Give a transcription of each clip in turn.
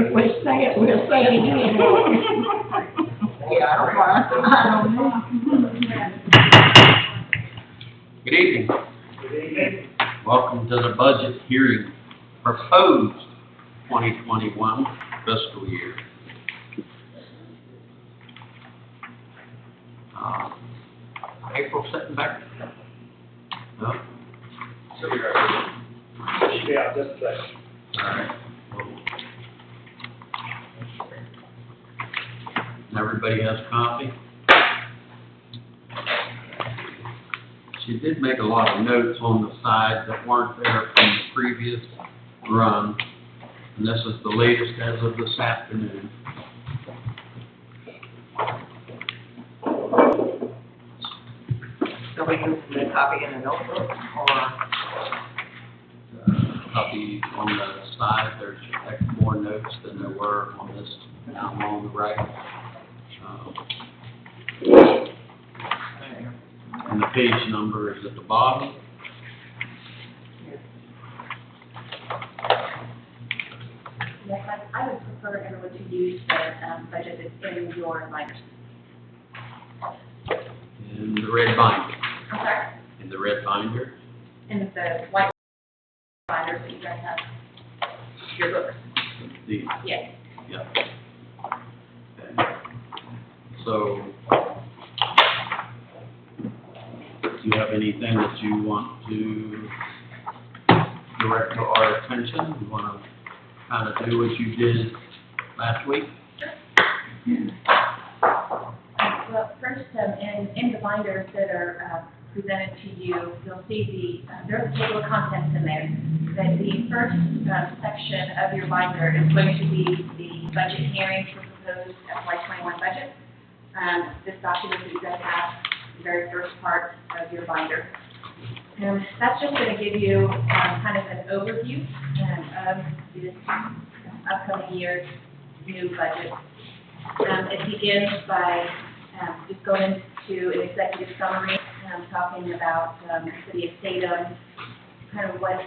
If we say it, we'll say it again. Yeah, I don't mind. Good evening. Good evening. Welcome to the budget hearing, proposed 2021 fiscal year. April sitting back? No? Yeah, just a second. All right. Everybody has a copy? She did make a lot of notes on the side that weren't there from the previous run, and this is the latest as of this afternoon. So we use the copy in a notebook, or? Copy on the side, there's more notes than there were on this down on the right. And the page number is at the bottom. Yes, I would prefer everyone to use the budget that's in your binder. In the red binder. I'm sorry, In the red binder. in the white binders that you guys have, your books. The, Yes. yeah. Okay. So, do you have anything that you want to direct to our attention? You want to kind of do what you did last week? Well, first, in the binders that are presented to you, you'll see there's a table of contents in there. That the first section of your binder is going to be the budget hearing for proposed FY21 budget. This document that you guys have, the very first part of your binder. And that's just going to give you kind of an overview of this upcoming year's new budget. It begins by just going into an executive summary, talking about the city of Statham, kind of what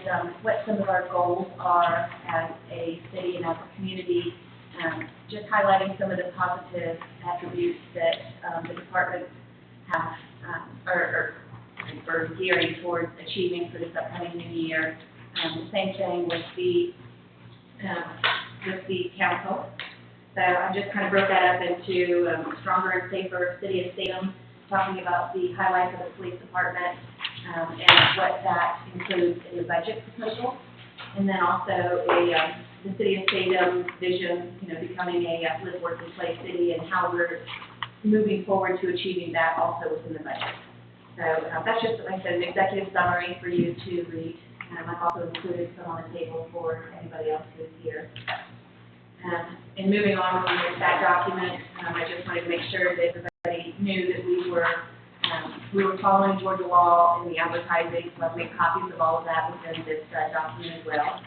some of our goals are as a city and as a community, just highlighting some of the positive attributes that the department have or gearing towards achieving for this upcoming new year. The same thing with the council. So I just kind of broke that up into stronger and safer city of Statham, talking about the highlights of the police department and what that includes in the budget proposal, and then also the city of Statham vision, becoming a live, work, and play city, and how we're moving forward to achieving that also within the budget. So that's just, like I said, an executive summary for you to read. I've also included some on the table for anybody else who's here. And moving on from that document, I just wanted to make sure that everybody knew that we were following Georgia law in the advertising, so I've made copies of all of that within this document as well.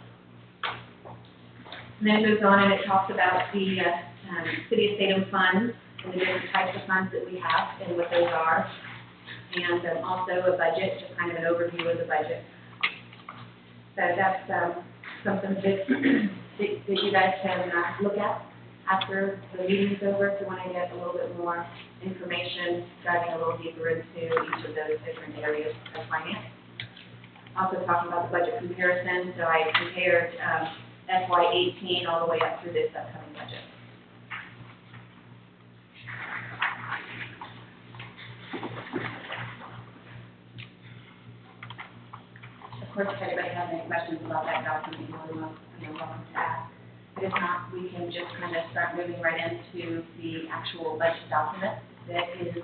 And then it moves on and it talks about the city of Statham funds and the different types of funds that we have and what those are, and also a budget, just kind of an overview of the budget. So that's something that you guys can look at after the meeting's over if you want to get a little bit more information, diving a little deeper into each of those different areas of finance. Also talking about the budget comparison, so I compared FY18 all the way up through this upcoming budget. Of course, if anybody has any questions about that document, you're welcome to ask. But if not, we can just kind of start moving right into the actual budget document that is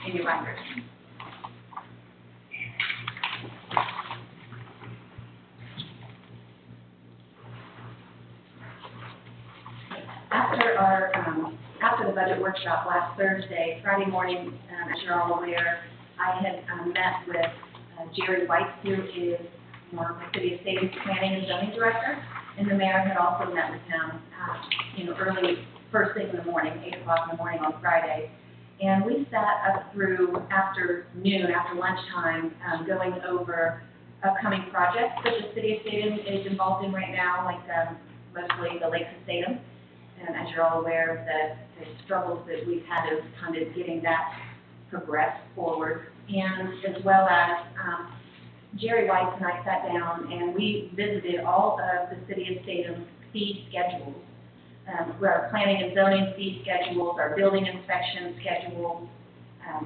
in your binders. After the budget workshop last Thursday, Friday morning, as you're all aware, I had met with Jerry White, who is the City of Statham's Planning and Zoning Director, and the mayor had also met with him, early, first thing in the morning, 8 o'clock in the morning on Friday. And we sat up through after noon, after lunchtime, going over upcoming projects that the City of Statham is involved in right now, like mostly the Lakes of Statham. and as you're all aware of the struggles that we've had of kind of getting that progressed forward. And as well as, Jerry Weiss and I sat down and we visited all of the city of Statham's fee schedules. Our planning and zoning fee schedules, our building inspection schedules,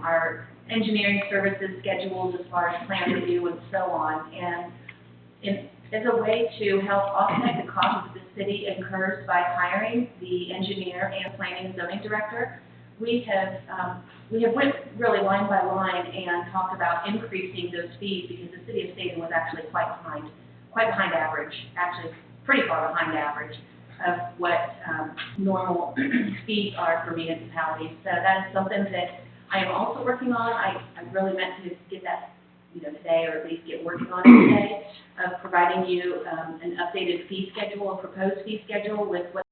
our engineering services schedules as far as plan review and so on. And as a way to help offset the costs that the city incurs by hiring the engineer and planning and zoning director, we have went really line by line and talked about increasing those fees because the city of Statham was actually quite behind average, actually pretty far behind average of what normal fees are for municipalities. So that is something that I am also working on. I really meant to get that, today, or at least get working on it today, of providing you an updated fee schedule, a proposed fee schedule with what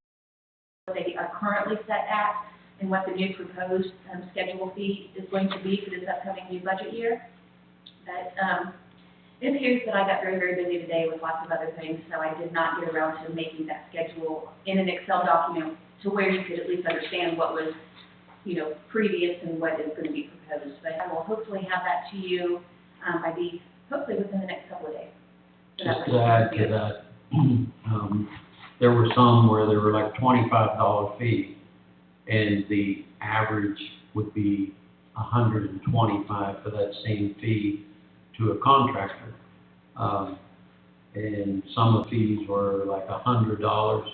they are currently set at and what the new proposed schedule fee is going to be for this upcoming new budget year. But it appears that I got very, very busy today with lots of other things, so I did not get around to making that schedule in an Excel document to where you could at least understand what was, previous and what is going to be proposed. But I will hopefully have that to you hopefully within the next couple of days. So Just to add to that, there were some where they were like $25 fee, and the average would be $125 for that same fee to a contractor. And some of the fees were like $100,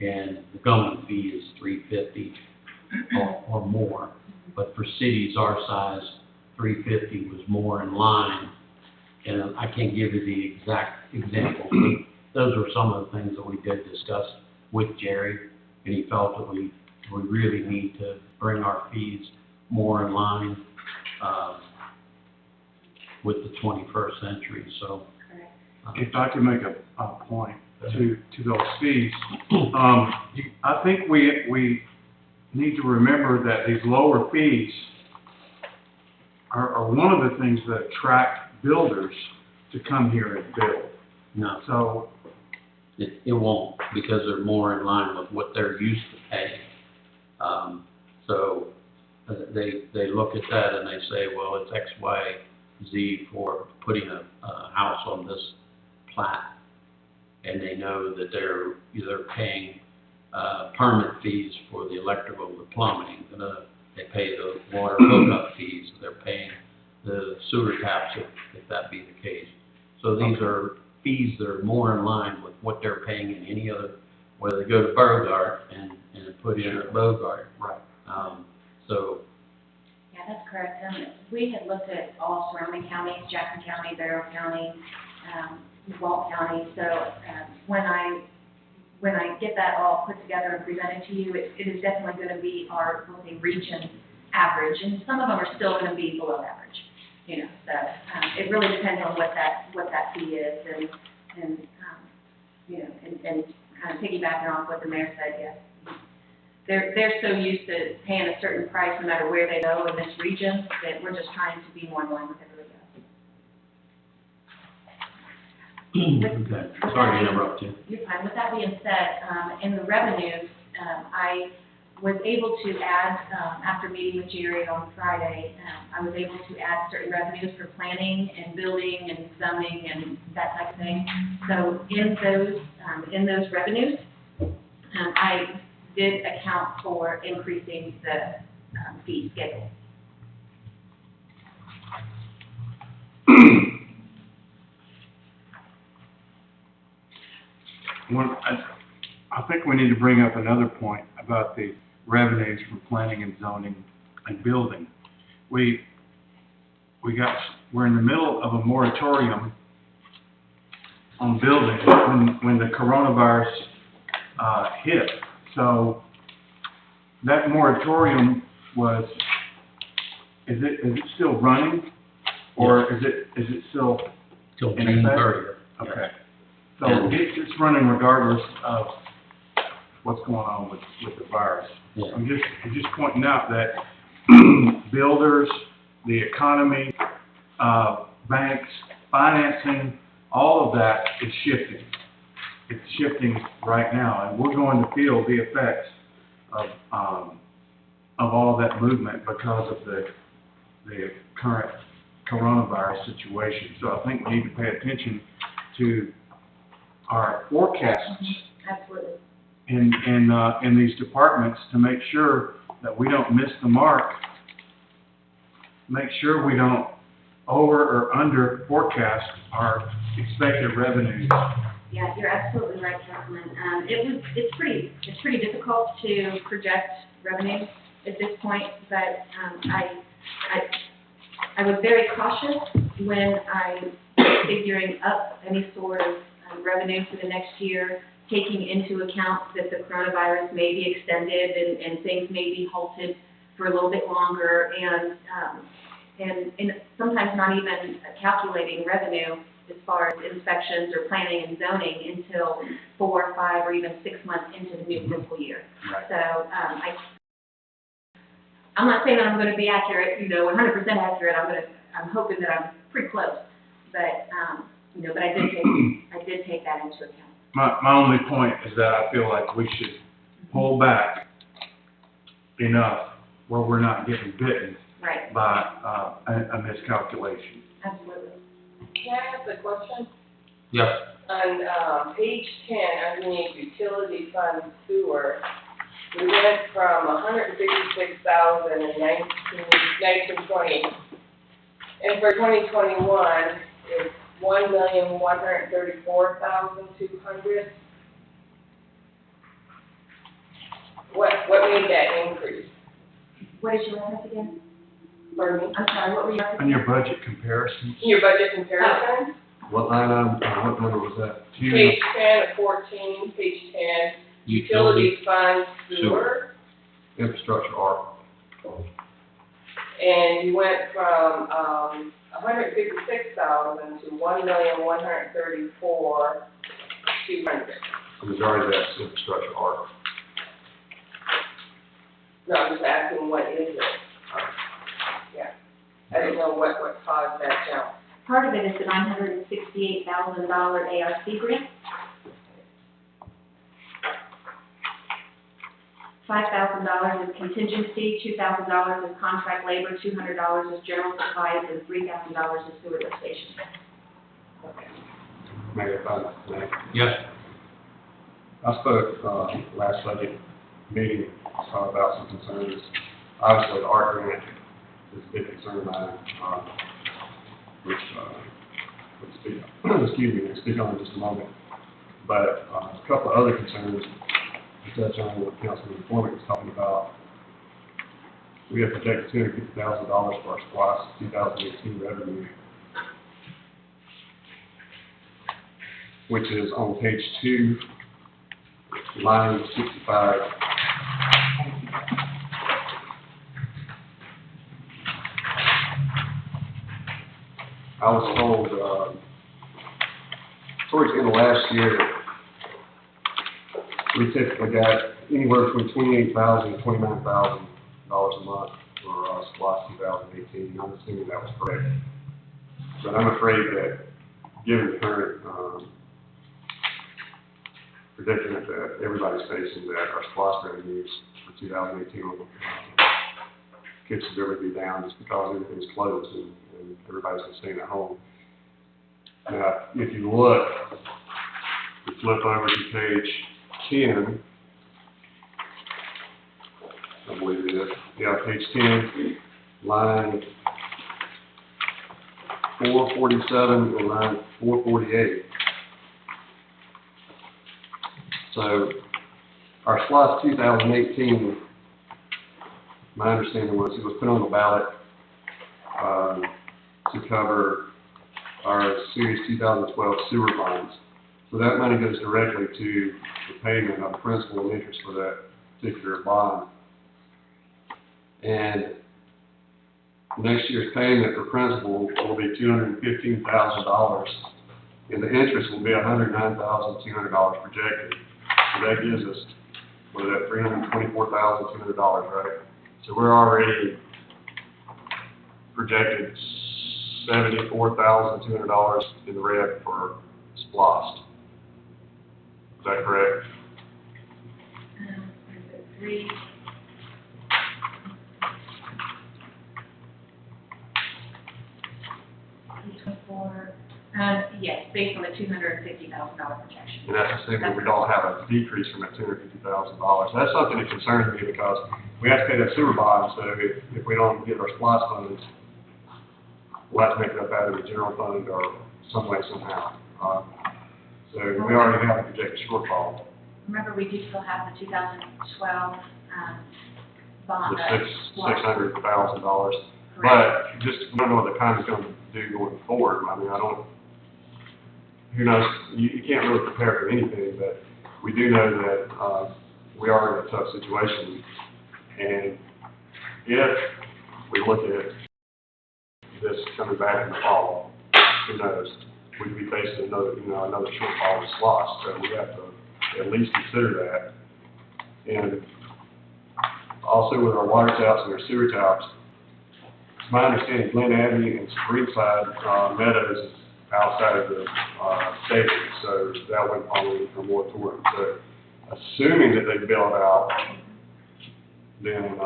and the going fee is $350 or more. But for cities our size, $350 was more in line. And I can't give you the exact examples, but those were some of the things that we did discuss with Jerry, and he felt that we really need to bring our fees more in line with the 21st century. So, if I could make a point to those fees, I think we need to remember that these lower fees are one of the things that attract builders to come here and build. no, So it won't, because they're more in line with what they're used to paying. So they look at that and they say, well, it's X, Y, Z for putting a house on this plat. And they know that they're either paying permit fees for the electrical, the plumbing, they pay the water hookup fees, they're paying the sewer taps if that be the case. So these are fees that are more in line with what they're paying in any other, whether they go to Bogart and put in at Bogart. right. So Yeah, that's correct. We had looked at all surrounding counties, Jackson County, Barrow County, Walt County. So when I get that all put together and presented to you, it is definitely going to be our, we'll say, region average, and some of them are still going to be below average. So it really depends on what that fee is, and kind of piggybacking off what the mayor said. Yes, they're so used to paying a certain price no matter where they go in this region that we're just trying to be more in line with everybody else. okay, sorry to interrupt you. You're fine. With that being said, in the revenues, I was able to add, after meeting with Jerry on Friday, I was able to add certain revenues for planning and building and zoning and that type of thing. So in those revenues, I did account for increasing the fee schedule. I think we need to bring up another point about the revenues from planning and zoning and building. We're in the middle of a moratorium on building when the coronavirus hit. So that moratorium is it still running, or is it still Till in June effect? 30th. Okay. So it's running regardless of what's going on with the virus. Yeah. I'm just pointing out that builders, the economy, banks, financing, all of that is shifting. it's shifting right now, and we're going to feel the effects of all that movement because of the current coronavirus situation. So I think we need to pay attention to our forecasts Absolutely. in these departments to make sure that we don't miss the mark. Make sure we don't over or under forecast our expected revenues. Yeah, you're absolutely right, Councilman. It's pretty difficult to project revenue at this point, but I was very cautious when I was figuring up any sort of revenue for the next year, taking into account that the coronavirus may be extended and things may be halted for a little bit longer, and sometimes not even calculating revenue as far as inspections or planning and zoning until 4, 5, or even 6 months into the new fiscal year. Right. So I'm not saying that I'm going to be accurate, 100% accurate. I'm hoping that I'm pretty close, but but I did take that into account. My only point is that I feel like we should pull back enough where we're not getting bitten Right. by a miscalculation. Absolutely. Can I ask a question? Yes, On, page 10, underneath utility fund sewer, we went from 156,000 in 1920, and for 2021, it's 1,134,200. What made that increase? What is your reference again? Pardon me? I'm sorry, what were you On your budget comparisons, Your budget comparison? What line item, what number was that? Page 10 of 14, page 10, utility fund sewer, Infrastructure ARC. and you went from 156,000 to 1,134,200. The majority of that's infrastructure ARC. No, I'm just asking, what is it? Yeah, I didn't know what caused that jump. Part of it is the $968,000 ARC grant. $5,000 is contingency, $2,000 is contract labor, $200 is general supplies, and $3,000 is sewer lift station. Mayor, if I may. yes, I spoke, last budget meeting, about some concerns. Obviously, the ARC grant is a big concern of mine, which, we'll speak, excuse me, we'll speak on in just a moment. But, a couple of other concerns, to touch on what Councilman McCormick was talking about. We have projected $250,000 for our SPLOST 2018 revenue, which is on page 2, line 65. I was told, towards the end of last year, we typically got anywhere between $28,000 and $29,000 a month for SPLOST 2018. I'm assuming that was correct. But I'm afraid that, given the current predicament that everybody's facing, that our SPLOST revenues for 2018 will considerably be down just because everything's closed and everybody's been staying at home. Now, if you look, you flip over to page 10, I believe it is. Yeah, page 10, line 447 or line 448. So, our SPLOST 2018, my understanding was it was put on the ballot to cover our Series 2012 sewer bonds. So that money goes directly to the payment of the principal and interest for that particular bond. And next year's payment for principal will be $215,000, and the interest will be $109,200 projected. So that gives us, what is that, $324,200, right? So we're already projected $74,200 in the red for SPLOST. that correct? Three. $24, yes, based on the $250,000 projection. And that's assuming we don't have a decrease from that $250,000. That's something that concerns me because we have to pay that sewer bond, so if we don't get our SPOS funds, we'll have to make it up out of the general fund or some way, somehow. So we already have a projected shortfall, Remember, we do still have the 2012, bond. the $600,000. But just, we don't know what the economy's gonna do going forward. I mean, who knows, you can't really prepare for anything, but we do know that, we are in a tough situation. And if we look at this coming back in the fall, who knows, we could be facing another shortfall with slots, so we have to at least consider that. And also with our water taps and our sewer taps, it's my understanding Glen Avenue and Springside, Meadows is outside of the, stadium, so that went probably for moratorium. So assuming that they build out, then,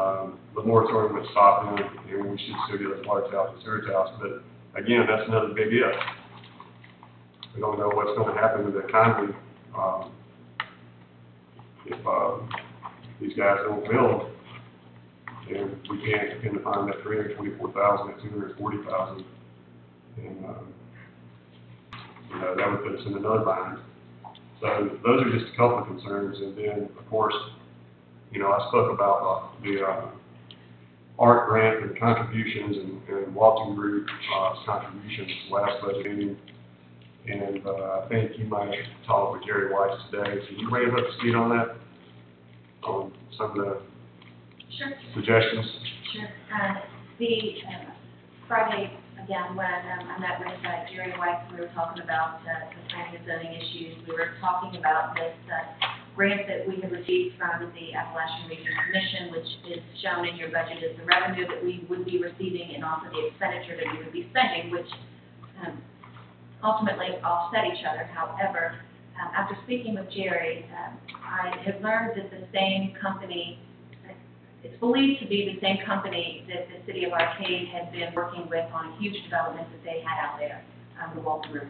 the moratorium would stop them, and we should still get those water taps and sewer taps. But again, that's another big if. We don't know what's going to happen with the economy, if, these guys don't build, and we can't depend upon that $324,000, that $240,000, and, that would put us in another bind. So those are just a couple of concerns, and then, of course, I spoke about the art grant and contributions and Walton Group contributions last budget meeting, and I think you might have talked with Jerry Weiss today. Can you bring him up to speed on that? On some of the Sure. suggestions? Sure. The Friday, again, when I met with Jerry White, we were talking about the planning and zoning issues. We were talking about this grant that we have received from the Appalachian Region Commission, which is shown in your budget as the revenue that we would be receiving and also the expenditure that we would be spending, which ultimately offset each other. However, after speaking with Jerry, I have learned that the same company, it's believed to be the same company that the city of Arcade had been working with on a huge development that they had out there, the Walton Group.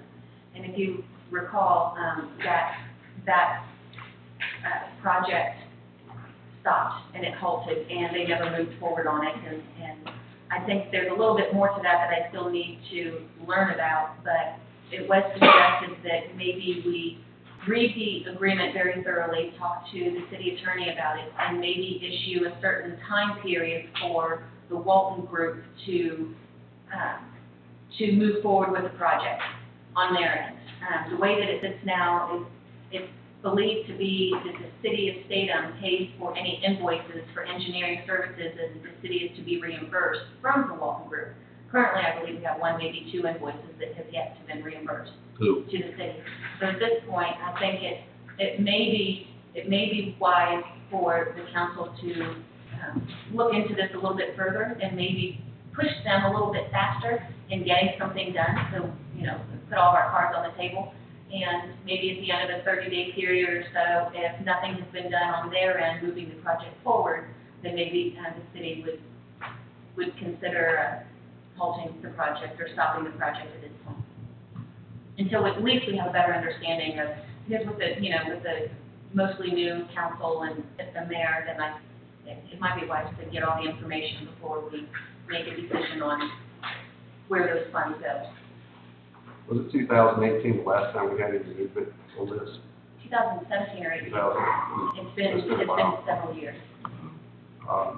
And if you recall, that project stopped and it halted and they never moved forward on it. And I think there's a little bit more to that I still need to learn about, but it was suggested that maybe we read the agreement very thoroughly, talk to the city attorney about it, and maybe issue a certain time period for the Walton Group to move forward with the project on their end. The way that it sits now is it's believed to be that the city of Statham pays for any invoices for engineering services, and the city is to be reimbursed from the Walton Group. Currently, I believe we have one, maybe two invoices that have yet to been reimbursed Who? to the city. So at this point, I think it may be wise for the council to look into this a little bit further and maybe push them a little bit faster in getting something done. So, put all of our cards on the table. And maybe at the end of a 30-day period or so, if nothing has been done on their end, moving the project forward, then maybe the city would consider halting the project or stopping the project at this point. Until at least we have a better understanding of, because with the mostly new council and the mayor, then it might be wise to get all the information before we make a decision on where those funds go. Was it 2018 the last time we had any movement on this? 2017 or 18. 2000. It's been several years,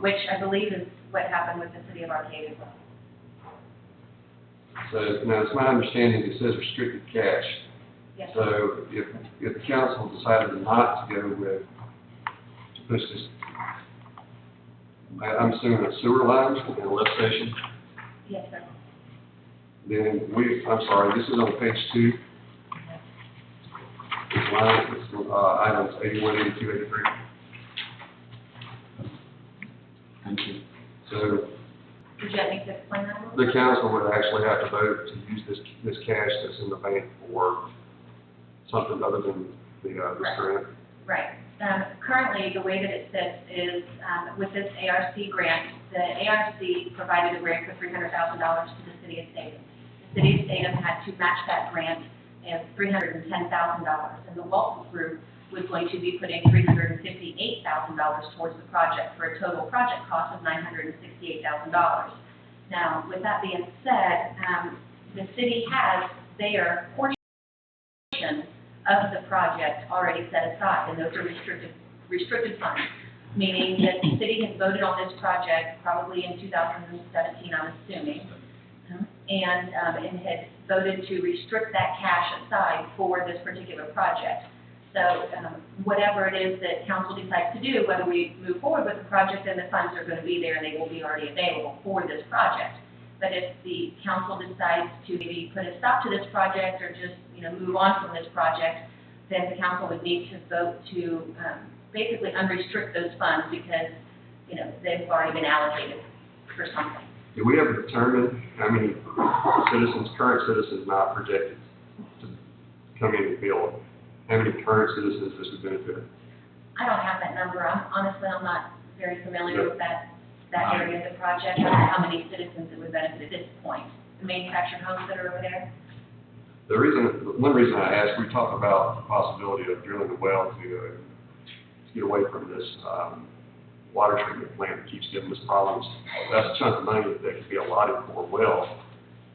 which I believe is what happened with the city of Arcade as well. So now it's my understanding it says restricted cash. Yes. So if the council decided not to go with, to push this, I'm assuming a sewer line and a lift station, Yes, sir. then I'm sorry, this is on page 2. It's line, items 81, 82, 83. Thank you. So Would you like me to explain that a little? the council would actually have to vote to use this cash that's in the bank for something other than this grant? Right. Currently, the way that it sits is, with this ARC grant, the ARC provided a grant for $300,000 to the city of Statham. The city of Statham had to match that grant of $310,000, and the Walton Group was going to be putting $358,000 towards the project for a total project cost of $968,000. Now, with that being said, the city has their portion of the project already set aside, and those are restricted funds, meaning that the city has voted on this project probably in 2017, I'm assuming, and had voted to restrict that cash aside for this particular project. So whatever it is that council decides to do, whether we move forward with the project, then the funds are going to be there and they will be already available for this project. But if the council decides to maybe put a stop to this project or just, move on from this project, then the council would need to vote to basically unrestrict those funds because, they've already been allocated for something. Did we ever determine how many current citizens not projected to come in and build? How many current citizens this would benefit? I don't have that number. I'm not very familiar with that area of the project. I don't know how many citizens it would benefit at this point. The manufactured homes that are over there? One reason I asked, we talked about the possibility of drilling a well to get away from this water treatment plant that keeps giving us problems. That's a chunk of money that could be allotted for a well,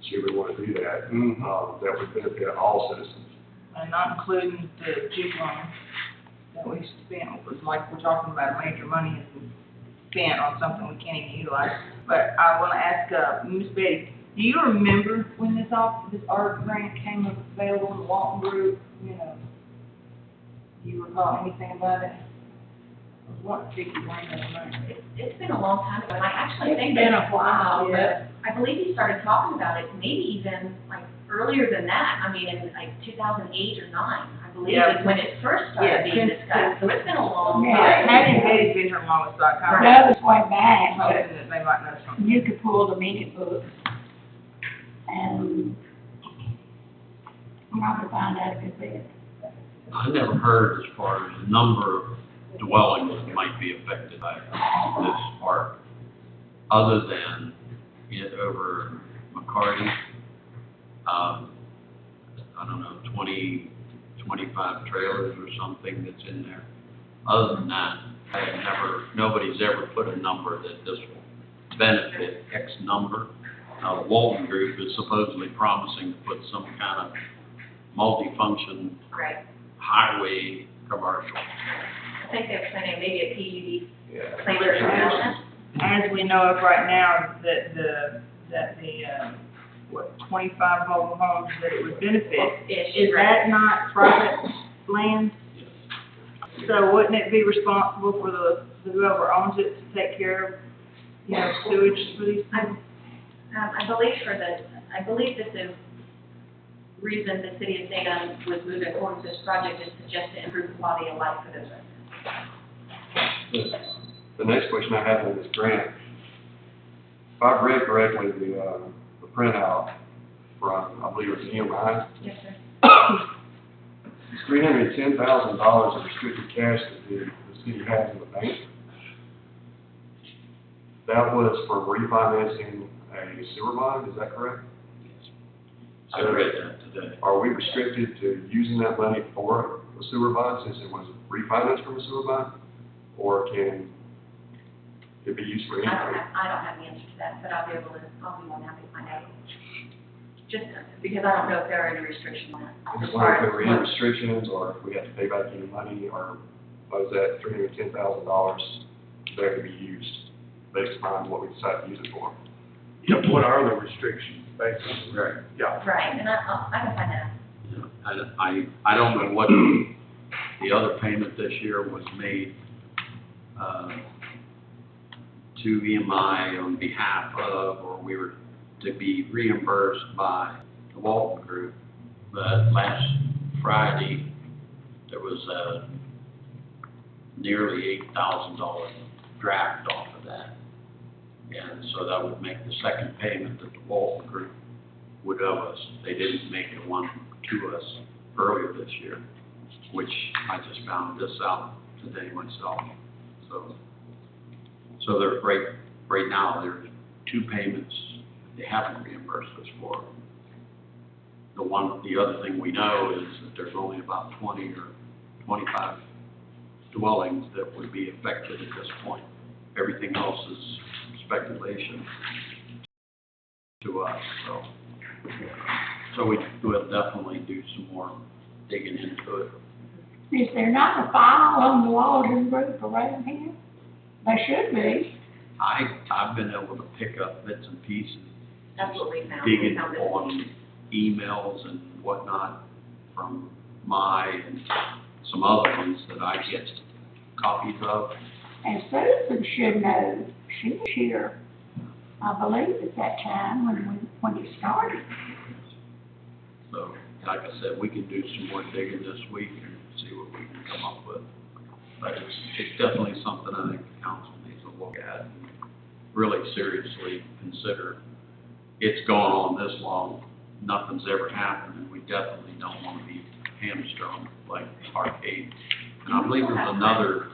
should we want to do that, that would benefit all citizens. And not including the JIG loan that we spent, was like we're talking about major money has been spent on something we can't even utilize. But I want to ask Ms. Betty, do you remember when this art grant came available in the Walton Group? Do you recall anything about it? What did you bring that money? It's been a long time ago, and I actually think It's been that, a while, but I believe he started talking about it maybe even like earlier than that. I mean, in like 2008 or 9, I believe Yeah. is when it first started being discussed. So it's been a long Yeah, time. Patty and Betty's been here long, so I kind of That was way back, hoping that they might know something. you could pull the minute book and probably find out a good bit. I never heard as far as the number of dwellings that might be affected by this park, other than it over McCarty, I don't know, 20, 25 trailers or something that's in there. Other than that, nobody's ever put a number that this will benefit X number. Walton Group is supposedly promising to put some kind of multifunction Right. highway commercial. I think they're planning maybe a PUD Yeah. plant or something. As we know of right now, that the 25 mobile homes that it would benefit, is that not private land? So wouldn't it be responsible for whoever owns it to take care of, sewage for these things? I believe that the reason the city of Statham was moving forward with this project is just to improve the quality of life for those residents. The next question I have on this grant, if I've read correctly, the printout from, I believe it was EMI, Yes, sir. it's $310,000 of restricted cash that the city has in the bank. That was for refinancing a sewer bond, is that correct? I read that today. Are we restricted to using that money for a sewer bond since it was refinanced from a sewer bond? Or can it be used for anything? I don't have the answer to that, but I'll be more than happy to find out. Just because I don't know if there are any restrictions on that. I just wonder if there were any restrictions, or if we had to pay back any money, or was that $310,000 there to be used based upon what we decide to use it for? Yeah, what are the restrictions, basically? Right. Yeah. Right, and I can find that out. I don't know what the other payment this year was made to EMI on behalf of, or we were to be reimbursed by the Walton Group. But last Friday, there was a nearly $8,000 draft off of that. And so that would make the second payment that the Walton Group would owe us. They didn't make the one to us earlier this year. which I just found this out today myself. So they're right now, there's 2 payments they haven't reimbursed us for. The other thing we know is that there's only about 20 or 25 dwellings that would be affected at this point. Everything else is speculation to us, so we will definitely do some more digging into it. Is there not a file on the Walden group around here? There should be. I've been able to pick up bits and pieces, That's what we found. digging We found it. on emails and whatnot from and some other ones that I get copies of. And Susan should know. She was here, I believe, at that time when it started. So, like I said, we can do some more digging this week and see what we can come up with. But it's definitely something I think the council needs to look at and really seriously consider. It's gone on this long, nothing's ever happened, and we definitely don't want to be hamstrung like Arcade. And I believe there's another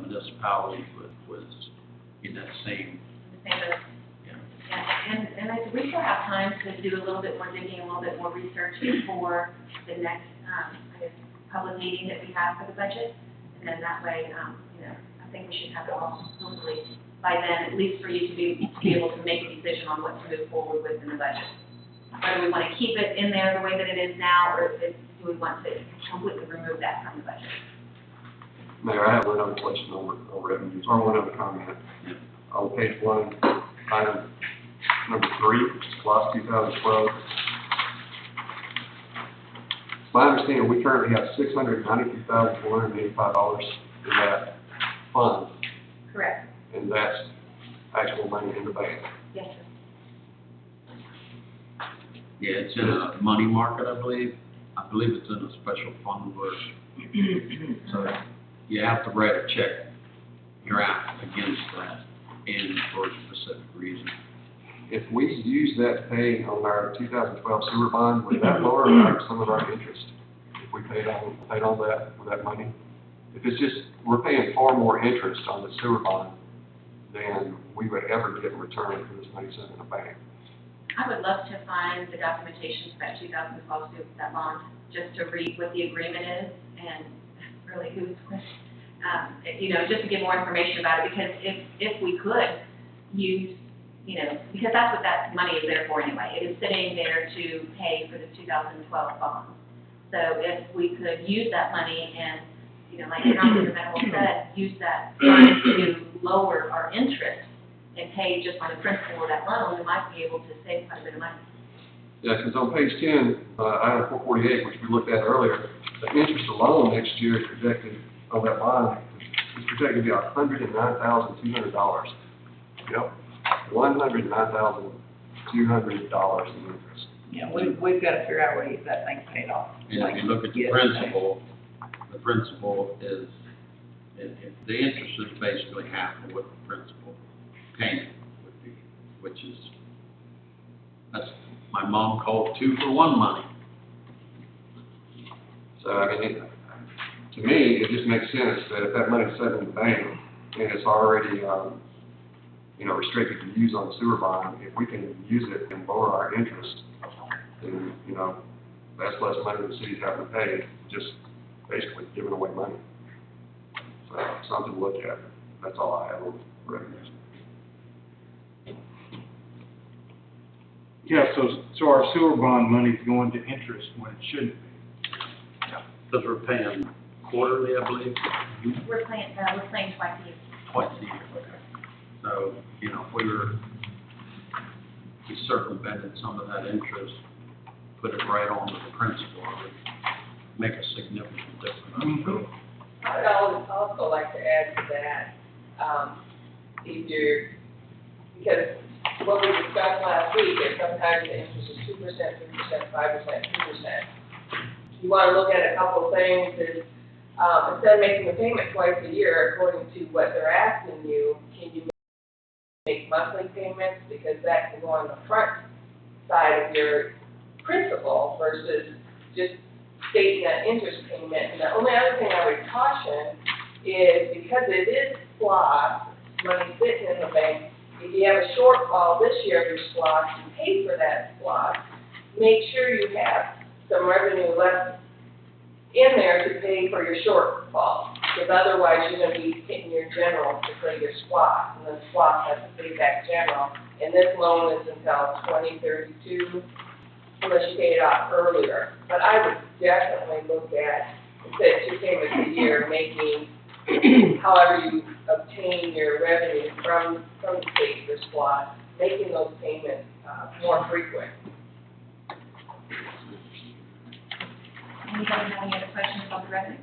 municipality was in that same, yeah. Yeah, and we still have time to do a little bit more digging, a little bit more research before the next, I guess, public meeting that we have for the budget. And then that way, I think we should have it all hopefully by then, at least for you to be able to make a decision on what to move forward with in the budget. Whether we want to keep it in there the way that it is now, or do we want to completely remove that from the budget? Mayor, I have one other question on revenues, or one other comment. On page 1, item number 3, class 2012. It's my understanding we currently have $692,185 in that fund, Correct. and that's actual money in the bank. Yes, sir. Yeah, it's in a money market, I believe. I believe it's in a special fund where, so you have to write a check, you're out against that, and for a specific reason. If we use that to pay on our 2012 sewer bond, would that lower some of our interest? If we paid on that with that money? If it's just, we're paying far more interest on the sewer bond than we would ever get in return for this money sitting in a bank. I would love to find the documentation for that 2012 that bond, just to read what the agreement is and really who it's with. Just to get more information about it, because if we could use, because that's what that money is there for anyway. It is sitting there to pay for the 2012 bond. So if we could use that money and, like Councilman Medical said, use that fund to lower our interest and pay just on the principal of that loan, we might be able to save quite a bit of money. Yeah, because on page 10, item 448, which we looked at earlier, the interest alone next year is projected on that bond is projected to be $109,200. Yep, $109,200 in interest. Yeah, we've got to figure out a way to get that thing paid off. And if you look at the principal is, if the interest is basically half of what the principal payment would be, which is, that's, my mom called 2-for-1 money. So, I mean, to me, it just makes sense that if that money's set in the bank and it's already, restricted to use on the sewer bond, if we can use it and lower our interest, then, that's less money the city's having to pay, just basically giving away money. So, something to look at. That's all I have on revenues. Yeah, so our sewer bond money's going to interest when it shouldn't be. Because we're paying quarterly, I believe, We're paying twice a year. twice a year. So, if we circumvented some of that interest, put it right on to the principal, it would make a significant difference. Mhm. I would also like to add to that, because what we discussed last week is sometimes the interest is 2%, 3%, 5%, 2%. You want to look at a couple of things is, instead of making a payment twice a year, according to what they're asking you, can you make monthly payments? Because that can go on the front side of your principal versus just stating that interest payment. And the only other thing I would caution is because it is SLOSS, money sitting in the bank, if you have a shortfall this year of your SLOSS, you pay for that SLOSS, make sure you have some revenue left in there to pay for your shortfall. Because otherwise, you're gonna be hitting your general to pay your SLOSS, and then SLOSS has to pay back general. And this loan is until 2032, unless you pay it off earlier. But I would definitely look at, instead of 2 payments a year, making, however you obtain your revenue from the state for SLOSS, making those payments more frequent. Anybody have any other questions about the revenue?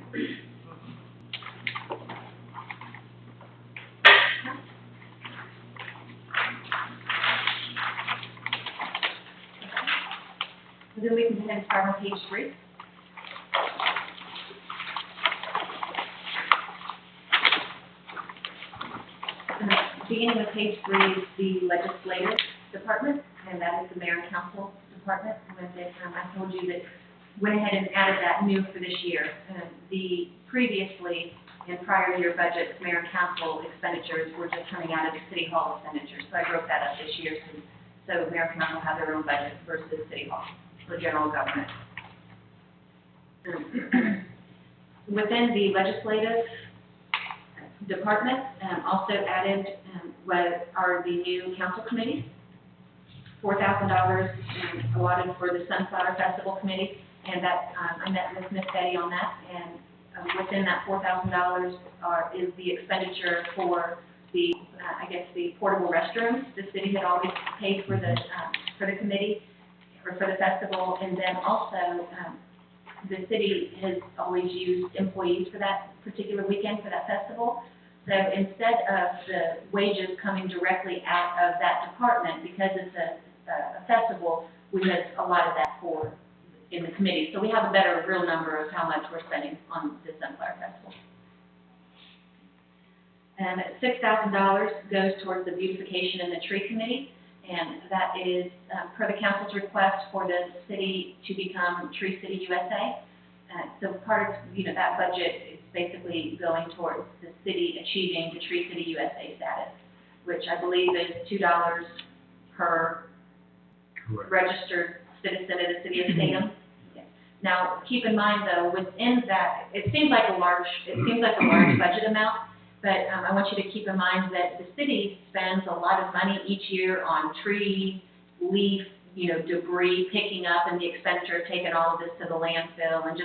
Then we can go ahead and start on page 3. Beginning with page 3 is the legislative department, and that is the mayor and council department. When I told you that went ahead and added that new for this year. The previously, in prior year budgets, mayor and council expenditures were just coming out of the city hall expenditures. So I broke that up this year, so mayor and council have their own budget versus city hall for general government. Within the legislative department, also added are the new council committees. $4,000 allotted for the Sunflower Festival Committee, and that I met with Miss Betty on that, and within that $4,000 is the expenditure for the, the portable restrooms. The city had always paid for the committee, or for the festival, and then also the city has always used employees for that particular weekend for that festival. So instead of the wages coming directly out of that department, because it's a festival, we have allotted that for in the committee. So we have a better real number of how much we're spending on the Sunflower Festival. And $6,000 goes towards the beautification and the tree committee, and that is per the council's request for the city to become Tree City USA. So part of that budget is basically going towards the city achieving the Tree City USA status, which I believe is $2 per Correct. registered citizen of the city of Statham. Now, keep in mind though, within that, it seems like a large budget amount, but I want you to keep in mind that the city spends a lot of money each year on tree, leaf, debris picking up, and the expenditure of taking all of this to the landfill, and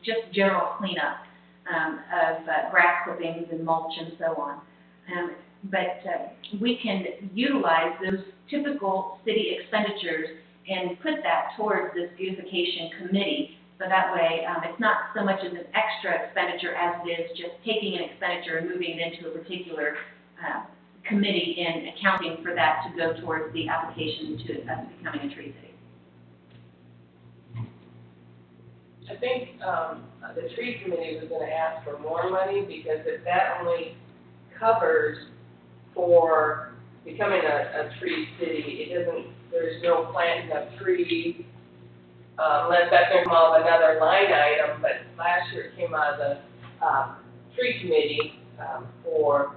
just general cleanup of grass clippings and mulch and so on. But we can utilize those typical city expenditures and put that towards this beautification committee. So that way, it's not so much as an extra expenditure as it is just taking an expenditure and moving it into a particular committee and accounting for that to go towards the application to us becoming a tree city. I think the tree committee was gonna ask for more money, because if that only covers for becoming a tree city, it doesn't, there's no planting of trees, unless that's gonna come out of another line item. But last year it came out of the tree committee for,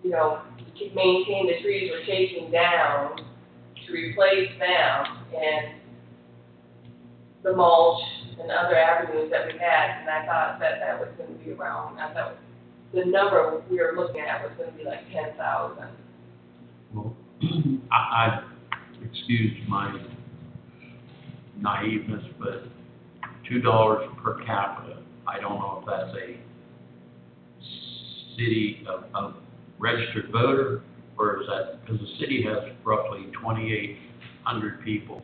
to maintain the trees we're taking down, to replace them, and the mulch and other avenues that we had. And I thought that was gonna be around, I thought the number we were looking at was gonna be like 10,000. Well, I excuse my naiveness, but $2 per capita, I don't know if that's a city of registered voter, or is that, because the city has roughly 2,800 people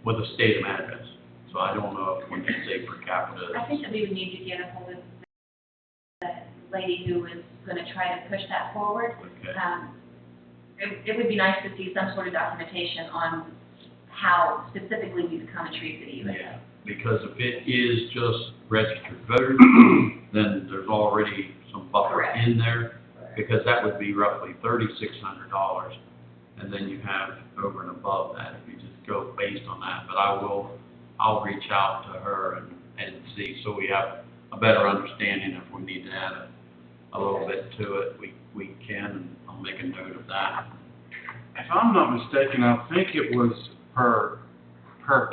with a Statham address. So I don't know if when you say per capita. I think that we would need to get a hold of the lady who is going to try to push that forward. Okay. It would be nice to see some sort of documentation on how specifically we become a Tree City USA. Yeah, because if it is just registered voters, then there's already some buffer Correct. in there, because that would be roughly $3,600, and then you have over and above that if you just go based on that. But I will I'll reach out to her and see, so we have a better understanding. If we need to add a little bit to it, we can, and I'll make a note of that. If I'm not mistaken, I think it was per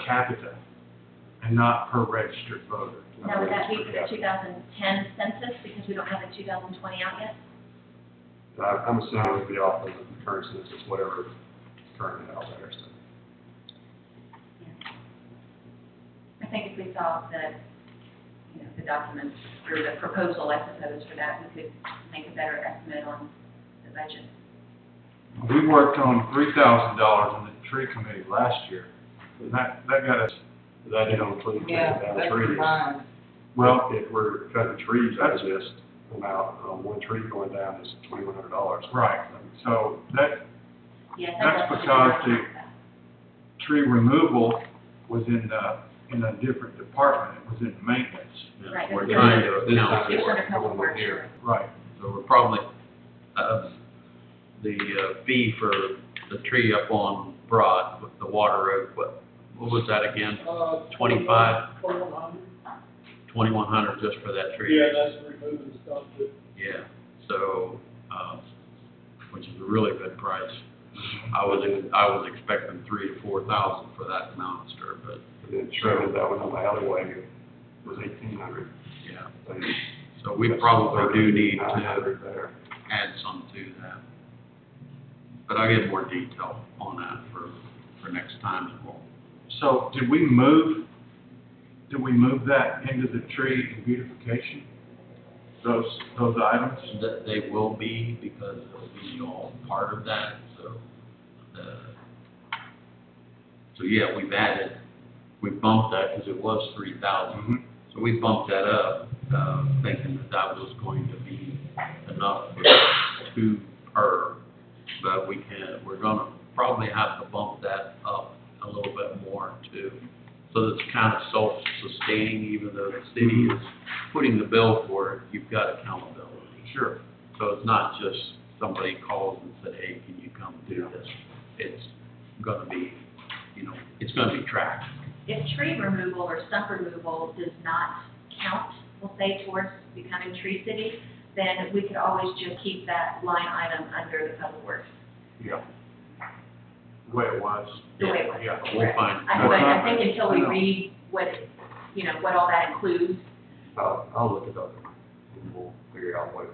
capita and not per registered voter. Now, would that be for the 2010 census, because we don't have the 2020 out yet? I'm assuming it would be off of the current census, whatever is currently out there, so. I think if we saw the documents, or the proposal, I suppose, for that, we could make a better estimate on the budget. We worked on $3,000 in the tree committee last year. That got us, That didn't include taking Yeah, down that's trees. fine. well, If we're cutting trees, that's just amount, one tree going down is $2,100. right. So that's Yes, That's because tree removal was in a different department. It was in maintenance. Yeah, Right, we're that's trying good. to account It's for under it. public works. Here. Right. So we're probably, the fee for the tree up on Broad with the water oak, what was that again? 25? 2,100 just for that tree? Yeah, that's removing stuff that. Yeah, so, which is a really good price. I was expecting 3,000 to 4,000 for that monster, but And then shredded that one in the alleyway, was 1,800. yeah. So So we that's probably do need to 3,900 there. add some to that. But I'll get more detail on that for next time as well. So did we move that into the tree and beautification? Those items? That they will be, because it'll be all part of that, so, yeah, we bumped that, because it was 3,000. Mm-hmm. So we bumped that up, thinking that was going to be enough for 2 per, but we're gonna probably have to bump that up a little bit more too. So it's kind of self-sustaining, even though the city is putting the bill for it, you've got accountability. Sure. So it's not just somebody calls and said, hey, can you come do this? It's gonna be, it's gonna be tracked. If tree removal or stump removal does not count, we'll say, towards becoming tree city, then we could always just keep that line item under the public works. Yeah. The way it was. The way it was. Yeah. We'll find. I think until we read what all that includes, I'll look it up and we'll figure out what,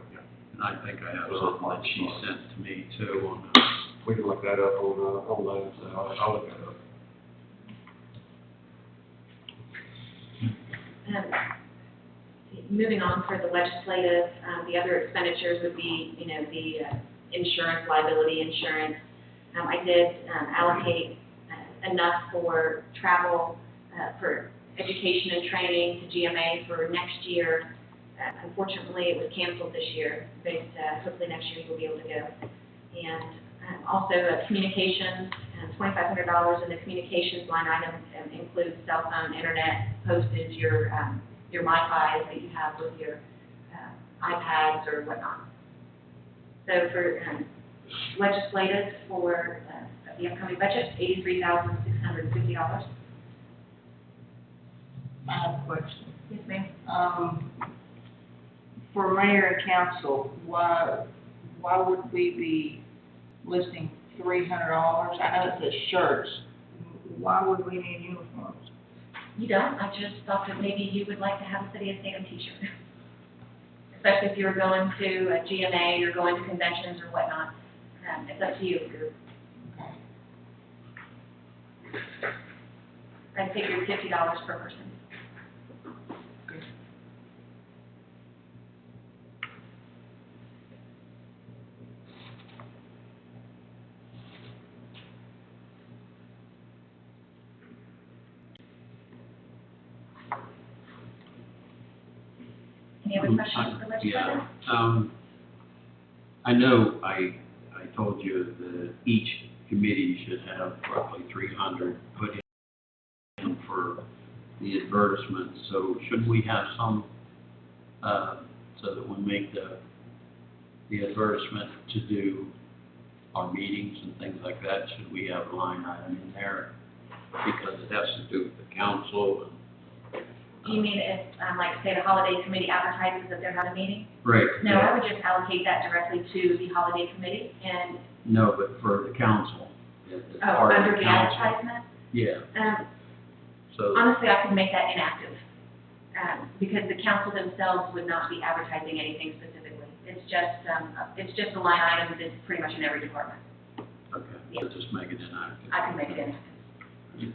And I think I have something that she sent to me too on that. we can look that up on those, I'll look that up. Moving on for the legislative, the other expenditures would be, the insurance, liability insurance. I did allocate enough for travel, for education and training to GMA for next year. Unfortunately, it was canceled this year, but hopefully next year we'll be able to go. And also communications, $2,500 in the communications line item includes cell phone, internet, postage, your MiFi that you have with your iPads or whatnot. So for legislative for the upcoming budget, $83,650. I have a question. yes, ma'am. For mayor and council, why would we be listing $300? I know it says shirts. Why would we need uniforms? You don't, I just thought that maybe you would like to have a City of Statham t-shirt. Especially if you're going to a GMA or going to conventions or whatnot. It's up to you. I figured $50 per person. Any other questions for legislative? Yeah, I know I told you that each committee should have roughly 300 put in for the advertisements, so should we have some, so that we make the advertisement to do our meetings and things like that, should we have a line item in there because it has to do with the council and. Do you mean if, like, say, the holiday committee advertises that they're having a meeting? Right. No, I would just allocate that directly to the holiday committee and, No, but for the council. As oh, part of under the council. advertisement? Yeah, So so, honestly, I could make that inactive, because the council themselves would not be advertising anything specifically. It's just a line item that's pretty much in every department. okay, so just make it inactive. I can make it inactive.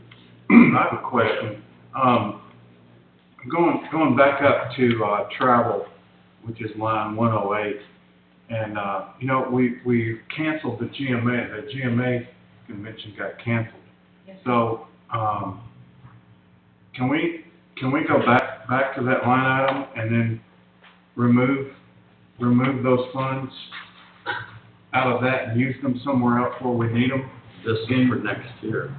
I have a question. Going back up to, travel, which is line 108, and, you know, we canceled the GMA convention got canceled. Yes. So, can we go back to that line item and then remove those funds out of that and use them somewhere else where we need them? This is for next year.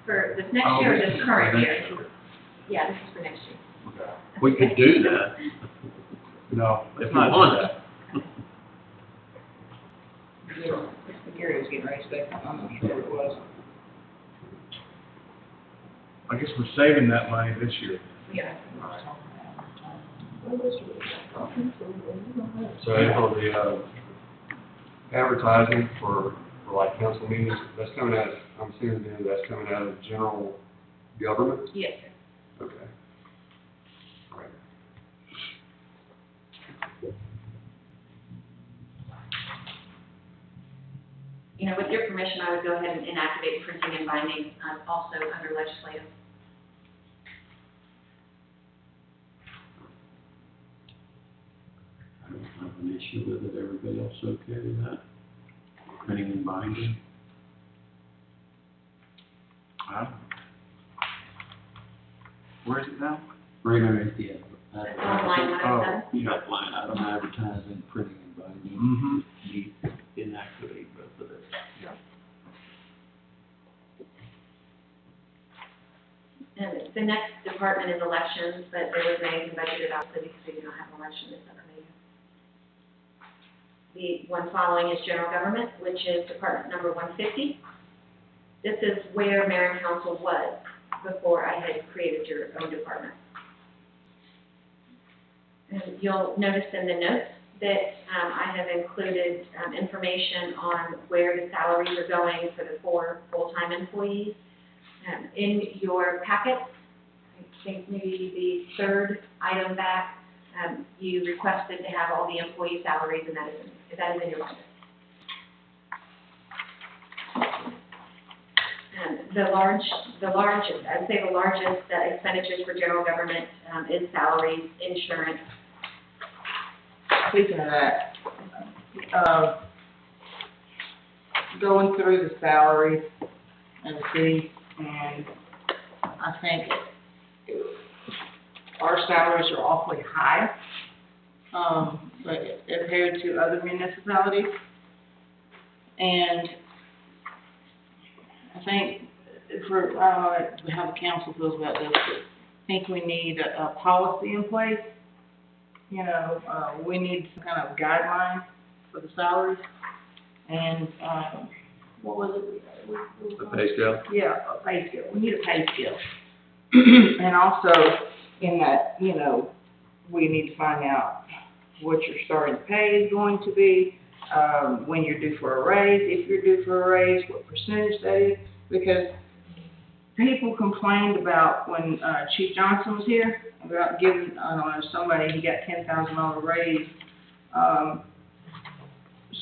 For this next year or this current year? Next year. Yeah, this is for next year. We could do that, No, if it's you not want. that. Gary was getting ready to say something, I'm not sure what it was. I guess we're saving that money this year. Yeah. So April, the, advertising for like council meetings, that's coming out, I'm assuming then that's coming out of general government? Yes, sir. Okay. All right. You know, with your permission, I would go ahead and inactivate printing and binding, also under legislative. I don't have an issue with it, everybody else okay with that? Printing and binding? Where is it now? Right underneath the That's on line 107. You got line item advertising, printing and binding. Mm-hmm. Need to inactivate both of those. And the next department is elections, but there wasn't anything budgeted obviously because we do not have an election this upcoming year. The one following is general government, which is department number 150. This is where mayor and council was before I had created your own department. And you'll notice in the notes that I have included information on where the salaries are going for the 4 full-time employees. In your packet, I think maybe the third item back, you requested to have all the employee salaries, and that is in your budget. The largest expenditures for general government is salaries, insurance. Speaking of that, going through the salaries and see, and I think our salaries are awfully high, but compared to other municipalities. And I think for, I don't know how the council feels about this, but I think we need a policy in place. You know, we need some kind of guideline for the salaries. And, what was it? The pay scale? Yeah, a pay scale. We need a pay scale. And also, in that, you know, we need to find out what your starting pay is going to be, when you're due for a raise, if you're due for a raise, what percentage that is. Because people complained about when Chief Johnson was here, about giving, I don't know, somebody, he got $10,000 raise.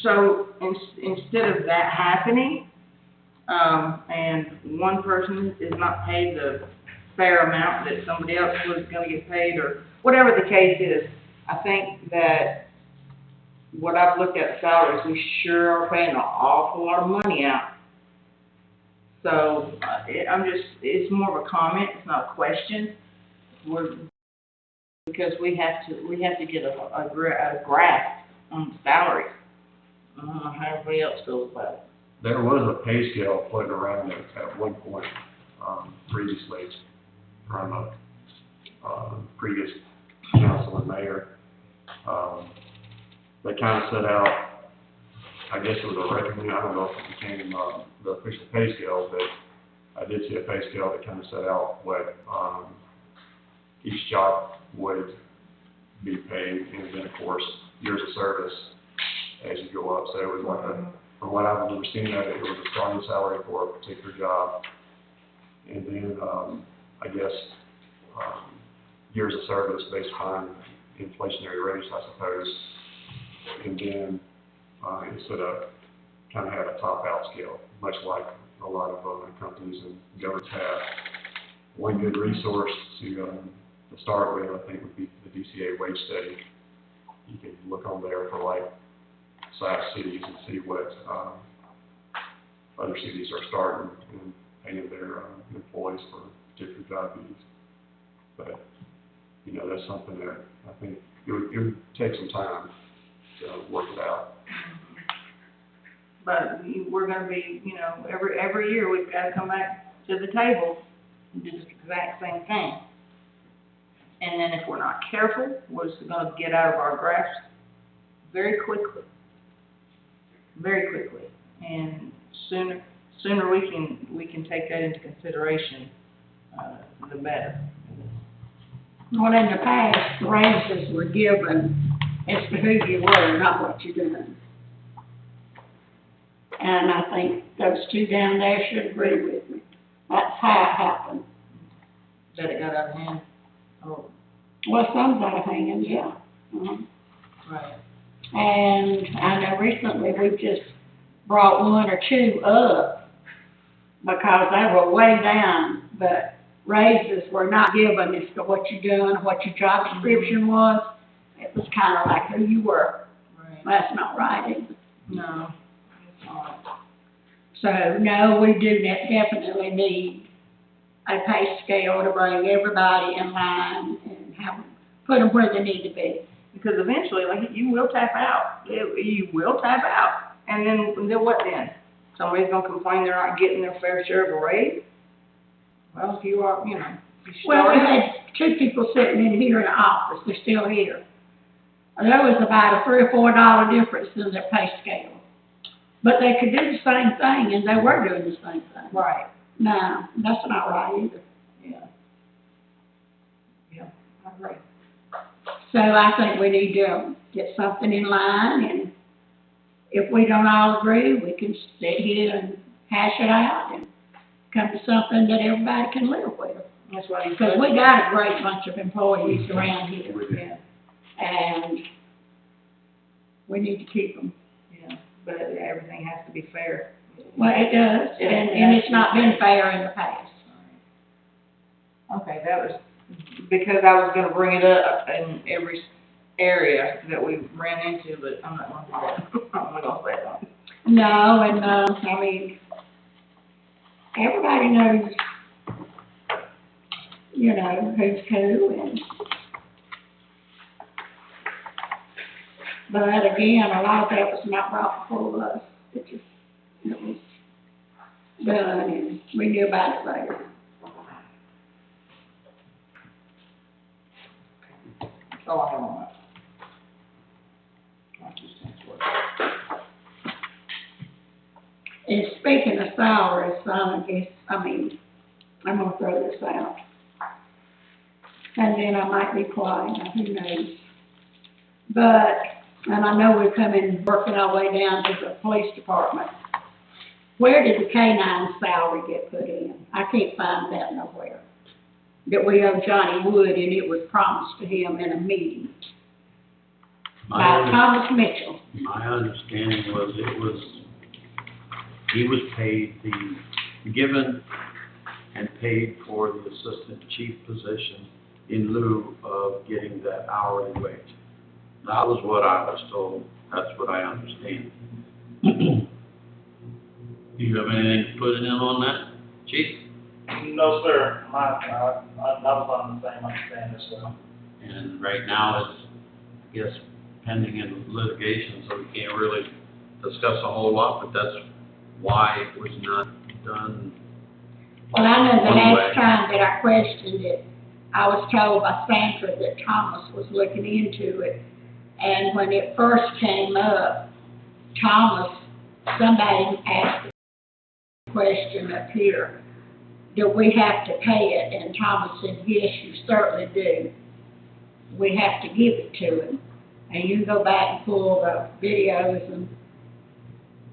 So instead of that happening, and one person is not paid the fair amount that somebody else was gonna get paid, or whatever the case is, I think that what I've looked at salaries, we sure are paying an awful lot of money out. So, it's more of a comment, it's not a question. Because we have to get a grasp on salaries. I don't know how everybody else feels about it. There was a pay scale floating around at one point, previously, from a previous council and mayor. They kind of set out, I guess it was a recommendation, I don't know if it became the official pay scale, but I did see a pay scale that kind of set out what, each job would be paid, and then, of course, years of service as you go up. So it was like from what I remember seeing of it, it was a starting salary for a particular job. And then, I guess, years of service based on inflationary rates, I suppose. And then, instead of kind of have a top-out scale, much like a lot of companies and governments have. One good resource to start with, I think, would be the DCA wage study. You can look on there for like size cities and see what other cities are starting and paying their employees for particular job duties. But, you know, that's something that I think it would take some time to work it out. But we're gonna be, you know, every year we've gotta come back to the table and do the exact same thing. And then if we're not careful, we're just gonna get out of our grasp very quickly. Very quickly. And sooner we can take that into consideration, the better. Well, in the past, raises were given as to who you were, not what you're doing. And I think those two down there should agree with me. That's how it happened. That it got out of hand. Oh, Well, some's out of hand, yeah. right. And I know recently we've just brought one or two up because they were way down, but raises were not given as to what you're doing, what your job description was. It was kind of like who you were. Right. That's not right either. No, it's not. So, no, we do definitely need a pay scale to bring everybody in line and have them, put them where they need to be. Because eventually, like, you will tap out. You will tap out. And then what then? Somebody's gonna complain they're not getting their fair share of a raise? Well, if you are, you know, you Well, we start. had two people sitting in here in the office, they're still here. There was about a $3 or $4 difference in their pay scale. But they could do the same thing, and they were doing the same thing. Right, No, that's not right either. yeah. Yeah, I agree. So I think we need to get something in line, and if we don't all agree, we can sit here and hash it out and come to something that everybody can live with. That's what he Because said. we got a great bunch of employees around here, Yeah, and we need to keep them. yeah, but everything has to be fair. Well, it does, and it's not been fair in the past. Okay, that was, because I was gonna bring it up in every area that we ran into, but I'm not gonna do that. I'm not gonna say that. No, and, I mean, everybody knows, you know, who's who, and, but again, a lot of that was not brought before us. It was done, and we knew about it later. That's all I have on that. And speaking of salaries, I'm gonna throw this out. And then I might be quiet, who knows? But, and I know we're working our way down to the police department. Where did the K-9 salary get put in? I can't find that nowhere. That we owe Johnny Wood, and it was promised to him in a meeting by Thomas Mitchell. My understanding was he was paid given and paid for the assistant chief position in lieu of getting that hourly wage. That was what I was told. That's what I understand. Do you have anything to put in on that, chief? No, sir, I was on the same understanding as well. And right now it's, I guess, pending in litigation, so we can't really discuss a whole lot, but that's why it was not done. Well, I know the One last way. time that I questioned it, I was told by Sanford that Thomas was looking into it. And when it first came up, somebody asked the question up here, do we have to pay it? And Thomas said, yes, you certainly do. We have to give it to him. And you can go back and pull the videos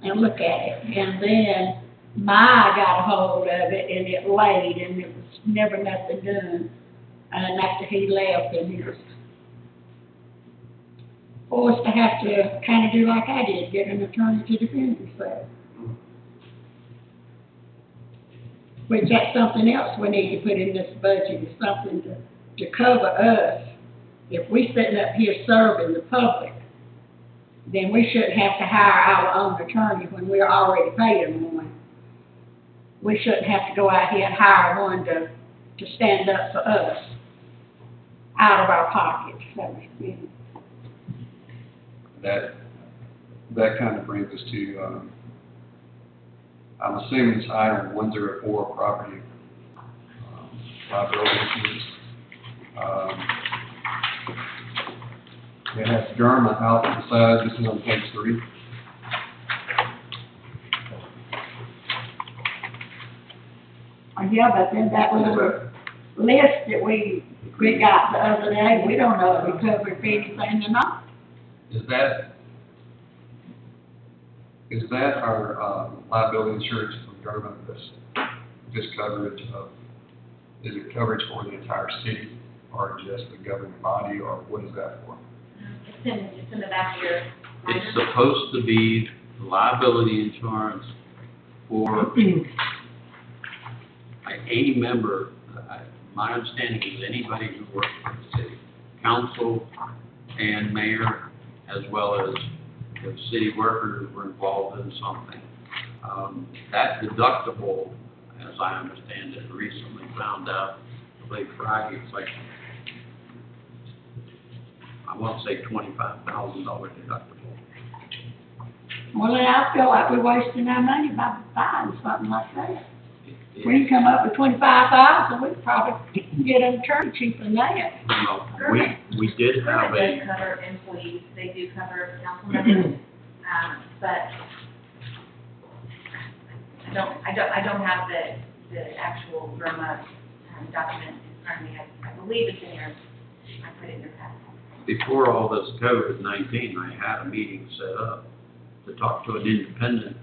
and look at it. And then Ma got a hold of it and it laid and it was never nothing done. And after he left, and he was forced to have to kind of do like I did, get an attorney to defend himself. Which that's something else we need to put in this budget, is something to cover us. If we sitting up here serving the public, then we shouldn't have to hire our own attorney when we're already paying one. We shouldn't have to go out here and hire one to stand up for us out of our pockets, so, you know. That kind of brings us to, I'm assuming it's item 104, property liability issues. It has Germa out to the side. This is on page 3. Yeah, but then that little list that we got the other day, we don't know if we covered anything or not. Is that our liability insurance from Germa, this coverage of, is it coverage for the entire city or just the governing body, or what is that for? It's in the back of your binder. It's supposed to be liability insurance for any member. My understanding is anybody who works for the city council and mayor, as well as if city workers were involved in something. That deductible, as I understand it, recently found out, I believe Friday, it's like, I want to say $25,000 deductible. Well, then I feel like we're wasting our money by buying something like that. We can come up with $25,000, we could probably get an attorney cheaper than that. We did have It does cover employees, they do cover council members, but I don't have the actual Burma document in front of me. I believe it's in your, I put it in your packet. Before all this COVID-19, I had a meeting set up to talk to an independent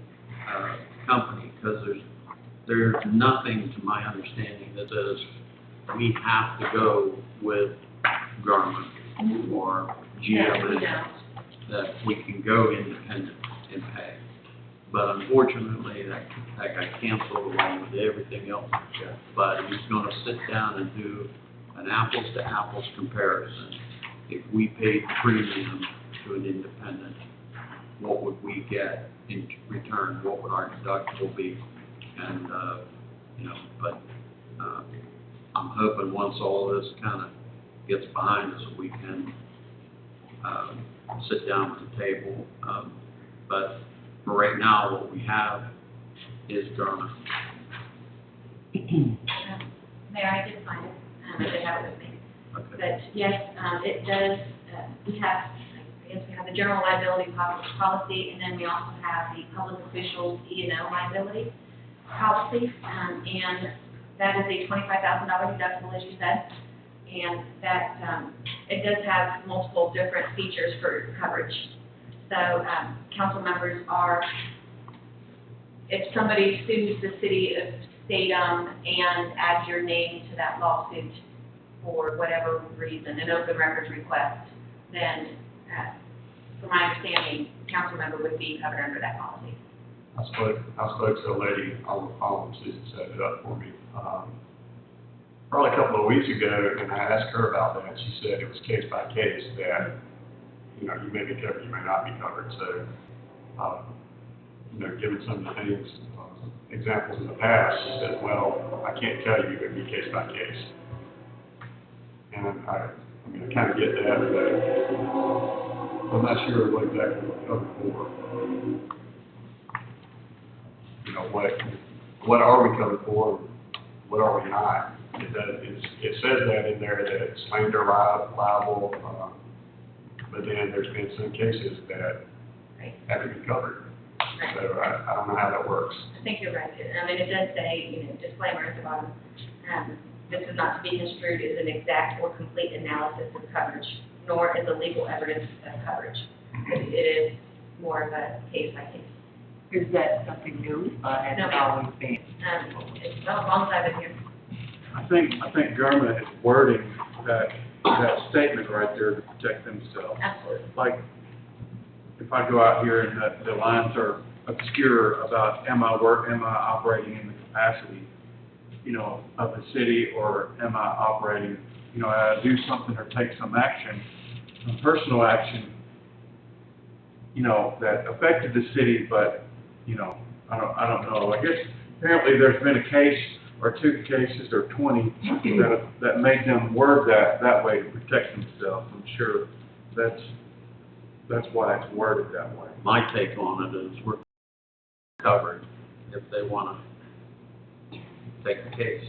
company, because there's nothing, to my understanding, that says we have to go with Garmin or GM, that we can go independent and pay. But unfortunately, that got canceled along with everything else. But he's gonna sit down and do an apples to apples comparison. If we paid premium to an independent, what would we get in return? What would our deductible be? And, but I'm hoping once all this kind of gets behind us, we can sit down at the table. But for right now, what we have is Garmin. Mayor, I did find it, I did have it with me. Okay. But yes, it does, we have the general liability policy, and then we also have the public officials E&O liability policy, and that is a $25,000 deductible, as you said, and that, it does have multiple different features for coverage. So, council members are, if somebody sues the city of Statham and adds your name to that lawsuit for whatever reason, an open records request, then, from my understanding, council member would be covered under that policy. I spoke to a lady on the phone, Susan set it up for me, probably a couple of weeks ago, and I asked her about that. She said it was case by case, that, you may be covered, you may not be covered. So, given some of the things, examples in the past, she said, well, I can't tell you, it would be case by case. And I kind of get that, but I'm not sure what exactly we're covered for. What are we covered for? What are we not? It says that in there, that it's slander liable, but then there's been some cases that haven't been covered. So I don't know how that works. I think you're right. I mean, it does say, you know, disclaimer at the bottom. This is not to be construed as an exact or complete analysis of coverage, nor as a legal evidence of coverage. It is more of a case by case. Is that something new, has No, it ma'am. always been? It's been a long time in here. I think government is wording that statement right there to protect themselves. Absolutely. Like, if I go out here and the lines are obscure about am I operating in the capacity, you know, of the city, or am I operating, you know, I do something or take some action, some personal action, you know, that affected the city, but, you know, I don't know. I guess apparently there's been a case or two cases or 20 that made them word that way to protect themselves. I'm sure that's why it's worded that way. My take on it is we're covered if they wanna take the case.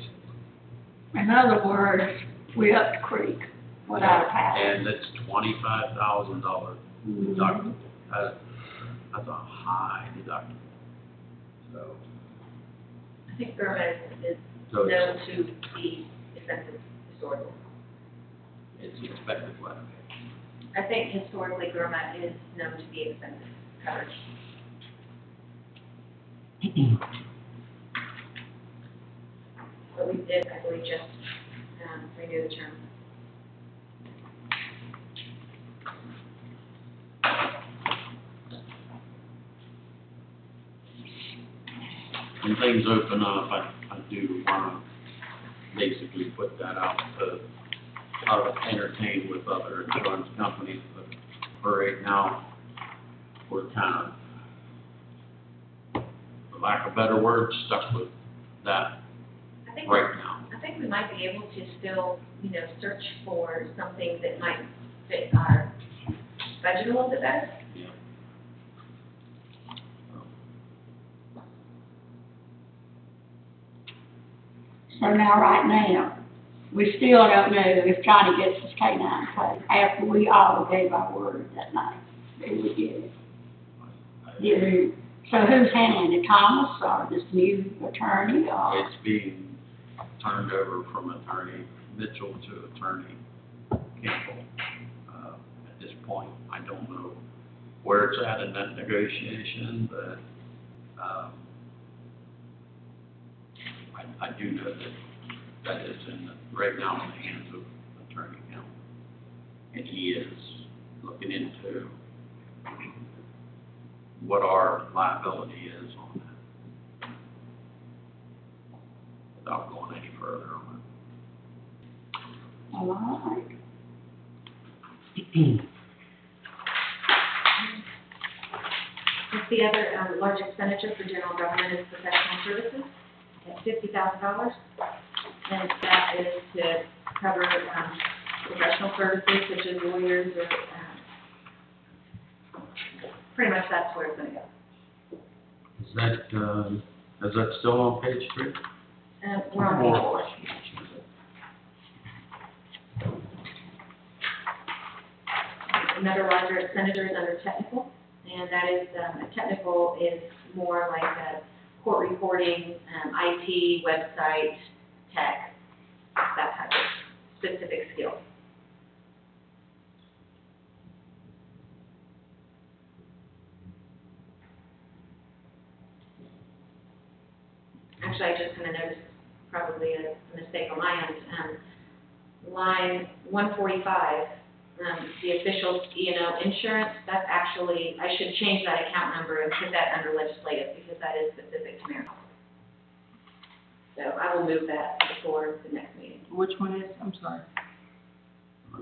In other words, we up the creek without a paddle. And it's $25,000 deductible. That's a high deductible. So, I think Burma is so known to be expensive historically. it's expected what? I think historically Burma is known to be expensive coverage. But we did, I believe, just renew the term. When things open up, I do wanna basically put that out to, entertain with other insurance companies, but for right now, we're kind of, for lack of better words, stuck with that I think right now. I think we might be able to still, you know, search for something that might fit our budget a little bit better. Yeah. So now, right now, we still don't know if Johnny gets his K-9 pay after we all gave our word that night that we would get it. Yeah. So who's handling it, Thomas or this new attorney or? It's being turned over from Attorney Mitchell to Attorney Campbell. At this point, I don't know where it's at in that negotiation, but, I do know that is right now in the hands of Attorney Campbell. And he is looking into what our liability is on that, without going any further on All right. The other large expenditure for general government is professional services at $50,000. And that is to cover professional services such as lawyers or, pretty much that's where it's going to go. Is that still on page 3? We're on page 4. Another larger expenditure is under technical, and that is, technical is more like court reporting, IT, website, tech, that type of specific skill. Actually, I just kind of noticed probably a mistake on my end. Line 145, the official E&O insurance, that's actually, I should change that account number and put that under legislative because that is specific to marijuana. So I will move that before the next meeting. Which one is, I'm sorry?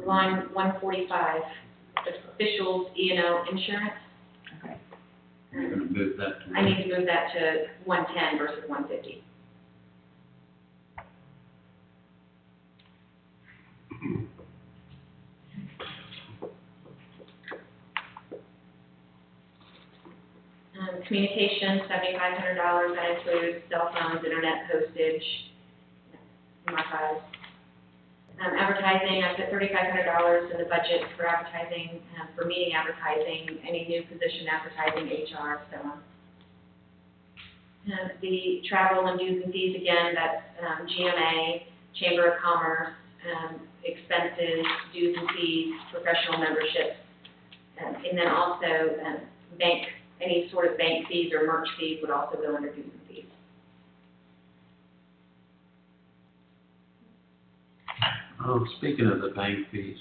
Line 145, officials E&O insurance. Okay. You're gonna move that to? I need to move that to 110 versus 150. Communication, $7,500, that includes cell phones, internet postage, archives. Advertising, I put $3,500 in the budget for advertising, for meeting advertising, any new position advertising, HR, so on. The travel and dues and fees, again, that's GMA, Chamber of Commerce, expenses, dues and fees, professional memberships, and then also bank, any sort of bank fees or merch fees would also go under dues and fees. Speaking of the bank fees,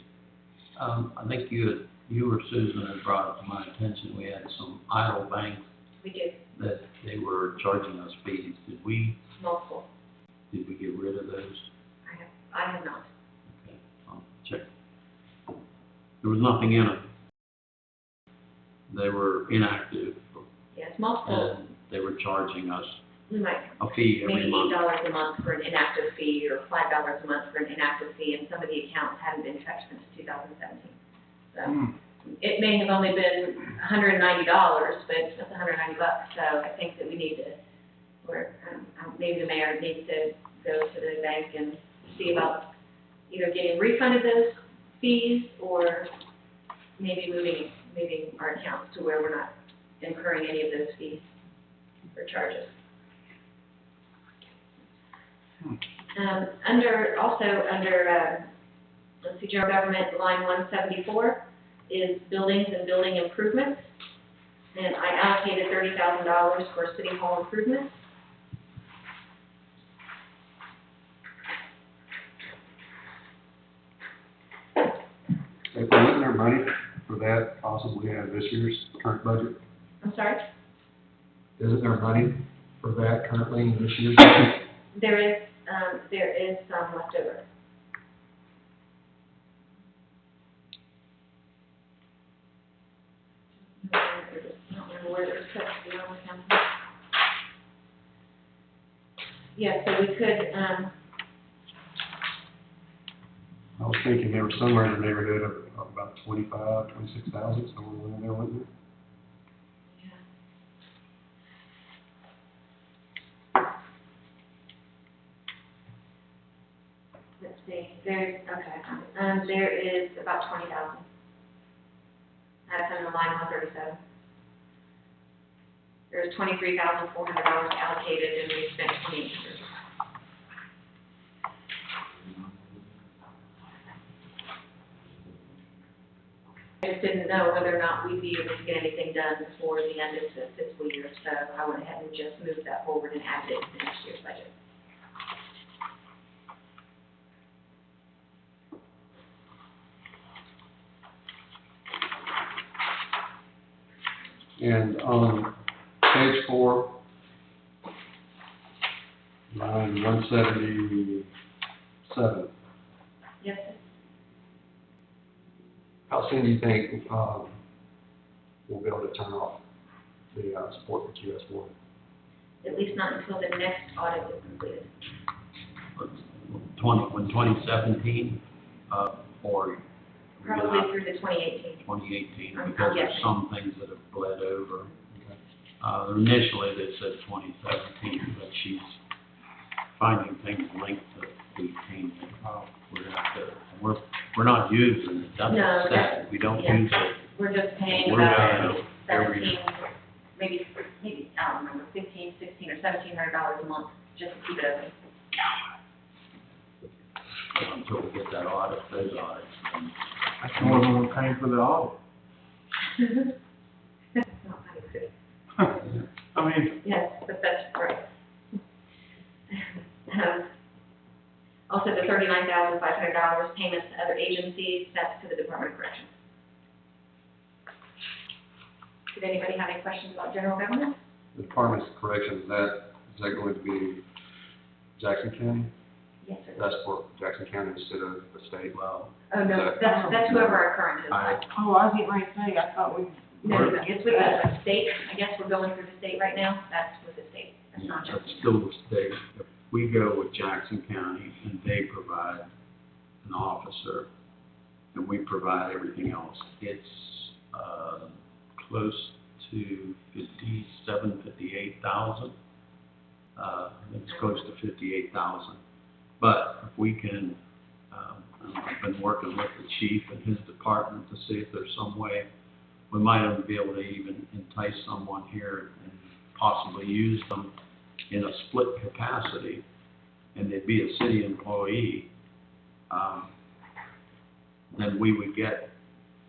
I think you or Susan had brought it to my attention, we had some idle banks We do that they were charging us fees. Did we multiple. get rid of those? I have not. Okay, I'll check. There was nothing in them. They were inactive, Yes, multiple. and they were charging us We might a fee every maybe month. $8 a month for an inactive fee, or $5 a month for an inactive fee, and some of the accounts hadn't been touched since 2017. So it may have only been $190, but that's $190. So I think that we need to, or maybe the mayor needs to go to the bank and see about either getting refunded those fees, or maybe moving our accounts to where we're not incurring any of those fees or charges. Under, let's see, general government, line 174 is buildings and building improvements. And I allocated $30,000 for city hall improvements. If there wasn't there money for that possibly out of this year's current budget? I'm sorry? Isn't there money for that currently in this year's budget? There is some left over. I don't remember where it was put, to be honest, Council. Yeah, so we could, I was thinking there was somewhere in the neighborhood of about 26,000, somewhere in there, wasn't there? let's see, there is about 20,000. That's in the line 137. There's $23,400 allocated, and we spent $2,800. I just didn't know whether or not we'd be able to get anything done before the end of the fiscal year, so I went ahead and just moved that forward and added it to next year's budget. And on page 4, line 177, Yes, sir. how soon do you think we'll be able to turn off the support for QS1? At least not until the next audit is completed. When 2017, or Probably through the 2018. 2018, I'm because there's guessing. some things that have bled over. Initially, they said 2017, but she's finding things linked to 18. We're gonna have to, we're not using it, that's No, the stat, we don't yeah. use it. We're just paying We're about gonna, every 17, maybe, I don't remember, 15, 16, or $1,700 a month just to keep it open. until we get that audit, those audits. That's more than we're paying for the audit. That's not how you say it. I mean, Yes, but that's right. Also, the $39,500 payments to other agencies, that's to the Department of Corrections. Did anybody have any questions about general government? The Department of Corrections, is that going to be Jackson County? Yes, sir. That's for Jackson County instead of the state? Well, Oh, no, that's whoever our current is. I Oh, I was getting ready to say, I thought we. No, it's with the state, I guess we're going through the state right now, that's with the state, that's not just. That's still the state. If we go with Jackson County and they provide an officer and we provide everything else, it's, close to 58,000. It's close to 58,000. But if we can, I've been working with the chief and his department to see if there's some way we might even be able to even entice someone here and possibly use them in a split capacity, and they'd be a city employee, then we would get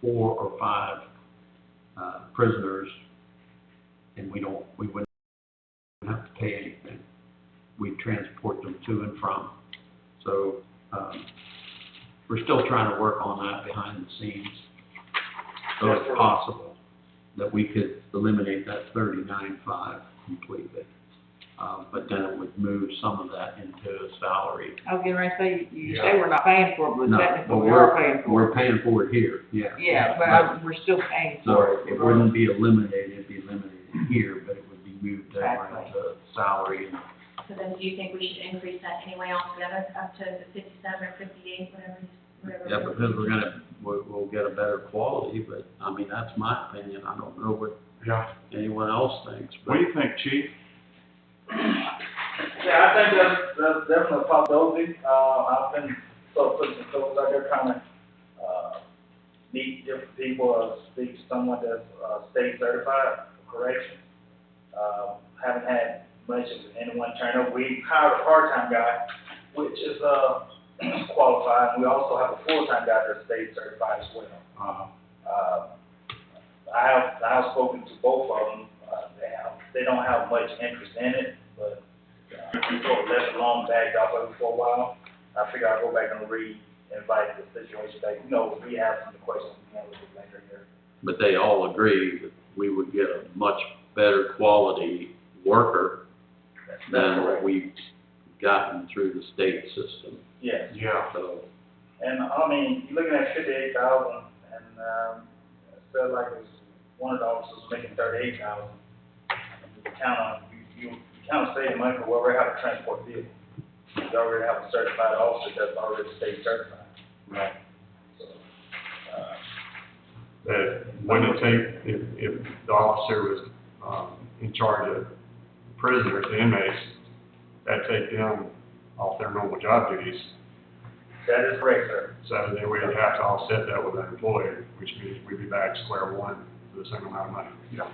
4 or 5 prisoners, and we wouldn't have to pay anything. We'd transport them to and from. So, we're still trying to work on that behind the scenes. So it's possible that we could eliminate that 39.5 completely. But then it would move some of that into a salary. I was getting ready to say, you say we're not paying for it, but No, technically but we are paying for it. we're paying for it here, yeah. Yeah, but we're still paying So for it. it wouldn't be eliminated, it'd be eliminated here, but it would be moved over Exactly. into salary. And So then do you think we should increase that anyway altogether, up to the 57 or 58, whatever? Yeah, because we'll get a better quality, but, I mean, that's my opinion. I don't know what Yeah. anyone else thinks, What but do you think, chief? Yeah, I think that's definitely a possibility. I've been sort of putting some filters out there trying to, meet different people, speak to someone that's, state certified for corrections. Haven't had much of anyone turn up. We hired a part-time guy, which is, qualified, and we also have a full-time guy that's state certified as well. I have spoken to both of them. They don't have much interest in it, but we sort of left it alone, backed off of it for a while. I figure I'll go back and invite the situation back, re-ask some of the questions again a little bit later here. but they all agree that we would get a much better quality worker than what we've gotten through the state system. Yes. Yeah. So, And, I mean, you're looking at 58,000, and, it felt like it was one of the officers making 38,000. You count of save money, but we already have a transport vehicle. We already have a certified officer that's already state certified. Right. So, Wouldn't it take, if the officer was, in charge of prisoners, the inmates, that'd take them off their normal job duties. that is correct, sir. So then we'd have to offset that with an employee, which means we'd be back to square one for the same amount of money. Yeah.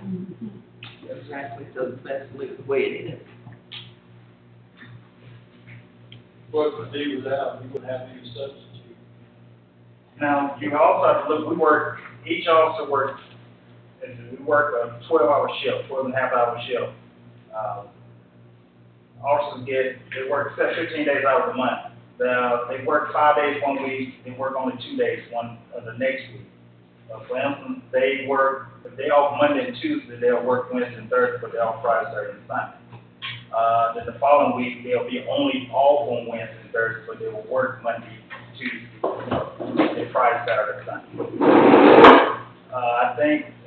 Exactly, so that's the way it is. But if the D was out, you wouldn't have any substitute. Now, you also have to look, each officer works, we work a 12-hour shift, 12.5-hour shift. Officers they work 15 days out of the month. They work 5 days one week, they work only 2 days the next week. For instance, if they off Monday and Tuesday, they'll work Wednesday and Thursday, but they're off Friday, Saturday, and Sunday. Then the following week, they'll be only off on Wednesday and Thursday, but they will work Monday, Tuesday, and Friday, Saturday, and Sunday.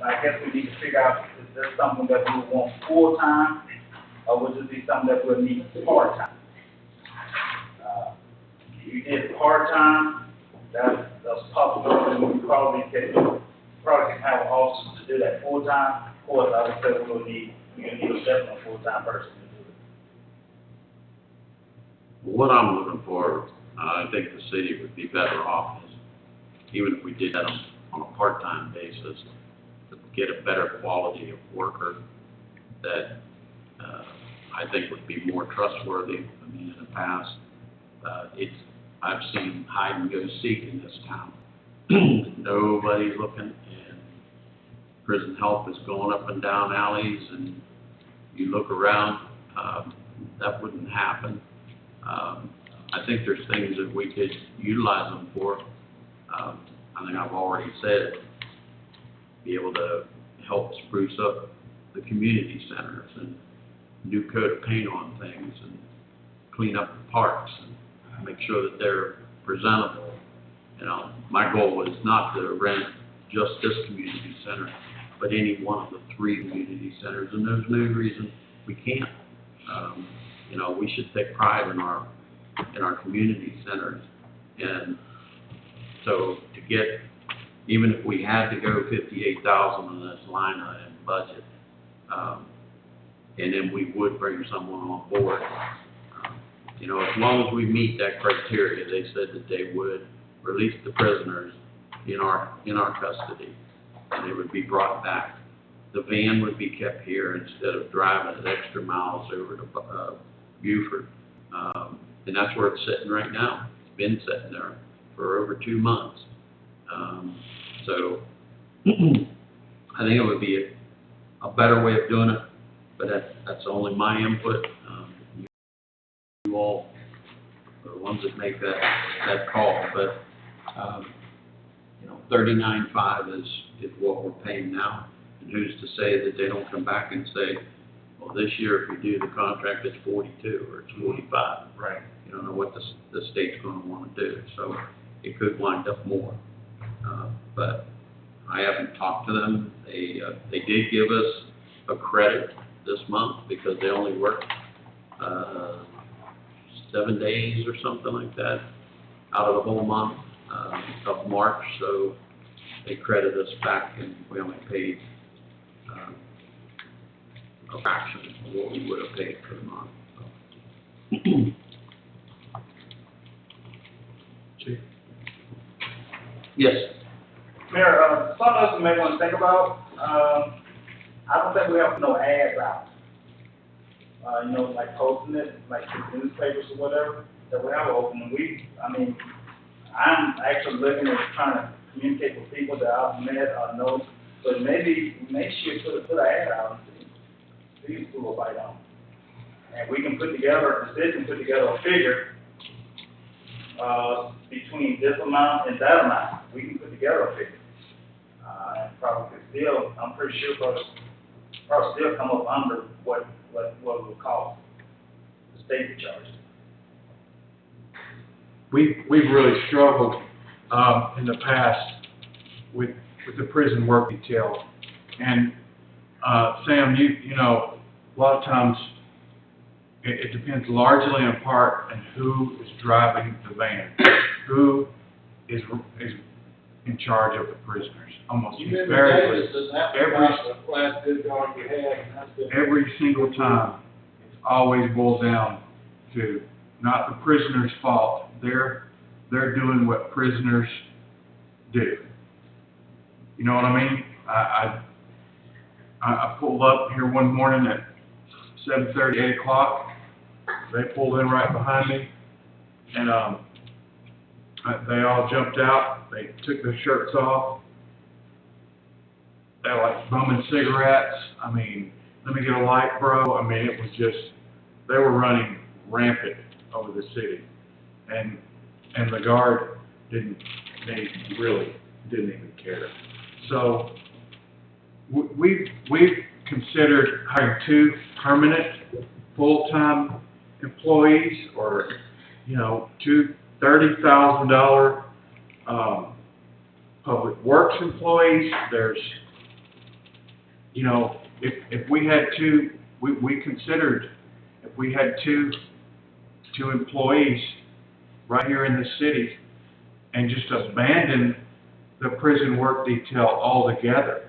I guess we need to figure out, is this something that we would want full-time, or would this be something that we'll need part-time? If you did part-time, that's a possibility, we probably can have officers to do that full-time. Of course, I would say you'll need a definitely full-time person to do it. what I'm looking for, I think the city would be better off, is even if we did that on a part-time basis, to get a better quality of worker that I think would be more trustworthy. I mean, in the past, I've seen hide and go seek in this town. Nobody's looking, and prison help is going up and down alleys, and you look around, that wouldn't happen. I think there's things that we could utilize them for. I think I've already said, be able to help spruce up the community centers and new coat of paint on things and clean up the parks and make sure that they're presentable. My goal is not to rent just this community center, but any one of the 3 community centers, and there's no reason we can't. We should take pride in our community centers, and so to get, even if we had to go 58,000 in this line item budget, and then we would bring someone on board. As long as we meet that criteria, they said that they would release the prisoners in our custody, and they would be brought back the van would be kept here instead of driving it extra miles over to, Beaufort. And that's where it's sitting right now. It's been sitting there for over 2 months. So I think it would be a better way of doing it, but that's only my input. You all are the ones that make that call, but, 39.5 is what we're paying now. And who's to say that they don't come back and say, well, this year if you do the contract, it's 42 or it's 45. Right. You don't know what the state's gonna wanna do, so it could wind up more. But I haven't talked to them. They did give us a credit this month because they only worked, 7 days or something like that out of the whole month, of March, so they credit us back and we only paid, a fraction of what we would have paid for the month, so. Chief? Yes. Mayor, something else you may want to think about, I don't think we have no ads out. Like posting it, like the newspapers or whatever, that we have open. I'm actually looking at trying to communicate with people that I've met or know, but maybe we should put an ad out and see who will bite on. And we can put together, the city can put together a figure, between this amount and that amount. We can put together a figure. And probably could still, I'm pretty sure probably still come up under what it would cost the state to charge. We've really struggled, in the past with the prison work detail. And, Sam, you know, a lot of times it depends largely in part on who is driving the van, who is in charge of the prisoners. Almost You remember invariably, Davis and that was the last good guard we had, and that's been. every single time, it's always boiled down to not the prisoner's fault. They're doing what prisoners do. You know what I mean? I pulled up here one morning at 7:30, 8 o'clock. They pulled in right behind me, and they all jumped out. They took their shirts off. They were like bumming cigarettes. I mean, let me get a light, bro. I mean, it was just, they were running rampant over the city. And the guard they really didn't even care. So we've considered hiring 2 permanent full-time employees, or, 2 $30,000 public works employees. There's, if we had 2, we considered if we had two employees right here in the city and just abandon the prison work detail altogether.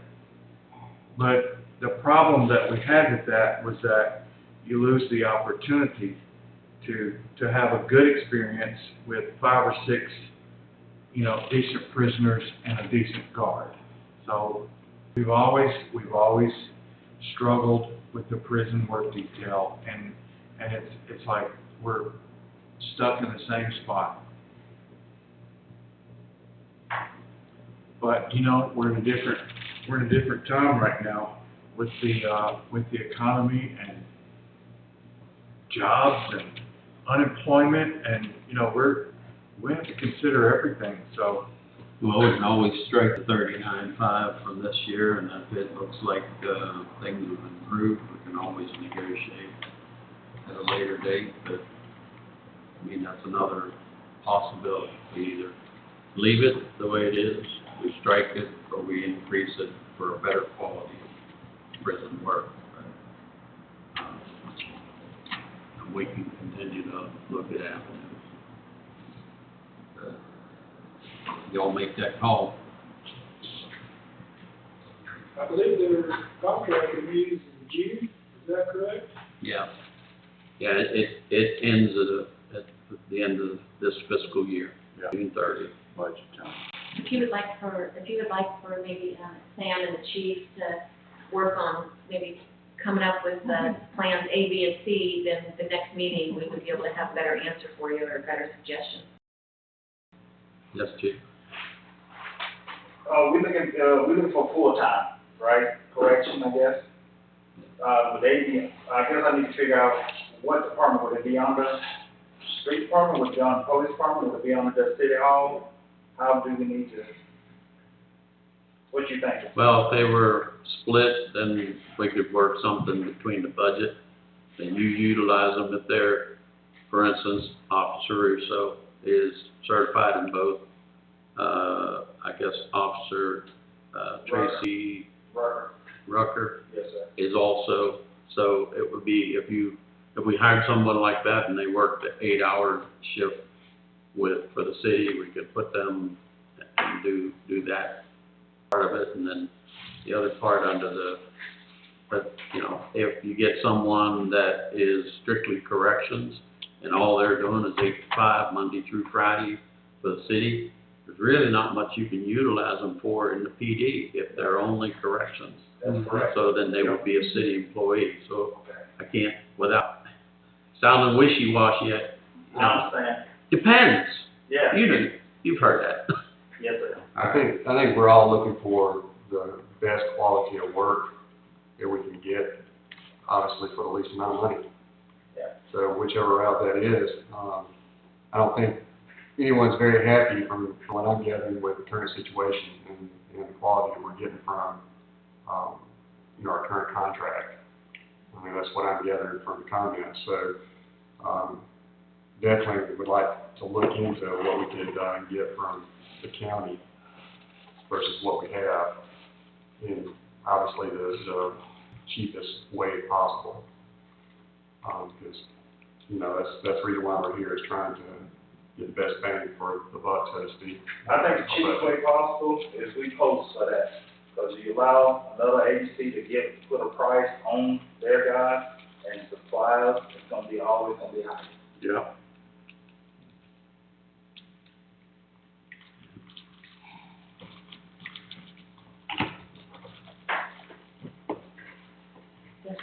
But the problem that we had with that was that you lose the opportunity to have a good experience with 5 or 6, decent prisoners and a decent guard. So we've always struggled with the prison work detail, and it's like we're stuck in the same spot. But we're in a different time right now with the economy and jobs and unemployment, and we have to consider everything. So Well, we can always strike the 39.5 from this year, and if it looks like things have improved, we can always negotiate at a later date. But that's another possibility. We either leave it the way it is, we strike it, or we increase it for a better quality of prison work. And we can continue to look at avenues. Y'all make that call. I believe their contract renews in June, is that correct? Yeah. Yeah, it ends at the end of this fiscal year, Yeah. June 30th. budget time. If you would like for maybe Sam and the chief to work on maybe coming up with, plans A, B, and C, then the next meeting, we would be able to have a better answer for you or a better suggestion. Yes, Chief. we're looking for full-time, right? Correction, I guess. Would they be, I guess I need to figure out what department would it be under? Street department, would it be on the police department, would it be under the city hall? How do we need to, what you think? Well, if they were split, then we could work something between the budget, and you utilize them if they're, for instance, Officer Russo is certified in both. I guess Officer, Tracy Right. Rucker Yes, sir. is also, so it would be, if we hired someone like that and they worked the 8-hour shift for the city, we could put them and do that part of it, and then the other part under but, you know, if you get someone that is strictly corrections, and all they're doing is 8 to 5, Monday through Friday for the city, there's really not much you can utilize them for in the PD if they're only corrections. That's correct. So then they would be a city employee, so I can't, without sounding wishy-washy, I understand. depends. Yeah. You've heard that. Yes, sir. I think we're all looking for the best quality of work that we can get, obviously for the least amount of money. Yeah. So whichever route that is, I don't think anyone's very happy from what I'm gathering with the current situation and the quality that we're getting from, our current contract. I mean, that's what I'm gathering from the comments. So, definitely would like to look into what we could get from the county versus what we have in obviously the cheapest way possible. Because, that's the reason why we're here, is trying to get the best bang for the buck, so to speak. I think the cheapest way possible is we post for that, because you allow another agency to put a price on their guy and suppliers, it's always gonna be high. Yeah. Guess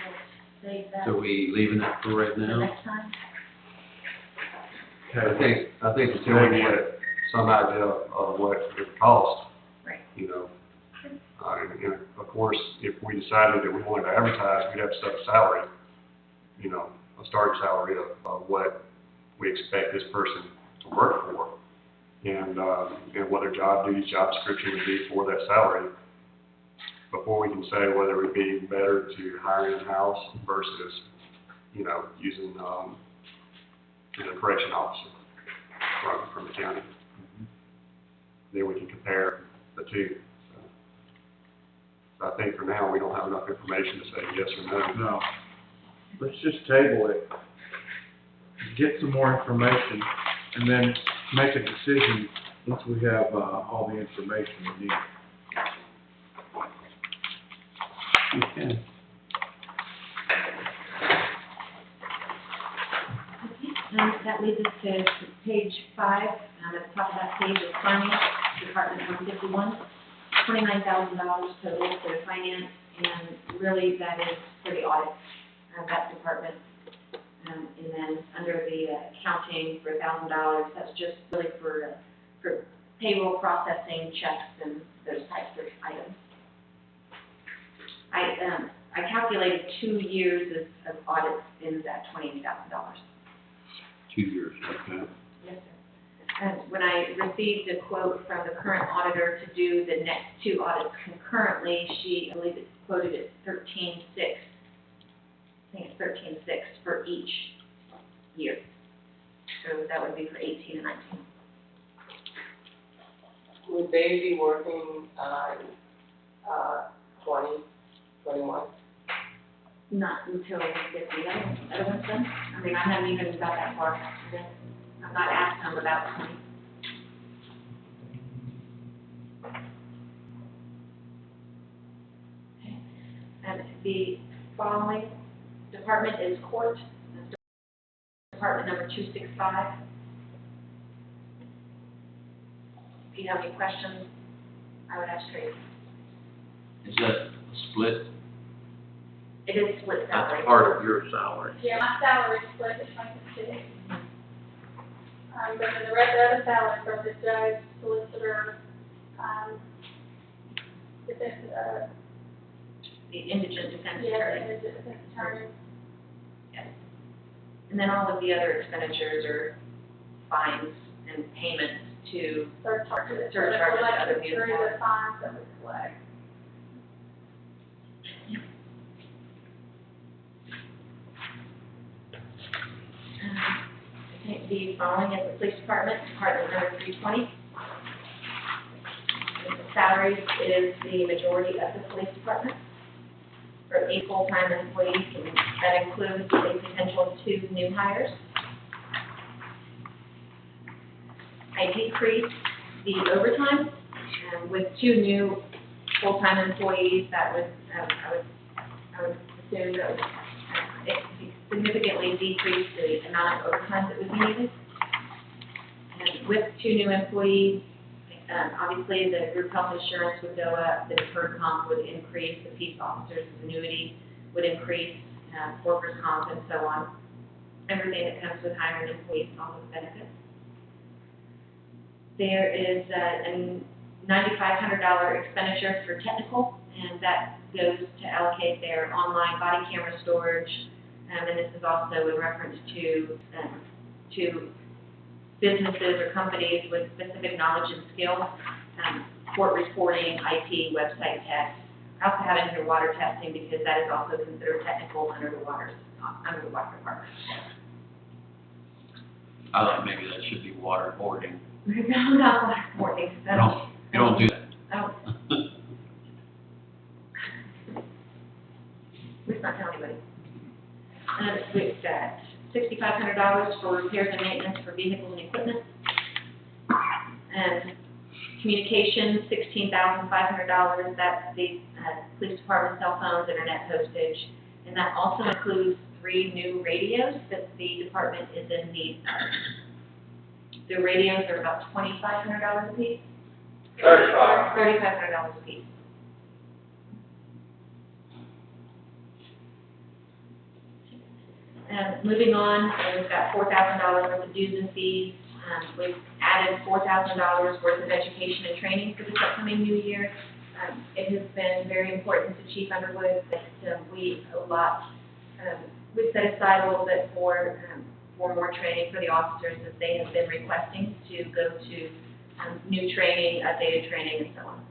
we'll save that So we leaving it for right for now? next time. I think until we get some idea of what it costs. Right. And of course, if we decided that we wanted to advertise, we'd have to set a salary, a starting salary of what we expect this person to work for. And what their job duties, job description would be for that salary, before we can say whether it would be better to hire in-house versus, using, a correction officer from the county. Then we can compare the two. So I think for now, we don't have enough information to say yes or no. No. Let's just table it, get some more information, and then make a decision once we have, all the information we need. Okay. And that leads us to page 5, at the top of that page is finance, Department 151, $29,000 total for the finance, and really that is for the audit of that department. And then under the accounting for $1,000, that's just really for payroll processing, checks, and those types of items. I calculated 2 years of audits in that $28,000. 2 years, okay. Yes, sir. And when I received a quote from the current auditor to do the next 2 audits concurrently, I believe it's quoted at $13,600. I think it's $13,600 for each year. So that would be for 18 and 19. Would they be working on, 21? Not until we get the other ones done. I mean, I haven't even got that far yet. I've not asked them about 20. Okay. And the following department is court. That's department number 265. If you have any questions, I would ask Tracy. Is that a split It is split salary. That's part of your salary. Yeah, my salary is split between the two. But then the rest of the salary from the judge, solicitor, defense, The indigent defense yeah, attorney. and the defense attorney. Yes. And then all of the other expenditures are fines and payments to, Surcharges. Surcharges to other Through the municipalities. fines that we collect. I think the following is the police department, department number 320. And the salaries is the majority of the police department for 8 full-time employees, and that includes a potential 2 new hires. I decreased the overtime, with 2 new full-time employees, that would, I would assume that would significantly decrease the amount of overtime that would be needed. And with 2 new employees, obviously the group health insurance would go up, the deferred comp would increase, the peace officer's annuity would increase, workers' comp and so on. Everything that comes with hiring employees, all those benefits. There is a $9,500 expenditure for technical, and that goes to allocate their online body camera storage, and this is also in reference to businesses or companies with specific knowledge and skills, court reporting, IT, website tech. I also have in here water testing because that is also considered technical under the water department. I thought maybe that should be waterboarding. No, not water reporting. You don't do that. Oh. Let's not tell anybody. We've got $6,500 for repairs and maintenance for vehicles and equipment. And communications, $16,500. That's the police department cell phones, internet postage. And that also includes 3 new radios that the department is in need of. The radios are about $2,500 a piece. $3,500 a piece. Moving on, we've got $4,000 worth of dues and fees. We've added $4,000 worth of education and training for this upcoming new year. It has been very important to Chief Underwood that we've set aside a little bit for more training for the officers that they have been requesting to go to new training, updated training, and so on.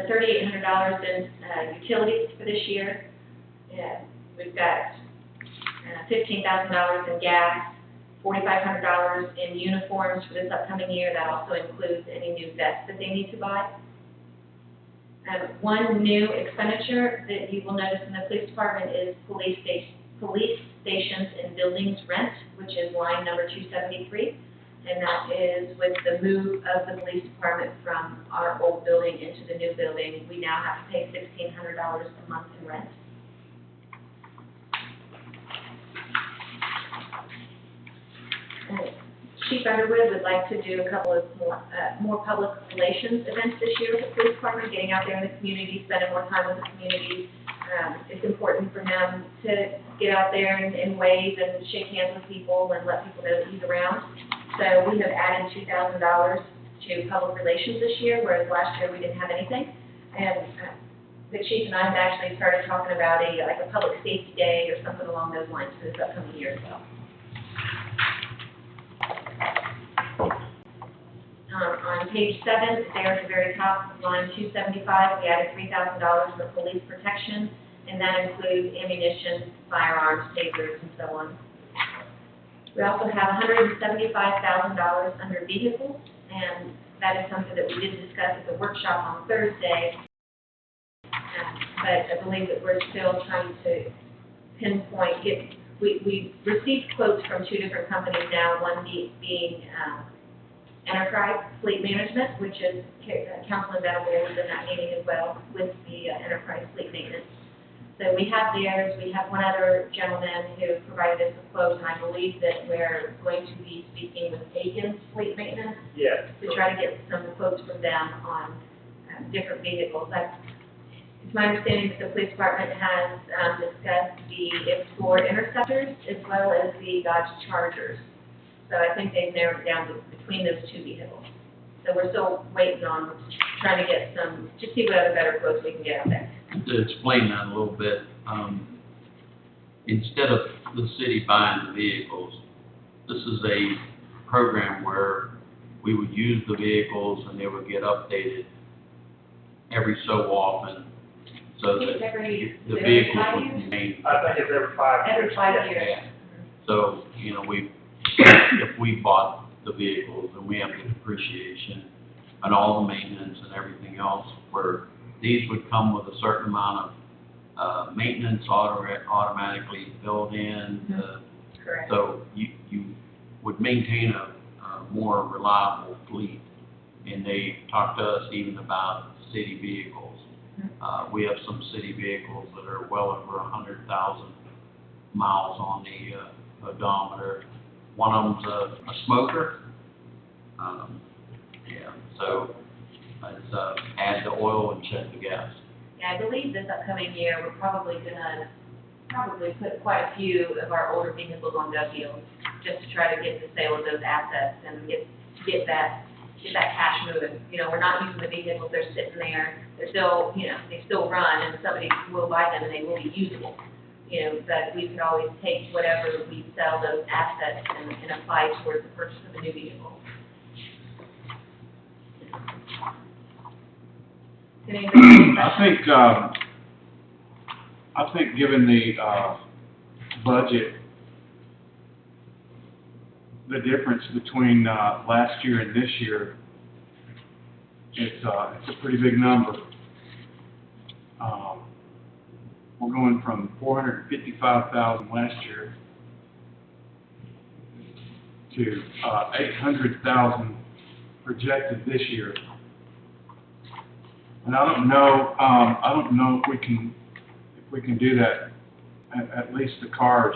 $3,800 in utilities for this year. We've got $15,000 in gas, $4,500 in uniforms for this upcoming year. That also includes any new vests that they need to buy. One new expenditure that you will notice in the police department is police stations and buildings rent, which is line number 273. And that is with the move of the police department from our old building into the new building. We now have to pay $1,600 a month in rent. Chief Underwood would like to do a couple of more public relations events this year with the police department, getting out there in the community, spending more time with the community. It's important for him to get out there and wave and shake hands with people and let people know that he's around. So we have added $2,000 to public relations this year, whereas last year we didn't have anything. And the chief and I have actually started talking about a public safety day or something along those lines for this upcoming year as well. On page 7, there at the very top, line 275, we added $3,000 for police protection, and that includes ammunition, firearms, tasers, and so on. We also have $175,000 under vehicles, and that is something that we did discuss at the workshop on Thursday. But I believe that we're still trying to pinpoint. We received quotes from 2 different companies now, one being Enterprise Fleet Management, which is Councilman Battleboard was in that meeting as well with the Enterprise Fleet Maintenance. So we have theirs. We have one other gentleman who provided us a quote, and I believe that we're going to be speaking with Aiken's Fleet Maintenance to try to get some quotes from them on different vehicles. It's my understanding that the police department has, discussed the Explorer Interceptors as well as the Dodge Chargers. So I think they've narrowed it down to between those two vehicles. So we're still waiting on trying to get some, just see what other better quotes we can get out there. To explain that a little bit, instead of the city buying the vehicles, this is a program where we would use the vehicles and they would get updated every so often, so that the vehicles would remain. I think it's every 5 years. Every 5 years. Yeah. So, you know, if we bought the vehicles and we have the depreciation and all the maintenance and everything else, where these would come with a certain amount of maintenance automatically built in. Correct. So you would maintain a more reliable fleet. And they talked to us even about city vehicles. We have some city vehicles that are well over 100,000 miles on the odometer. One of them's a smoker. So it's add the oil and check the gas. Yeah, I believe this upcoming year, we're probably gonna put quite a few of our older vehicles on gov deals, just to try to get the sale of those assets and get that cash moving. You know, we're not using the vehicles, they're sitting there, they're still, you know, they still run, and somebody will buy them and they will be usable. You know, but we could always take whatever we sell those assets and apply towards the purchase of a new vehicle. I think given the, budget, the difference between, last year and this year, it's a pretty big number. We're going from 455,000 last year to, 800,000 projected this year. And I don't know if we can do that, at least the cars,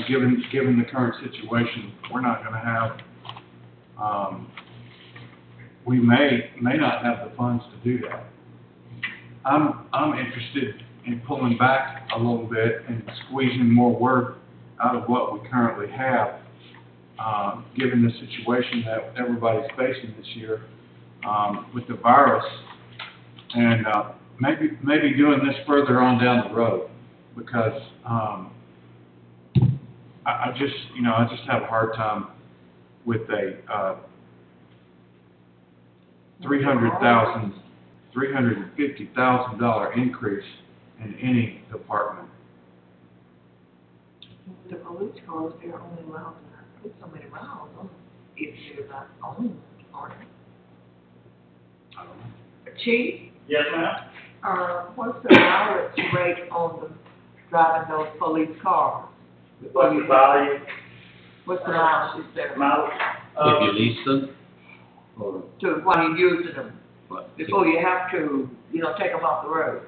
given the current situation, we're not gonna have, we may not have the funds to do that. I'm interested in pulling back a little bit and squeezing more work out of what we currently have, given the situation that everybody's facing this year, with the virus, and maybe doing this further on down the road, because I just have a hard time with a $350,000 increase in any department. The police cars, they're only allowed to put so many miles on them if you're not owned, aren't they? I don't know. Chief, Yes, ma'am? what's the mileage rate on them driving those police cars? What's the value? What's the mileage is there? Mileage? If you lease them, or To when you're using them, what? before you have to, take them off the road?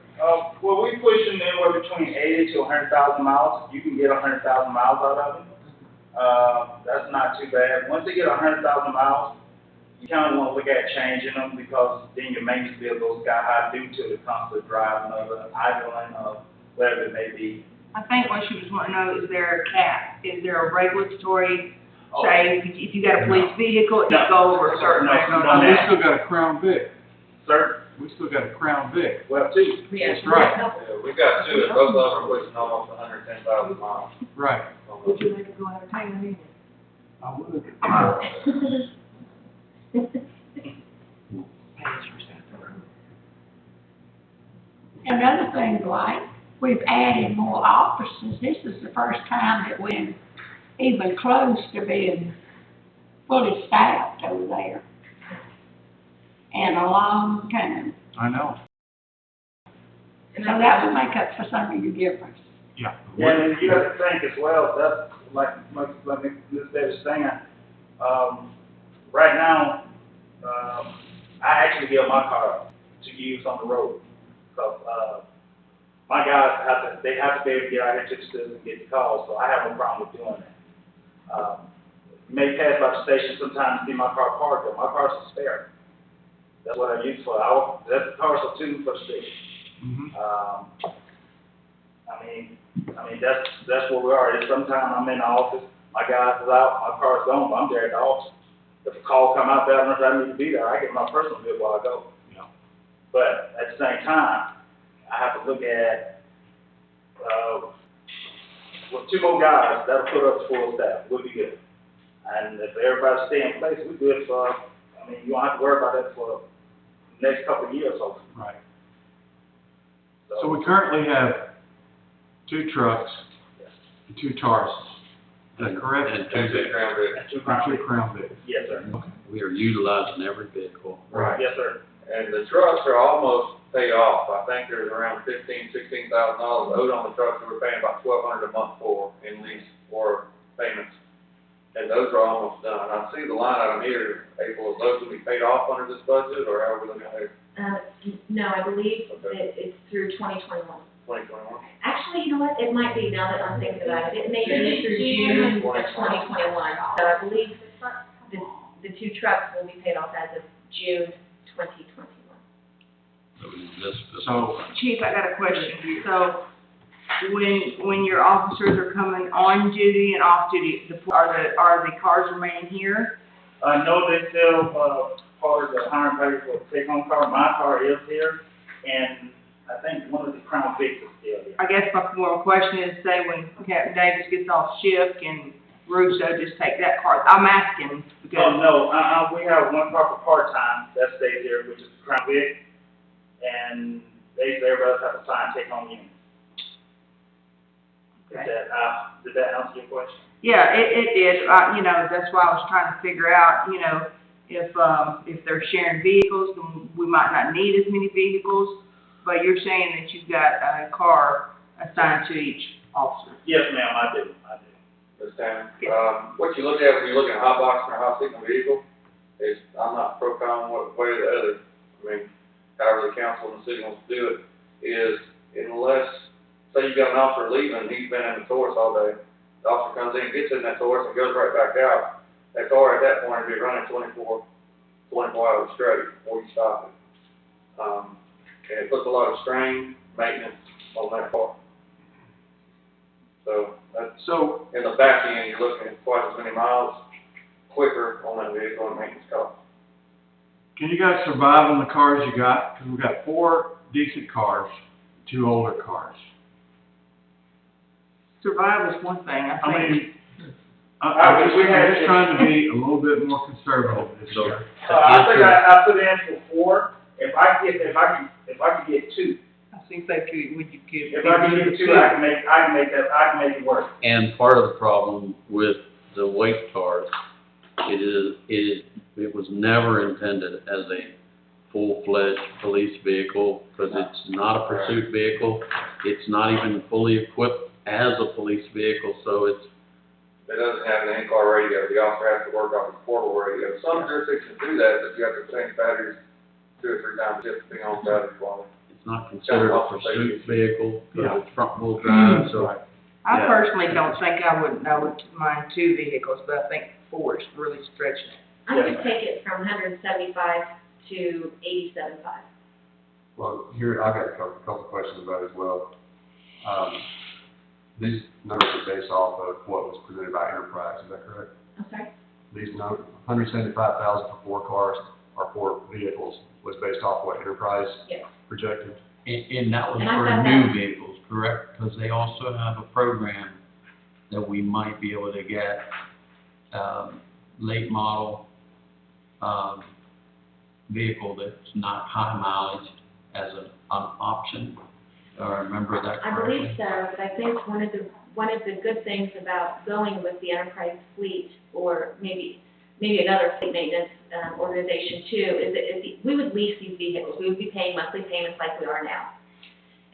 Well, we pushing anywhere between 80 to 100,000 miles. You can get 100,000 miles out of them. That's not too bad. Once they get 100,000 miles, you kind of want to look at changing them, because then your maintenance bill goes sky high due to the constant driving of the idling of whatever it may be. I think what she was wanting to know, is there a cap? Is there a regulatory, say, if you got a police vehicle, it can go over a certain No, rate? no, We still got a Crown Vic. Sir? We still got a Crown Vic. Well, two. Yeah, That's right. Yeah, we got two, and both of them are pushing almost 110,000 miles. Right. Would you make it go out of town, ain't it? I would. Another thing, Dwight, we've added more officers. This is the first time that we're even close to being fully staffed over there in a long time. I know. So that will make up for some of your difference. Yeah. Yeah, and you have to think as well, that's like Ms. Davis was saying, right now, I actually give my car to use on the road, because, my guys have to be able to get out here to the city and get the calls, so I have no problem with doing that. You may pass by the station sometimes and see my car parked there, my car's a spare. That's what I use for that's parcel 2 for the city. I mean, that's where we are. If sometime I'm in the office, my guys is out, my car's gone, but I'm there at the office. If a call come out there, I don't know if I need to be there, I get my personal bill while I go, you know. But at the same time, I have to look at, with 2 more guys, that'll put us full staff, we'll be good. And if everybody stay in place, we're good for, I mean, you don't have to worry about that for the next couple of years, hopefully. Right. So we currently have 2 trucks and 2 Taurus. Is that correct? And And two Crown Vic. And 2 And 2 Crown Vics. Yes, sir. we are utilizing every vehicle. Right. Yes, sir. And the trucks are almost paid off. I think there's around $16,000 owed on the trucks that we're paying about $1,200 a month for in lease or payments. And those are almost done. I see the line item here, April, is those will be paid off under this budget, or how are we looking at it? No, I believe Okay. it's through 2021. 2021? Actually, you know what, it might be, now that I'm thinking about it, it may be through June of 2021. So I believe the 2 trucks will be paid off as of June 2021. So this So, Chief, I got a question. So, when your officers are coming on duty and off duty, are the cars remaining here? No, they still, part of the hiring package for take-home car. My car is here, and I think one of the Crown Vics is still here. I guess my more question is, say when Captain Davis gets off shift, can Russo just take that car? I'm asking Oh, because, no, we have one car for part-time that stays here, which is the Crown Vic, and everybody else has to sign take-home unit. Okay. Did that answer your question? yeah, it did. You know, that's why I was trying to figure out, you know, if they're sharing vehicles, then we might not need as many vehicles. But you're saying that you've got a car assigned to each officer. Yes, ma'am, I do. This time, what you look at when you're looking at hot boxing or hot seating a vehicle is, I'm not pro-con one way or the other. I mean, however the council and the city wants to do it, is unless, say you got an officer leaving, he's been in the Taurus all day, the officer comes in, gets in that Taurus and goes right back out, that car at that point would be running 24 hours straight before you stop it. And it puts a lot of strain, maintenance on that car. So that's, so in the back end, you're looking at twice as many miles quicker on that vehicle and maintenance cost. can you guys survive on the cars you got? Because we've got 4 decent cars, 2 older cars. Survival is one thing, I I think. mean, I'm just trying to be a little bit more conservative this year. I think I put in for 4. If I could get 2. I think they could, would you give? If I can get 2, I can make it work. And part of the problem with the weight cars, it was never intended as a full-fledged police vehicle, because it's not a pursuit vehicle. It's not even fully equipped as a police vehicle, so it's, It doesn't have an in-car radio, the officer has to work off his portable radio. Some jurisdictions do that, but you have to change batteries 2 or 3 times just depending on battery quality. it's not considered a pursuit vehicle, because it's front-wheel drive, so. I personally don't think I would mind 2 vehicles, but I think 4 is really stretching it. I would take it from 175 to 87.5. Well, here, I got a couple questions about it as well. These numbers are based off of what was presented by Enterprise, is that correct? I'm sorry? These numbers, $175,000 for 4 cars or 4 vehicles was based off what Enterprise Yes. projected? And that was And I've for got new that. vehicles, correct? Because they also have a program that we might be able to get, late model, vehicle that's not high mileage as an option. Do I remember that I correctly? believe so, but I think one of the good things about going with the enterprise fleet, or maybe another fleet maintenance organization too, is that we would lease these vehicles. We would be paying monthly payments like we are now.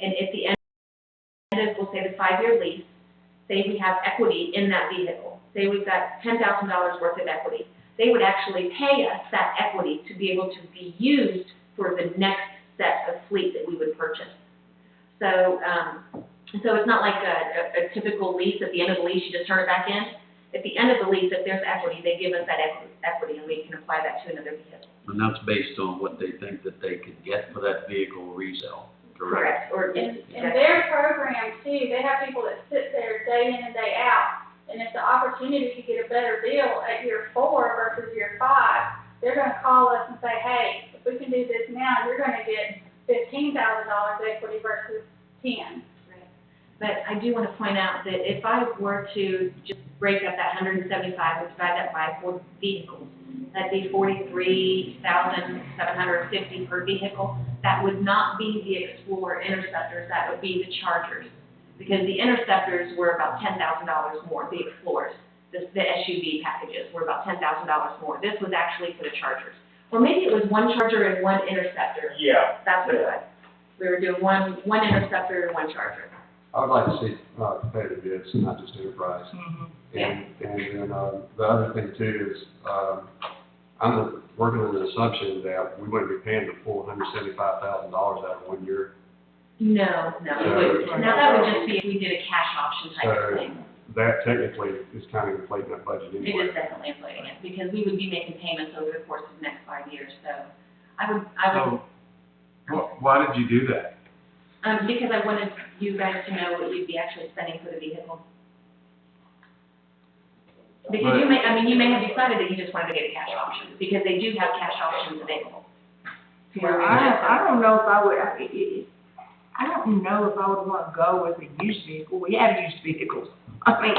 And at the end of, we'll say, the 5-year lease, say we have equity in that vehicle, say we've got $10,000 worth of equity, they would actually pay us that equity to be able to be used for the next set of fleet that we would purchase. So it's not like a typical lease. At the end of the lease, you just turn it back in. at the end of the lease, if there's equity, they give us that equity, and we can apply that to another vehicle. And that's based on what they think that they could get for that vehicle resale, correct? Or, In their program too, they have people that sit there day in and day out, and it's the opportunity to get a better deal at year 4 versus year 5. They're gonna call us and say, hey, if we can do this now, you're gonna get $15,000 equity versus 10. But I do want to point out that if I were to just break up that 175 and divide that by 4 vehicles, that'd be 43,750 per vehicle. That would not be the Explorer Interceptors, that would be the Chargers. Because the Interceptors were about $10,000 more, the Explorers, the SUV packages were about $10,000 more. This was actually for the Chargers. Or maybe it was 1 Charger and 1 Interceptor. Yeah. That's what it was. We were doing one Interceptor and 1 Charger. I would like to see, competitive bids, not just enterprise. And then, the other thing too is, I'm working on the assumption that we wouldn't be paying the full $175,000 out of 1 year. No, it wouldn't. Now, that would just be if we did a cash option type of thing. That technically is kind of inflating that budget It anyway. is definitely inflating it, because we would be making payments over the course of the next 5 years, so I would, Why did you do that? because I wanted you guys to know what you'd be actually spending for the vehicle. Because you may have decided that you just wanted to get a cash option, because they do have cash options available. Yeah, I don't know if I would, I don't know if I would want to go with a used vehicle. We have used vehicles, I mean,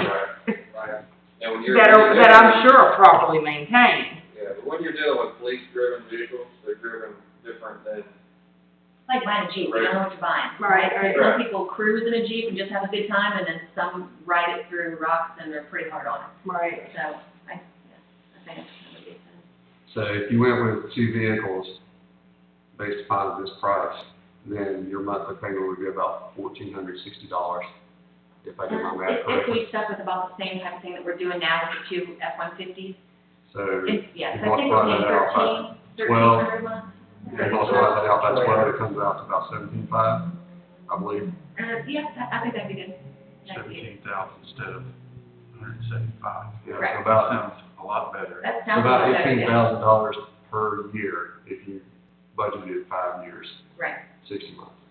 Right. Now, when you're. that I'm sure are properly maintained. Yeah, but when you're dealing with police-driven vehicles, they're driven different than. It's like buying a Jeep, you don't know what you're buying. Right. Some people cruise in a Jeep and just have a good time, and then some ride it through rocks and they're pretty hard on it. Right. So, I think it's kind of a big thing. So if you went with 2 vehicles based upon this price, then your monthly payment would be about $1,460, if I did my math If correctly. we stuck with about the same type of thing that we're doing now with the 2 F-150s, So, yes, you I think we're multiply paying that out by 1,300 a month. and multiply that out by 12, it comes out to about 17,500, I believe. Yeah, I think that'd be good. 17,000 instead of 175. Yeah, Right. so about, Sounds a lot better. That so sounds about like a better deal. $18,000 per year if you budgeted 5 years, Right. 60 months.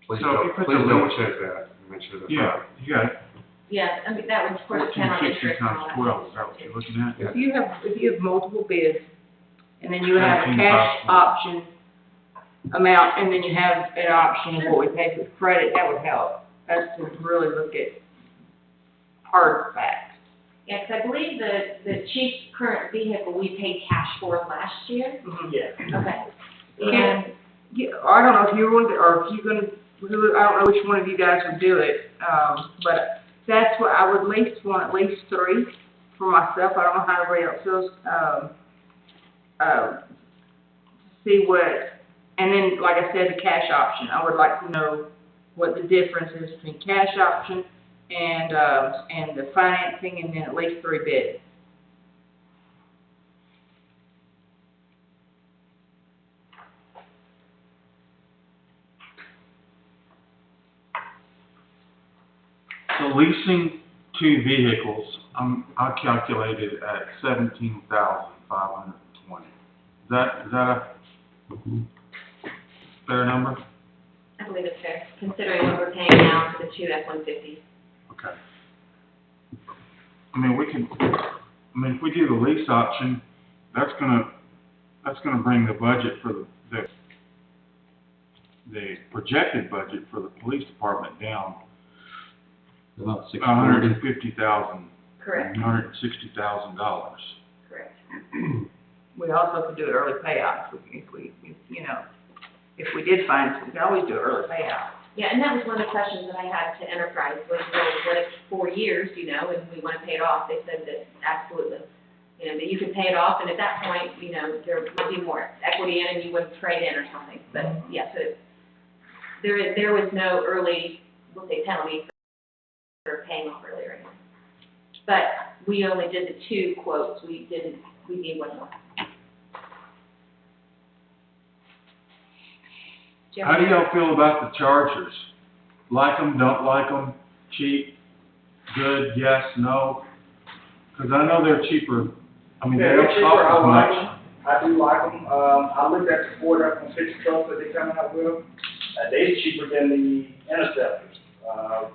Please So if you put the double lease- check that and make sure that's Yeah, right. you got it. Yeah, I mean, that would, of course, depend on 1460 interest and all times that. 12, is that what you're looking at? Yeah. If you have multiple bids, and then you have a 17,000. cash option amount, and then you have an option of what we pay for credit, that would help us to really look at hard facts. Yeah, because I believe the chief's current vehicle, we paid cash for last year. Yeah. Okay. Okay. And, Yeah, I don't know if you're going to, or if you're gonna, I don't know which one of you guys would do it, but that's what, I would at least want at least 3 for myself, I don't know how everybody else feels, see what, and then, like I said, the cash option, I would like to know what the difference is between cash option and the financing, and then at least 3 bids. So leasing 2 vehicles, I calculated at 17,520. Is that a fair number? I believe it's fair, considering what we're paying now for the 2 F-150s. Okay. I mean, if we do the lease option, that's gonna bring the budget for the projected budget for the police department down About $150,000, Correct, $160,000. correct. We also could do it early payout, if we did find, we could always do it early payout. Yeah, and that was one of the questions that I had to Enterprise, was, well, what if 4 years, and we want to pay it off? They said that absolutely, that you could pay it off, and at that point, there might be more equity in, and you wouldn't trade in or something. But, yeah, so there was no early, we'll say, penalty for paying off earlier anyway. But we only did the 2 quotes, we need one more. How do y'all feel about the Chargers? Like them, don't like them, cheap, good, yes, no? Because I know they're cheaper, I mean, they Yeah, don't they're cheaper, cost I as like much. them, I do like them, I looked at the Ford F-150 trucks that they coming out with, they're cheaper than the Interceptors. The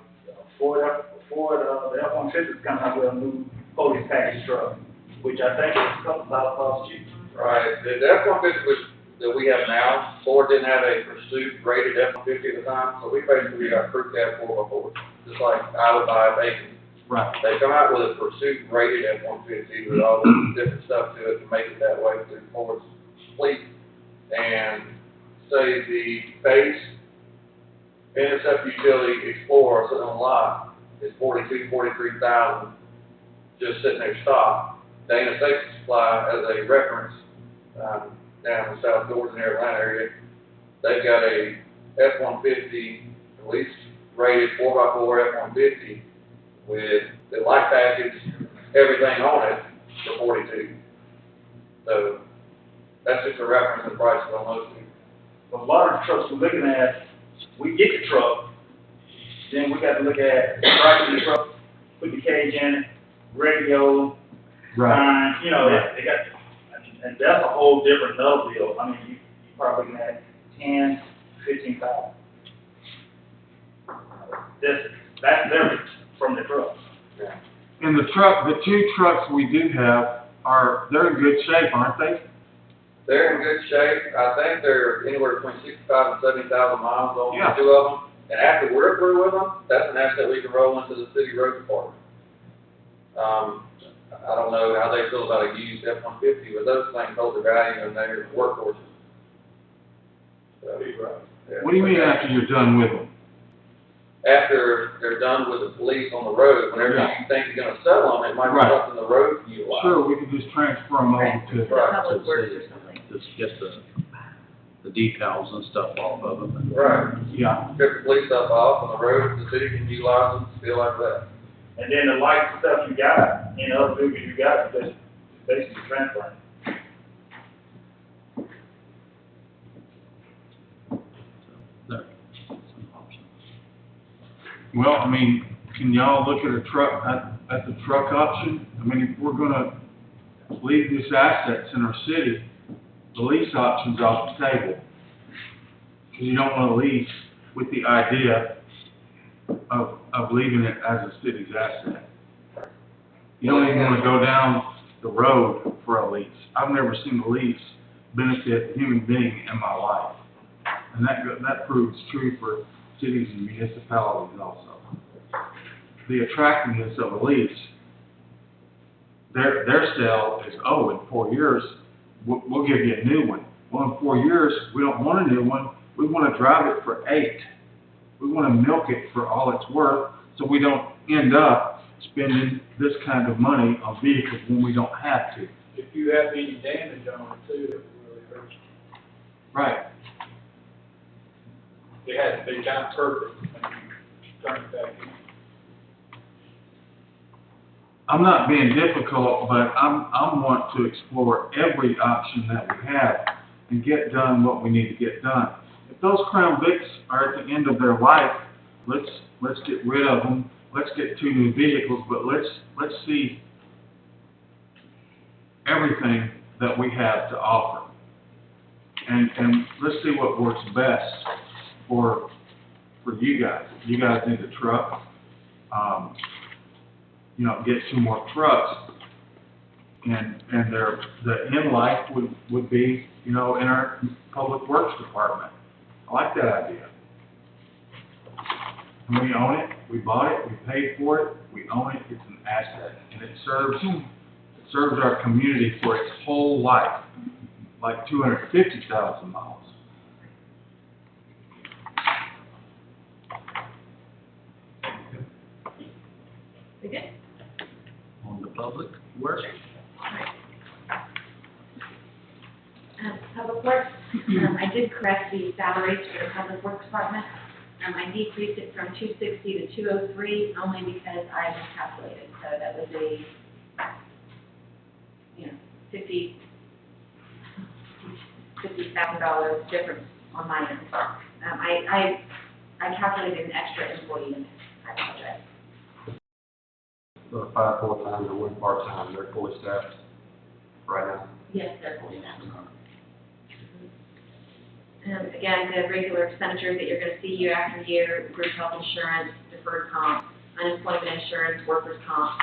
F-150 is coming out with a new police package truck, which I think is a couple $1,000 cheaper. Right, the F-150 that we have now, Ford didn't have a pursuit rated F-150 at the time, so we basically got crew cab 4x4, just like I would buy a Bacon. Right. They come out with a pursuit rated F-150 with all the different stuff to it to make it that way through Ford's fleet. And say the base Interceptor Utility Explorer sitting on the lot is 43,000, just sitting there stock. Dana Safety Supply, as a reference, down in the South Jordan, Atlanta area, they've got a F-150, at least rated 4x4 F-150 with the light package, everything on it for 42. So that's just a reference and prices on those two. But a lot of the trucks we're looking at, we get the truck, then we got to look at the price of the truck, put the cage in it, radio, Right. sign, they got, and that's a whole different nub deal. I mean, you're probably looking at 10, 15,000. That's different from the truck. Yeah. And the two trucks we do have they're in good shape, aren't they? They're in good shape. I think they're anywhere between 65,000 and 70,000 miles on Yeah. the two of them. And after we're through with them, that's an asset we can roll into the city road department. I don't know how they feel about a used F-150, but those things hold their value and they're workhorses. So, yeah. What do you mean after you're done with them? After they're done with the police on the road, whenever Yeah. you think you're gonna sell them, it might be Right. something the road can utilize. Sure, we can just transfer them over Right. to, The public works or something. Just get the decals and stuff off of them. Right. yeah. Strip the police stuff off on the road, the city can utilize them, still like that. And then the light stuff you got, other vehicles you got, just basically transferring. There, some options. Well, I mean, can y'all look at at the truck option? I mean, if we're gonna leave these assets in our city, the lease option's off the table. Because you don't wanna lease with the idea of leaving it as a city's asset. You don't even wanna go down the road for a lease. I've never seen a lease benefit a human being in my life. And that proves true for cities and municipalities also. The attractiveness of a lease, their sell is, in 4 years, we'll give you a new one. Well, in 4 years, we don't want a new one, we want to drive it for 8. We want to milk it for all it's worth, so we don't end up spending this kind of money on vehicles when we don't have to. If you have any damage on it too, it really hurts. Right. It has to be kind of perfect when you turn it back in. I'm not being difficult, but I want to explore every option that we have and get done what we need to get done. If those Crown Vics are at the end of their life, let's get rid of them. Let's get 2 new vehicles, but let's see everything that we have to offer. And let's see what works best for you guys. You guys need a truck. Get 2 more trucks, and the end life would be, in our public works department. I like that idea. And we own it, we bought it, we paid for it, we own it, it's an asset, and it serves our community for its whole life, like 250,000 miles. We good? On the public work. Public Works, I did correct the salaries for the Public Works Department. I decreased it from 260 to 203 only because I miscalculated. So that was a, $50,000 difference on my end. I calculated an extra employee in it. I apologize. 5 full-time and 1 part-time, they're fully staffed right now. Yes, they're fully staffed. Again, the regular expenditures that you're gonna see year after year, group health insurance, deferred comp, unemployment insurance, workers' comp.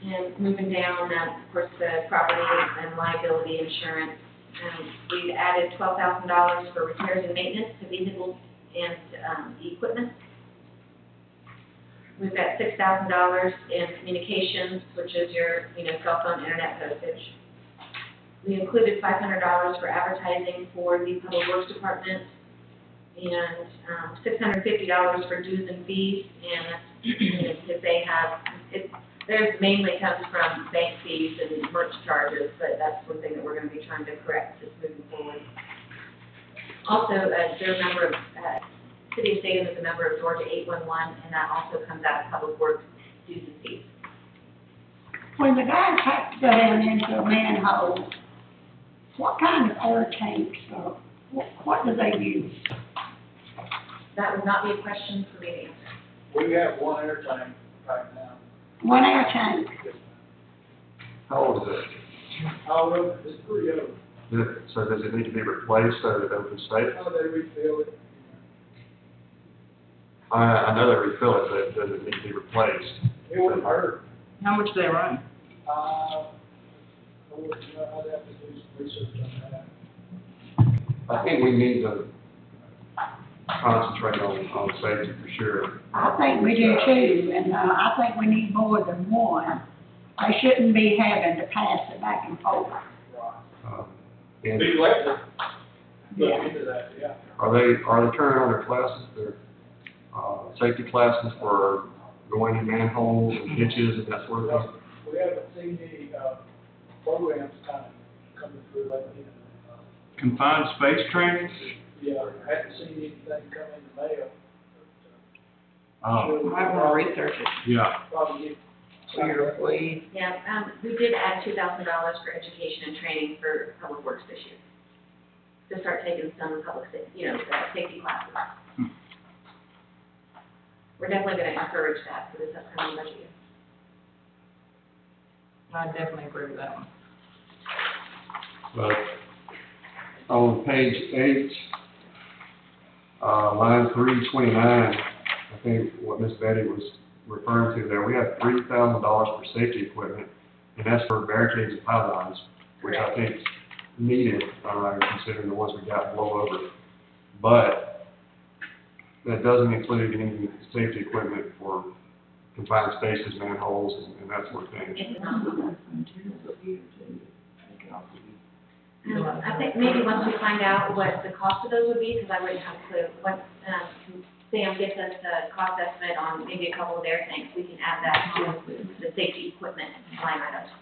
And moving down, of course, the property and liability insurance. We've added $12,000 for repairs and maintenance to vehicles and equipment. We've got $6,000 in communications, which is your, cell phone, internet postage. We included $500 for advertising for the Public Works Department, and $650 for dues and fees, and that's, if they have, theirs mainly comes from bank fees and merch charges, but that's one thing that we're gonna be trying to correct just moving forward. Also, they're a member of, City of Statham is a member of Georgia 811, and that also comes out of Public Works dues and fees. When the guys have to go down into a manhole, what kind of air tanks or what do they use? That would not be a question for me to answer. We have one air tank right now. One air tank. How old is it? All of it, it's pretty old. So does it need to be replaced so that it opens state? How they refill it. I know they refill it, but does it need to be replaced? It wouldn't hurt. How much do they run? I wouldn't know, I'd have to do some research on that. I think we need to concentrate on safety for sure. I think we do too, and I think we need more than one. They shouldn't be having to pass it back and forth. And Be glad to look into that, yeah. are they turning on their classes, their safety classes for going in manholes and ditches and that sort of thing? We haven't seen any, programs kind of coming through lately. Confined space training? Yeah, I haven't seen anything come in the mail. Oh, Might wanna research it yeah. Probably get. for your employees. Yeah, we did add $2,000 for education and training for Public Works this year. To start taking some safety classes. We're definitely gonna encourage that for this upcoming budget year. I definitely agree with that one. But on page 8, line 329, I think what Miss Betty was referring to there, we have $3,000 for safety equipment, and that's for barricades and pylons, which I think is needed, considering the ones we got blow over. But that doesn't include any safety equipment for confined spaces, manholes, and that sort of thing. It's not. I think maybe once we find out what the cost of those would be, because I wouldn't have a clue, once Sam gets us a cost estimate on maybe a couple of their things, we can add that to the safety equipment line items.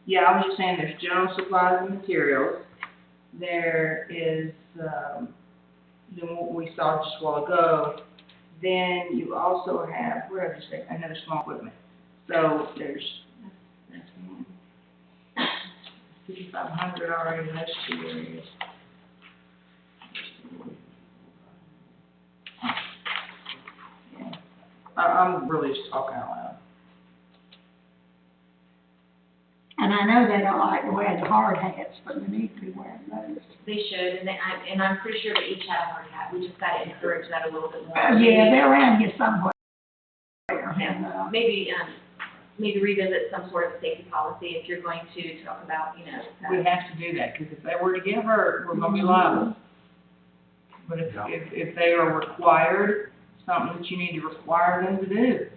Yeah, I was just saying, there's general supplies and materials. There is, what we saw just a while ago. Then you also have, where did I say, another small equipment. So there's, that's 5,500 already in those 2 areas. Yeah. I'm really just talking out loud. And I know they don't like to wear the hard hats, but they need to be wearing those. They should, and I'm pretty sure they each have a hard hat. We just gotta encourage that a little bit more. Yeah, they're around here somewhere. Yeah, maybe revisit some sort of safety policy if you're going to talk about, We have to do that, because if they were to get hurt, we're gonna be liable. But if they are required, something that you need to require them to do.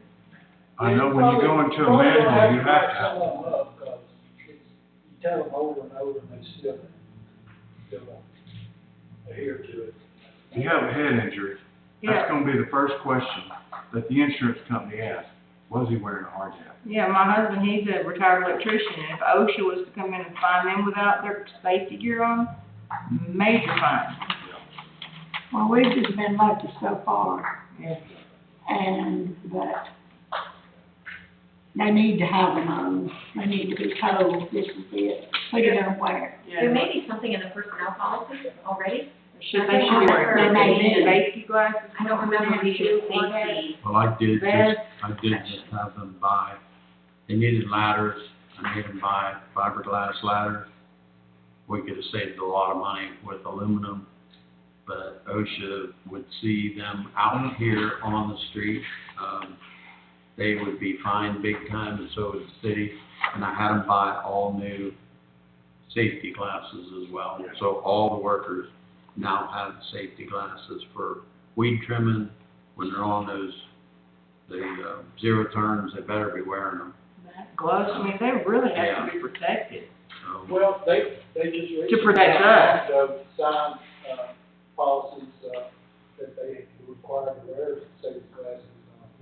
I know when you go into a manhole, you have to have. Some of them up, because you tell them over and over, and they still don't adhere to it. If you have a head injury, that's gonna be the first question that the insurance company asks. Was he wearing a hard hat? Yeah, my husband, he's a retired electrician, and if OSHA was to come in and find them without their safety gear on, major fine. Well, we've just been lucky so far, Yeah. but they need to have them on. They need to be told, this is it, put it on where. There may be something in the personnel policy already They should be wearing safety glasses. I don't remember the safety. Well, I did Vest. just have them buy, they needed ladders, I made them buy fiberglass ladders. We could have saved a lot of money with aluminum, but OSHA would see them out here on the street. They would be fined big time, and so would the city, and I had them buy all new safety glasses as well. So all the workers now have safety glasses for weed trimming, when they're on those, zero turns, they better be wearing them. Gloves, I mean, they really have to be protected. So, Well, they just recently. protect us. Signed, policies, that they require to wear safety glasses,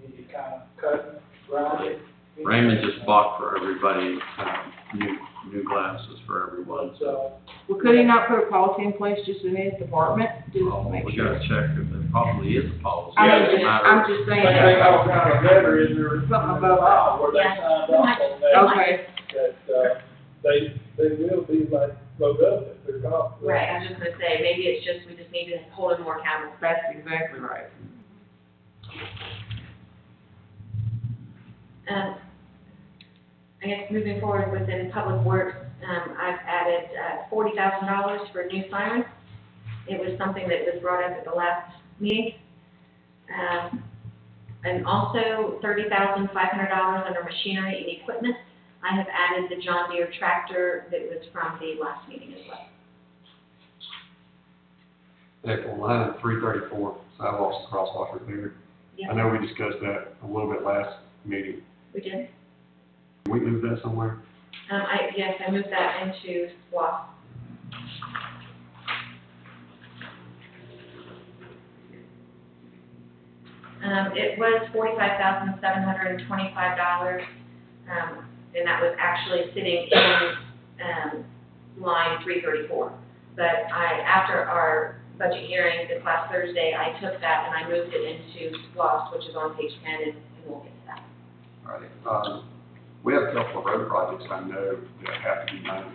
any kind of cutting, grinding. Raymond just bought for everybody, new glasses for everyone. But, Well, could he not put a policy in place just in his department to Well, make we sure? gotta check if there probably is a policy. I It's a mean, matter I'm of- just they saying. have kind of letter in there. Something above all. Where they Yeah. signed off on that. Okay, That, they will be like, load up if they're caught. Right, I was just gonna say, maybe it's just, we just need to hold them more accountable. that's exactly right. I guess moving forward within Public Works, I've added, $40,000 for new sirens. It was something that was brought up at the last meeting. And also $30,500 under machinery and equipment. I have added the John Deere tractor that was from the last meeting as well. April line 334, sidewalks and crosswalk repair. I know we discussed that a little bit last meeting. We did. Can we move that somewhere? Yes, I moved that into SWAS. It was $45,725, and that was actually sitting in, line 334. But after our budget hearing this last Thursday, I took that and I moved it into SWAS, which is on page 10, and we'll get to that. All right. We have a couple of road projects I know that have to be done.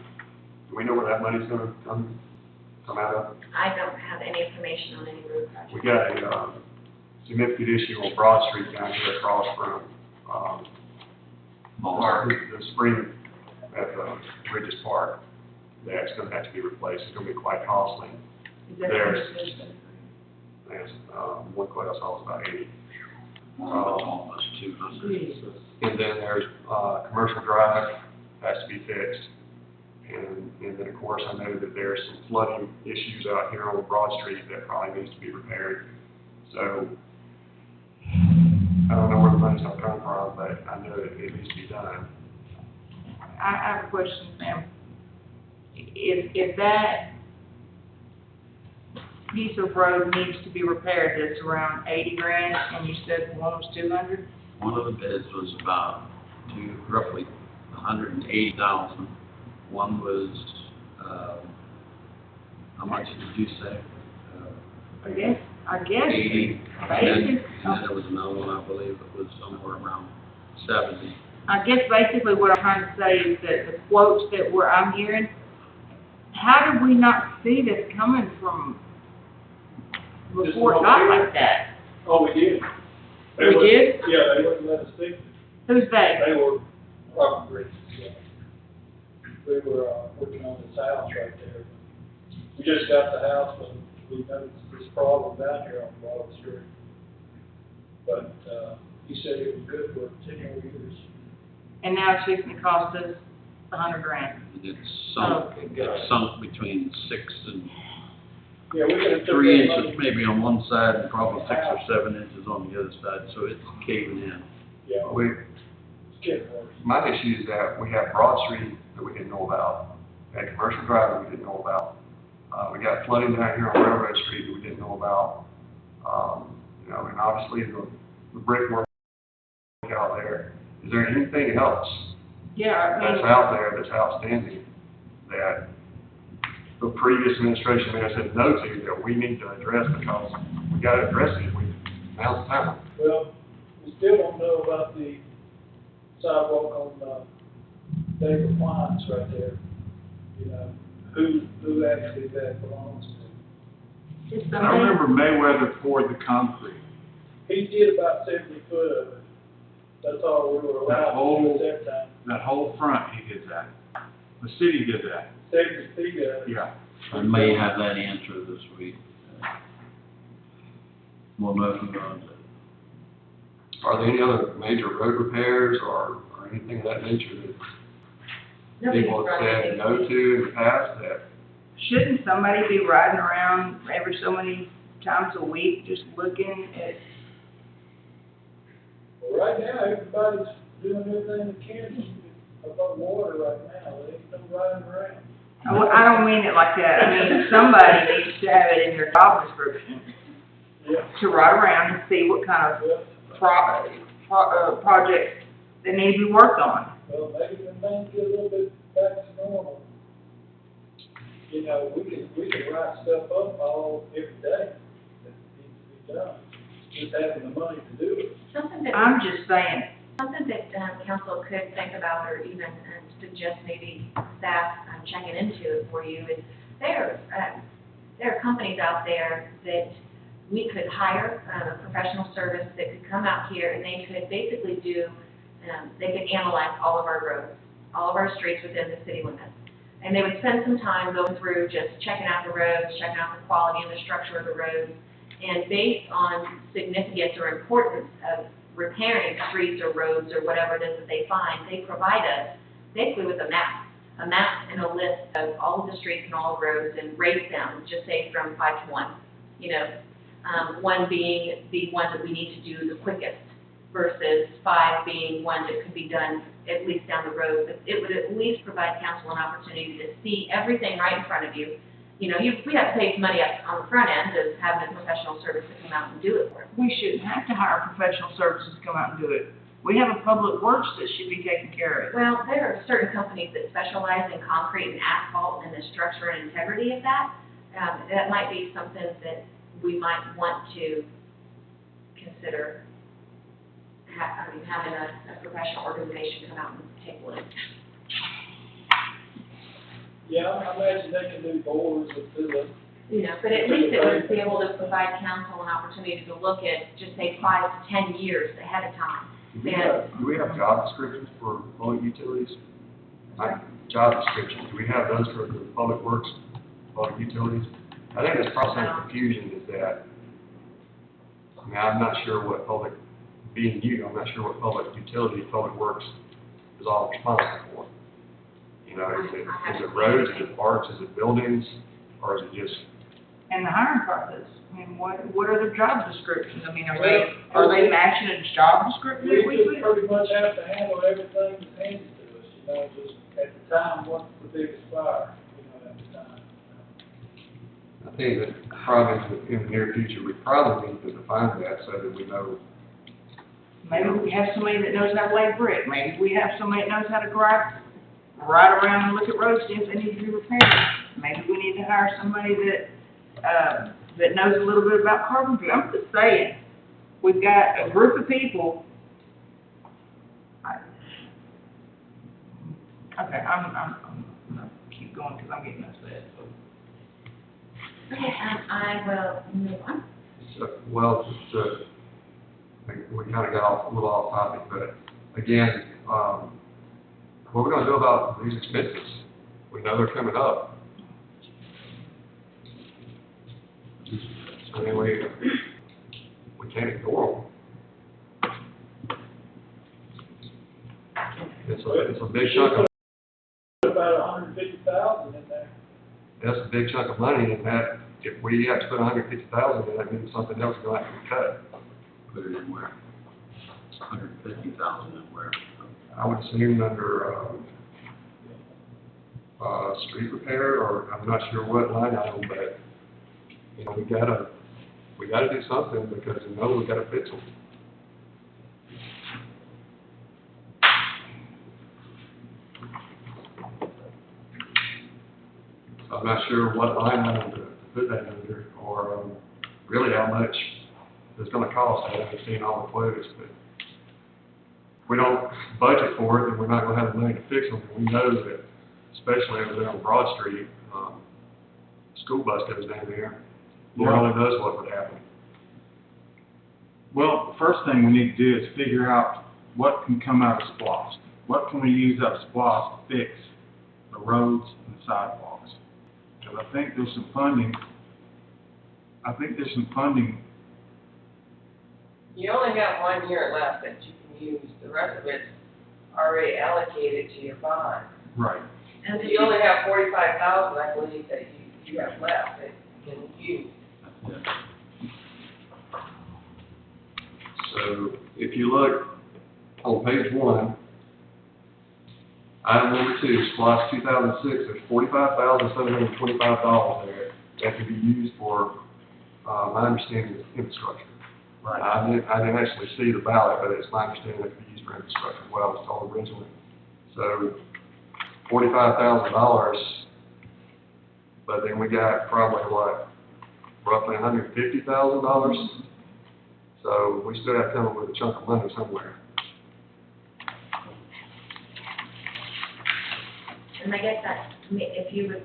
Do we know where that money's gonna come out of? I don't have any information on any road projects. We got a, significant issue on Broad Street down here across from, the spring at, Bridges Park. That's gonna have to be replaced. It's gonna be quite costly. Is that There's- understood? There's, one quote I saw was about 80. It's almost 200. And then there's, Commercial Drive has to be fixed. And then, of course, I know that there's some flooding issues out here on Broad Street that probably needs to be repaired. So, I don't know where the money's gonna come from, but I know that it needs to be done. I have a question, Sam. If that piece of road needs to be repaired, that's around 80 grand, and you said one was 200? One of the bids was about roughly 180,000. One was, how much did you say? I guess. 80. And Basic. then there was another one, I believe it was somewhere around 70. I guess basically what I'm trying to say is that the quotes that I'm hearing, how did we not see this coming from before it got like that? Oh, we did. We did? Yeah, they wouldn't let us fix it. Who's they? They were property rights, yeah. We were, working on this house right there. We just got the house, but we noticed this problem down here on Broad Street. But, he said it was good for 10 more years. And now it's fixing to cost us 100 grand. It Oh, sunk between 6 and Yeah, we could have took 3 that inches money. maybe on one side and probably 6 or 7 inches on the other side, so it's caving in. Yeah, We, it's getting worse. my issue is that we have Broad Street that we didn't know about, and Commercial Drive that we didn't know about. We got flooding down here on Railroad Street that we didn't know about. You know, and obviously the brickwork out there. Is there anything else Yeah, I that's mean, out there that's outstanding that the previous administration may have said no to that we need to address because we gotta address it, now's the time. Well, we still don't know about the sidewalk on, David Klein's right there. You know, who actually that belongs to. Is I somebody, remember Mayweather poured the concrete. He did about 70 foot of it. That's all we were allowed to do at that time. That whole front, he did that. The city did that. 70 feet of it. Yeah. I may have that answer this week. We'll know who owns it. Are there any other major road repairs or anything of that nature that Nobody's people have running said no to in the past that? shouldn't somebody be riding around every so many times a week, just looking at, Well, right now, everybody's doing everything they can to keep above water right now. There ain't no riding around. I don't mean it like that, I mean, somebody needs to have it in their job description Yeah. to ride around and see what kind of projects that need to be worked on. Well, maybe when things get a little bit back to normal, you know, we can write stuff up every day that needs to be done. Just having the money to do it. Something that. I'm just saying, Something that, council could think about or even suggest maybe staff checking into it for you is there are companies out there that we could hire a professional service that could come out here and they could basically do, they could analyze all of our roads, all of our streets within the city limits. And they would spend some time going through just checking out the roads, checking out the quality and the structure of the roads. And based on significance or importance of repairing streets or roads or whatever it is that they find, they provide us basically with a map and a list of all of the streets and all the roads and rate them, just say from 5 to 1. You know, 1 being the one that we need to do the quickest versus 5 being one that could be done at least down the road. But it would at least provide council an opportunity to see everything right in front of you. You know, we have to pay some money up on the front end of having a professional service to come out and do it for us. we shouldn't have to hire professional services to come out and do it. We have a public works that should be taking care of it. Well, there are certain companies that specialize in concrete and asphalt and the structure and integrity of that. That might be something that we might want to consider, having a professional organization come out and take a look. Yeah, I imagine they can do boards with the, You know, but at least it would be able to provide council an opportunity to look at, just say, 5 to 10 years ahead of time. Do we have job descriptions for public utilities? Job descriptions, do we have those for the public works, public utilities? I think there's probably some confusion is that, I mean, I'm not sure what public, being you, I'm not sure what public utility, public works is all responsible for. You know, is it roads, is it parks, is it buildings, or is it just? And the hiring process, I mean, what are their job descriptions? I mean, are they matching a job description? we just pretty much have to handle everything that's handed to us, you know, just at the time, what's the biggest fire, you know, at the time. I think that probably in the near future, we probably need to define that so that we know. Maybe we have somebody that knows how to lay brick, maybe we have somebody that knows how to ride around and look at roads if they need to be repaired. Maybe we need to hire somebody that knows a little bit about carpentry. I'm just saying, we've got a group of people. Okay, I'm gonna keep going because I'm getting upset. Okay, I will move on. So, well, we kind of got a little off topic, but again, what are we gonna do about these expenses? We know they're coming up. I mean, we can't ignore them. It's a big chunk of, About 150,000 in there. that's a big chunk of money, and that, if we have to put 150,000 in, that means something else is gonna have to be cut. Put it in where? 150,000 in where? I would assume under, street repair, or I'm not sure what line item, but, you know, we gotta do something, because we know we gotta fix them. So I'm not sure what line item to put that under, or, really how much it's gonna cost. I haven't seen all the quotes, but if we don't budget for it, then we're not gonna have the money to fix them. We know that, especially over there on Broad Street, school bus goes down there, Lord only knows what would happen. Well, the first thing we need to do is figure out what can come out of SPOS. What can we use out of SPOS to fix the roads and the sidewalks? Because I think there's some funding. You only have 1 year left that you can use, the rest of it's already allocated to your bond. Right. And You only have 45,000, I believe, that you have left that you can use. So if you look on page 1, item number 2, SPOS 2006, there's $45,725 there that could be used for, my understanding is infrastructure. Right. I didn't actually see the ballot, but it's my understanding that it could be used for infrastructure, what I was told originally. So $45,000, but then we got probably roughly $150,000. So we still have to come up with a chunk of money somewhere. And I guess that, if your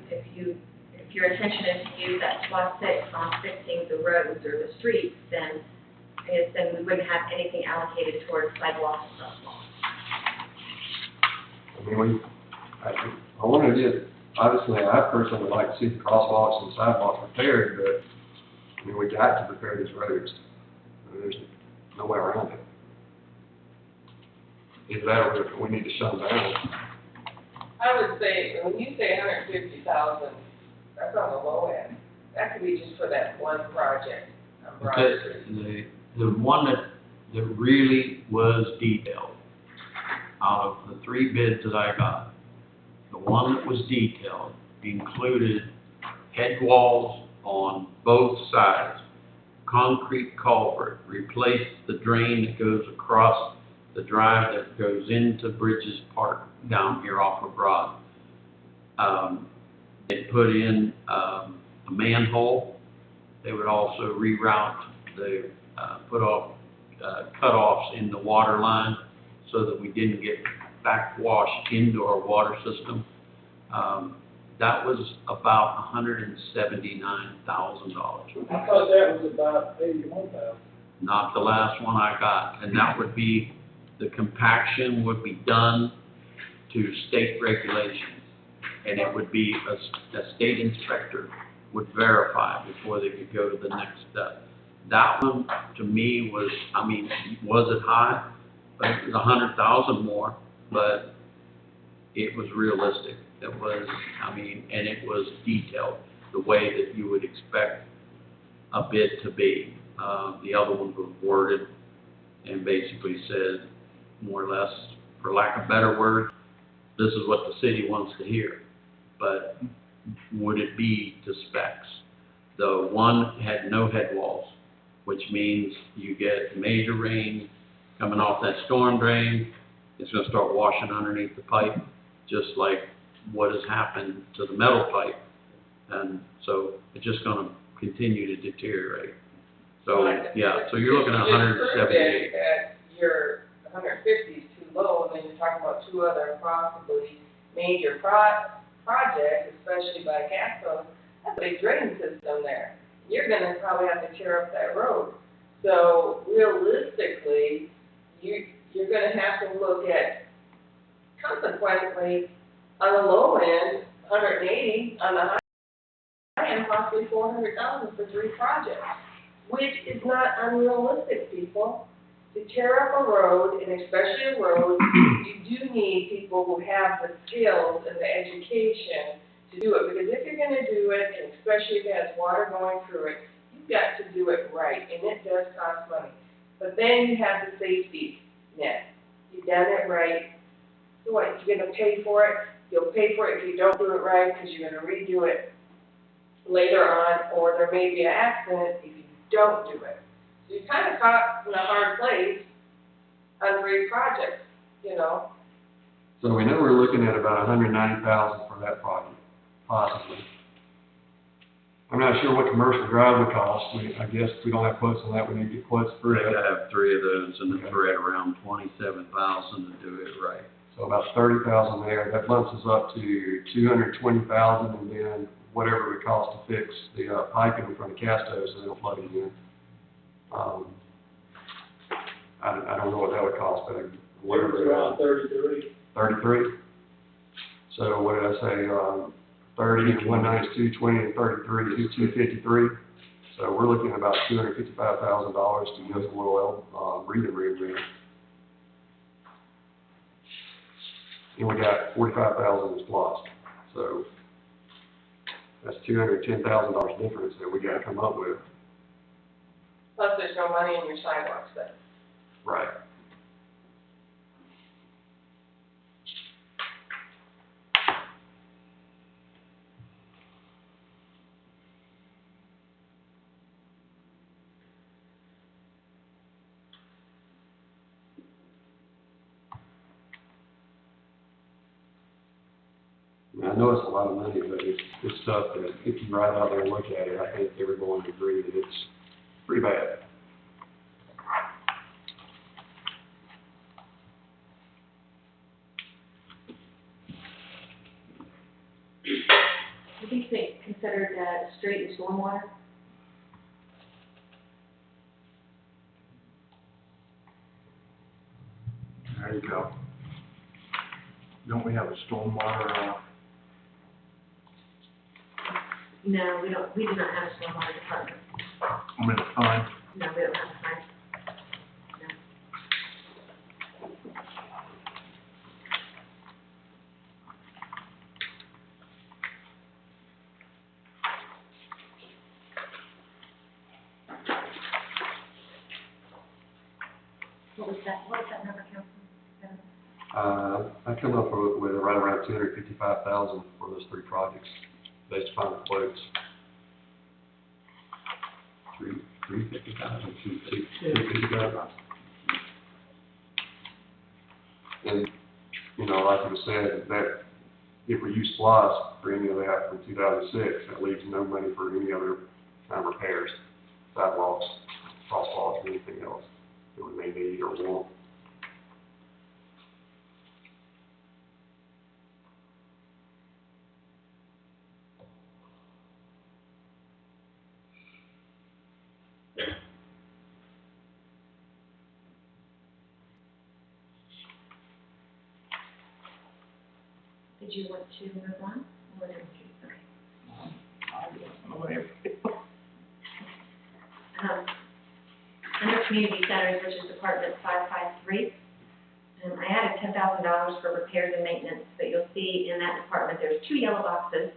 intention is to use that SPOS 6 on fixing the roads or the streets, then I guess then we wouldn't have anything allocated towards sidewalks and crosswalks. I mean, I want to get, obviously, I personally would like to see the crosswalks and sidewalks repaired, but, I mean, we got to repair these roads. There's no way around it. Either that or we need to shut them down. I would say, when you say 150,000, that's on the low end. That could be just for that one project on Broad Street. The one that really was detailed, out of the 3 bids that I got, the one that was detailed included head walls on both sides, concrete culvert, replaced the drain that goes across the drive that goes into Bridges Park down here off of Broad. They put in a manhole. They would also reroute the cut-offs in the water line so that we didn't get backwashed into our water system. That was about $179,000. I thought that was about 81,000. Not the last one I got, and that would be, the compaction would be done to state regulations. And it would be a state inspector would verify before they could go to the next step. That one, to me, was, I mean, was it high? But it was 100,000 more, but it was realistic. It was, I mean, and it was detailed, the way that you would expect a bid to be. The other one was worded and basically said, more or less, for lack of a better word, this is what the city wants to hear. But would it be to specs? The one had no head walls, which means you get major rain coming off that storm drain, it's gonna start washing underneath the pipe, just like what has happened to the metal pipe. And so it's just gonna continue to deteriorate. So, yeah, so you're looking at 178. That your 150 is too low, and then you're talking about 2 other possibly major projects, especially by Casco. That's a big drain system there. You're gonna probably have to tear up that road. So realistically, you're gonna have to look at, consequently, on the low end, 180, on the high end, possibly 400,000 for 3 projects, which is not unrealistic, people. To tear up a road, and especially a road, you do need people who have the skills and the education to do it, because if you're gonna do it, and especially if it has water going through it, you've got to do it right, and it does cost money. But then you have the safety net. You've done it right. So what, you're gonna pay for it? You'll pay for it if you don't do it right, because you're gonna redo it later on, or there may be an accident if you don't do it. So you're kind of caught in a hard place on 3 projects, you know? So we know we're looking at about $190,000 for that project, possibly. I'm not sure what commercial drive would cost. I guess if we don't have quotes on that, we need to get quotes for They it. gotta have 3 of those, and it's right around 27,000 to do it right. So about $30,000 there. That bumps us up to $220,000, and then whatever it costs to fix the, piping from the Castos so they don't flood again. I don't know what that would cost, but whatever. It's around 33. 33? So what did I say, 30 and 192, 20 and 33 is 253. So we're looking at about $255,000 to get a little, breathing room there. And we got 45,000 is lost. So that's $210,000 difference that we gotta come up with. Plus, there's no money in your sidewalks then. Right. I know it's a lot of money, but it's stuff that if you ride out there and look at it, I think everyone would agree that it's pretty bad. Do these things considered, street and stormwater? There you go. Don't we have a stormwater, No, we don't, we do not have a stormwater department. I'm in a fund? No, we don't have a fund. What was that number, Councilman? I come up with right around 255,000 for those three projects, based upon the quotes. 350,000, 255,000. And, you know, like you said, that if we use SPOS for any of that from 2006, that leaves no money for any other kind of repairs, sidewalks, crosswalks, or anything else that we may need or want. Did you want to move on? Or did you, okay. Whatever. Under community centers, which is Department 553, I added $10,000 for repairs and maintenance, but you'll see in that department, there's 2 yellow boxes,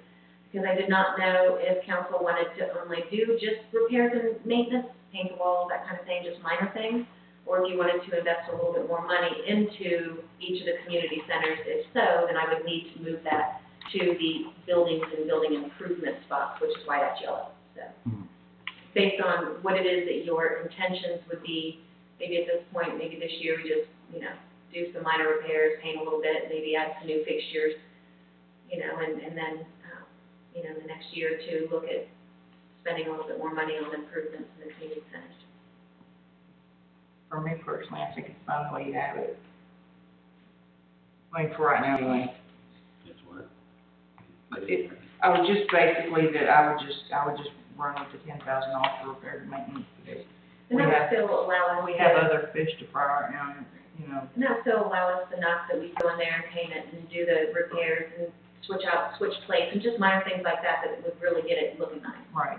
because I did not know if council wanted to only do just repairs and maintenance, paint the walls, that kind of thing, just minor things, or if you wanted to invest a little bit more money into each of the community centers. If so, then I would need to move that to the buildings and building improvement spots, which is why that's yellow. So, based on what it is that your intentions would be, maybe at this point, maybe this year, we just, you know, do some minor repairs, paint a little bit, maybe add some new fixtures, you know, and then, you know, the next year or two, look at spending a little bit more money on improvements in the community centers. For me personally, I think it's fine the way you have it. I mean, for right now, anyway. That's what. I would just basically that I would just run with the $10,000 for repair and maintenance. And that would still allow us We to, have other fish to fry right now, you know. and that would still allow us to knock that we go in there and paint it and do the repairs and switch plates and just minor things like that that would really get it looking nice. Right.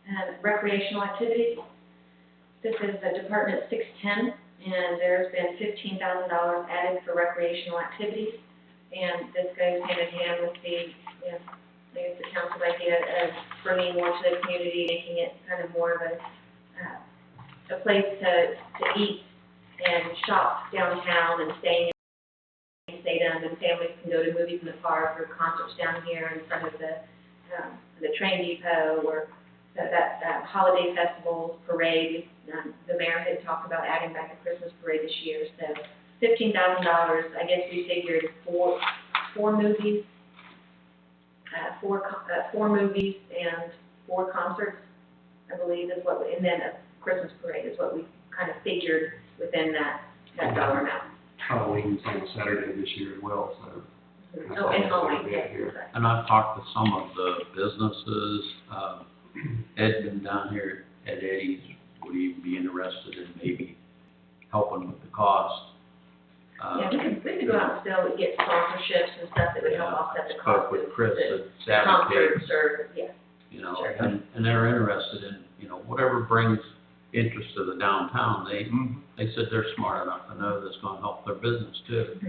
And recreational activities, this is Department 610, and there's been $15,000 added for recreational activities. And this goes hand in hand with the, you know, I guess the council idea of bringing more to the community, making it kind of more of a place to eat and shop downtown and staying in Statham, and families can go to movies in the park or concerts down here in front of the train depot, or that holiday festivals, parade. The mayor had talked about adding back a Christmas parade this year, so $15,000, I guess we figured four movies, four movies and 4 concerts, I believe is and then a Christmas parade is what we kind of figured within that dollar amount. Halloween's on a Saturday this year as well, so. Oh, and Halloween, Yeah, yes. here. And I've talked to some of the businesses, Ed's been down here at Eddie's, would even be interested in maybe helping with the cost. Yeah, we could go out and still get sponsorships and stuff that would help offset the cost Spoke with of Chris the at Savvy concerts Cakes, or, yeah. you know, Sure. and they're interested in, you know, whatever brings interest to the downtown. They said they're smart enough to know that's gonna help their business too.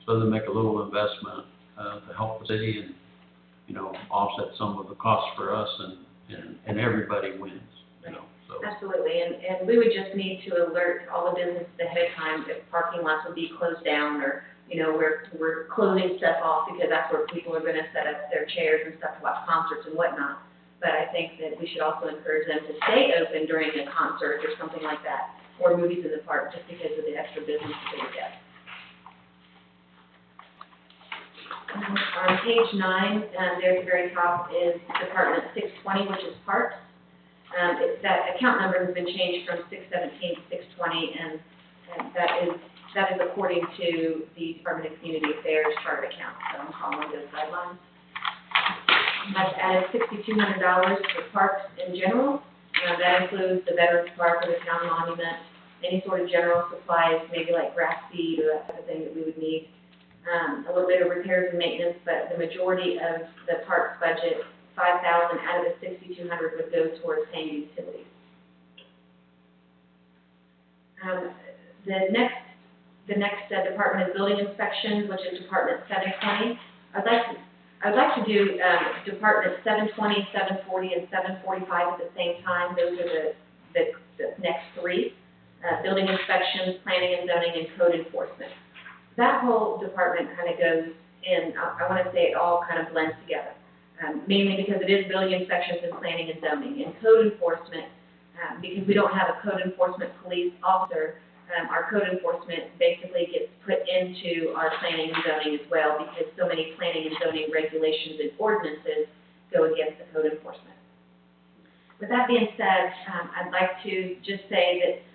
So they make a little investment, to help the city and, you know, offset some of the costs for us and everybody wins, you know, so. Absolutely, and we would just need to alert all the businesses ahead of time if parking lots would be closed down or, you know, we're closing stuff off because that's where people are gonna set up their chairs and stuff to watch concerts and whatnot. But I think that we should also encourage them to stay open during a concert or something like that, or movies in the park, just because of the extra business that they would get. On page 9, there at the very top is Department 620, which is Parks. That account number has been changed from 617 to 620, and that is according to the Department of Community Affairs chart account, so I'm following those guidelines. I've added $6,200 for parks in general. That includes the Veterans Park or the Town Monument, any sort of general supplies, maybe like grass seed or that type of thing that we would need. A little bit of repairs and maintenance, but the majority of the parks budget, $5,000 out of the $6,200 would go towards paying utilities. The next department is building inspections, which is Department 720. I'd like to do Department 720, 740, and 745 at the same time. Those are the next three. Building inspections, planning and zoning, and code enforcement. That whole department kind of goes in, I want to say it all kind of blends together. Mainly because it is building inspections and planning and zoning. And code enforcement, because we don't have a code enforcement police officer, our code enforcement basically gets put into our planning and zoning as well, because so many planning and zoning regulations and ordinances go against the code enforcement. With that being said, I'd like to just say that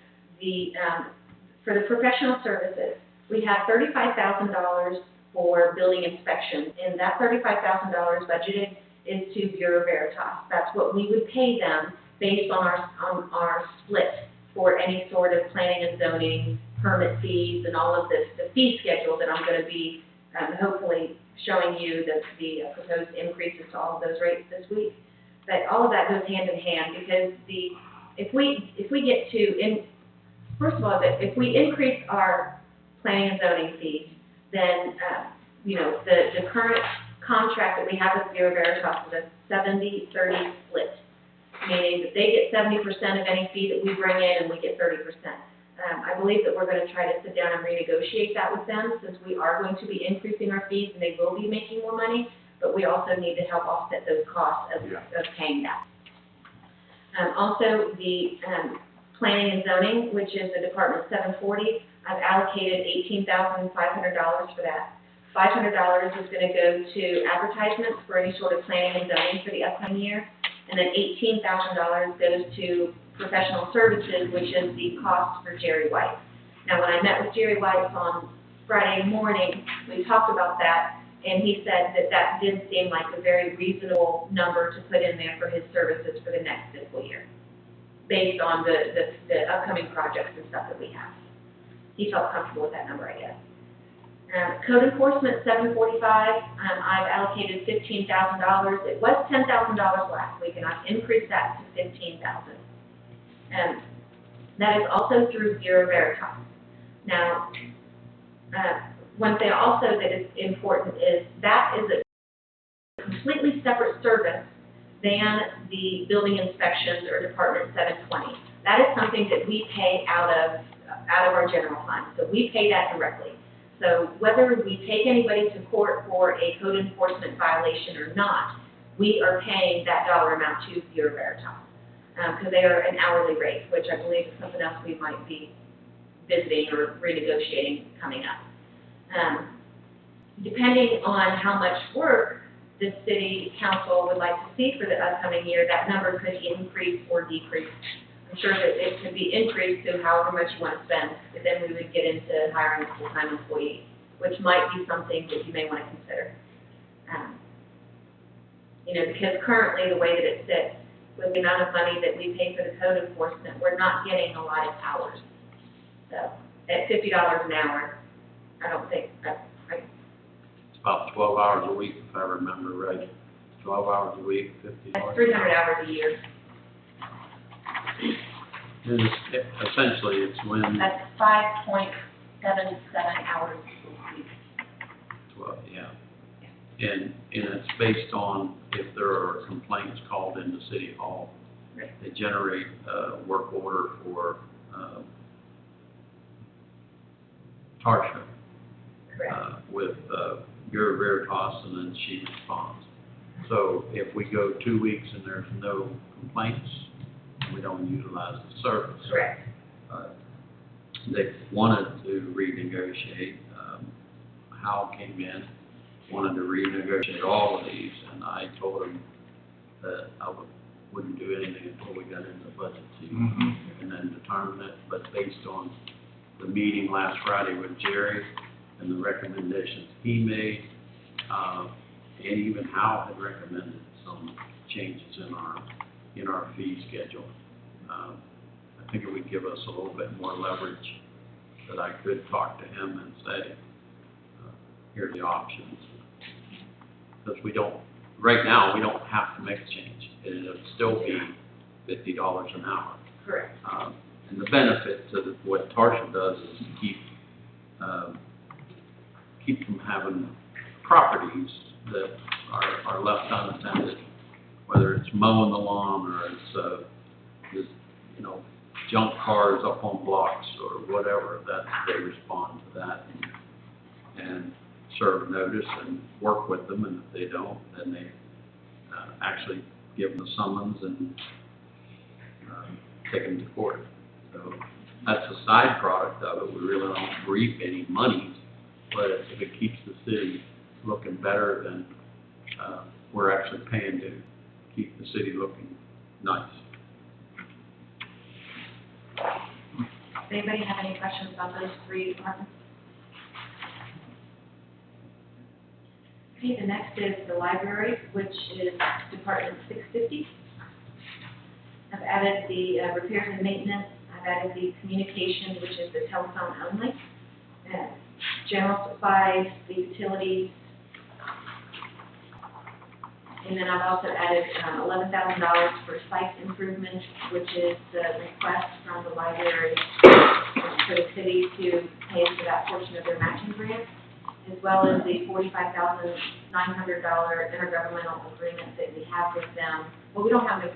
for the professional services, we have $35,000 for building inspections, and that $35,000 budgeted is to Bureau Veritas. That's what we would pay them based on our split for any sort of planning and zoning, permit fees, and all of this, the fee schedule that I'm going to be hopefully showing you the proposed increases to all of those rates this week. But all of that goes hand in hand, because if we get to, first of all, if we increase our planning and zoning fees, then, you know, the current contract that we have with Bureau Veritas is a 70-30 split, meaning that they get 70% of any fee that we bring in and we get 30%. I believe that we're going to try to sit down and renegotiate that with them, since we are going to be increasing our fees and they will be making more money, but we also need to help offset those costs of paying that. Also, the planning and zoning, which is the Department 740, I've allocated $18,500 for that. $500 is going to go to advertisements for any sort of planning and zoning for the upcoming year, and then $18,000 goes to professional services, which is the cost for Jerry White. Now, when I met with Jerry White on Friday morning, we talked about that, and he said that did seem like a very reasonable number to put in there for his services for the next fiscal year, based on the upcoming projects and stuff that we have. He felt comfortable with that number, I guess. Code enforcement, $745. I've allocated $15,000. It was $10,000 last week, and I've increased that to $15,000. That is also through Bureau Veritas. Now, one thing also that is important is that is a completely separate service than the building inspections or Department 720. That is something that we pay out of our general fund, so we pay that directly. So whether we take anybody to court for a code enforcement violation or not, we are paying that dollar amount to Bureau Veritas, because they are an hourly rate, which I believe is something else we might be visiting or renegotiating coming up. Depending on how much work the city council would like to see for the upcoming year, that number could increase or decrease. I'm sure that it could be increased to however much you want to spend, but then we would get into hiring a full-time employee, which might be something that you may want to consider. You know, because currently, the way that it sits, with the amount of money that we pay for the code enforcement, we're not getting a lot of hours. So, at $50 an hour, I don't think, It's about 12 hours a week, if I remember right. 12 hours a week, $50. that's 300 hours a year. And essentially, it's when, That's 5.77 hours a week. well, yeah. And it's based on if there are complaints called into City Hall. Right. They generate a work order for, Tarsha. Correct. With, Bureau Veritas, and then she responds. So if we go 2 weeks and there's no complaints, we don't utilize the service. Correct. They wanted to renegotiate. Hal came in, wanted to renegotiate all of these, and I told him that I wouldn't do anything until we got into the budget season and then determine it. But based on the meeting last Friday with Jerry and the recommendations he made, and even Hal had recommended some changes in our fee schedule. I think it would give us a little bit more leverage that I could talk to him and say, here are the options. Because right now, we don't have to make a change. It'll still be $50 an hour. Correct. And the benefit to what Tarsha does is keep from having properties that are left unattended, whether it's mowing the lawn or it's just, junk cars up on blocks or whatever. That they respond to that and serve notice and work with them, and if they don't, then they actually give them a summons and take them to court. So that's a side product of it. We really don't reap any money, but if it keeps the city looking better, then we're actually paying to keep the city looking nice. Does anybody have any questions about those three departments? Okay, the next is the library, which is Department 650. I've added the repairs and maintenance. I've added the communication, which is the telephone only. General supplies, the utilities. And then I've also added $11,000 for site improvements, which is the request from the library for the city to pay for that portion of their matching grant, as well as the $45,900 intergovernmental agreement that we have with them. Well, we don't have an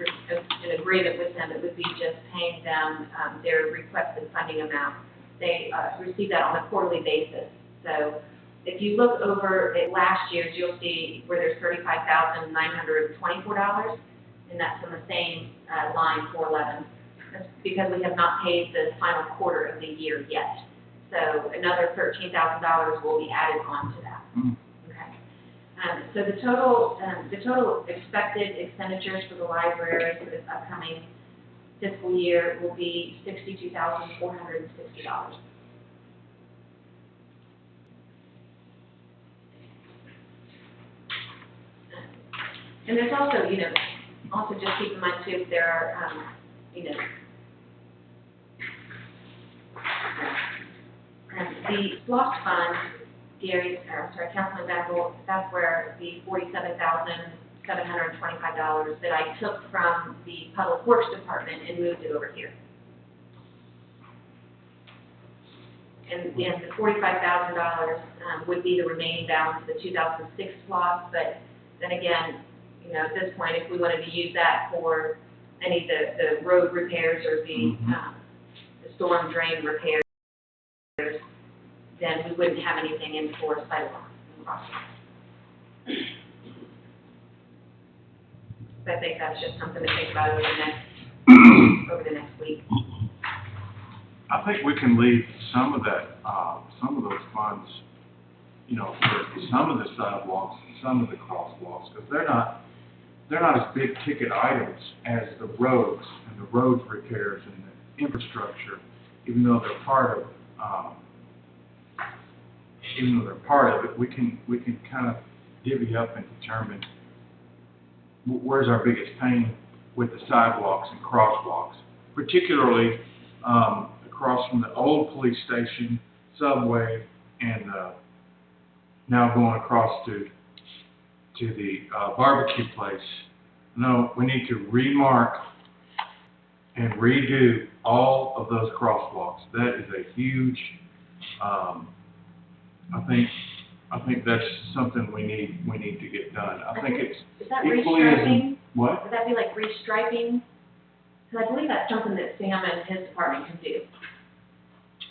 agreement with them. It would be just paying them their requested funding amount. They receive that on a quarterly basis. So if you look over at last year's, you'll see where there's $35,924, and that's in the same line 411. That's because we have not paid the final quarter of the year yet. So another $13,000 will be added on to that. Okay. So the total expected expenditures for the library for this upcoming fiscal year will be $62,460. And there's also, also just keep in mind too, if there are, the SLOSS fund, Councilman Bethel, that's where the $47,725 that I took from the Public Works Department and moved it over here. And the $45,000 would be the remaining balance of the 2006 SLOSS, but then again, at this point, if we wanted to use that for any of the road repairs or the storm drain repairs, then we wouldn't have anything in for sidewalks and crosswalks. So I think that's just something to think about over the next week. I think we can leave some of that, some of those funds, for some of the sidewalks, some of the crosswalks, because they're not they're not as big ticket items as the roads and the road repairs and the infrastructure, even though they're part of, it, we can kind of divvy up and determine where's our biggest pain with the sidewalks and crosswalks, particularly, across from the old police station, subway, and, now going across to the barbecue place. No, we need to remark and redo all of those crosswalks. That is a huge, I think that's something we need to get done. I think it's Is that equally as, restriping? what? Would that be like restriping? Because I believe that's something that Sam and his department can do.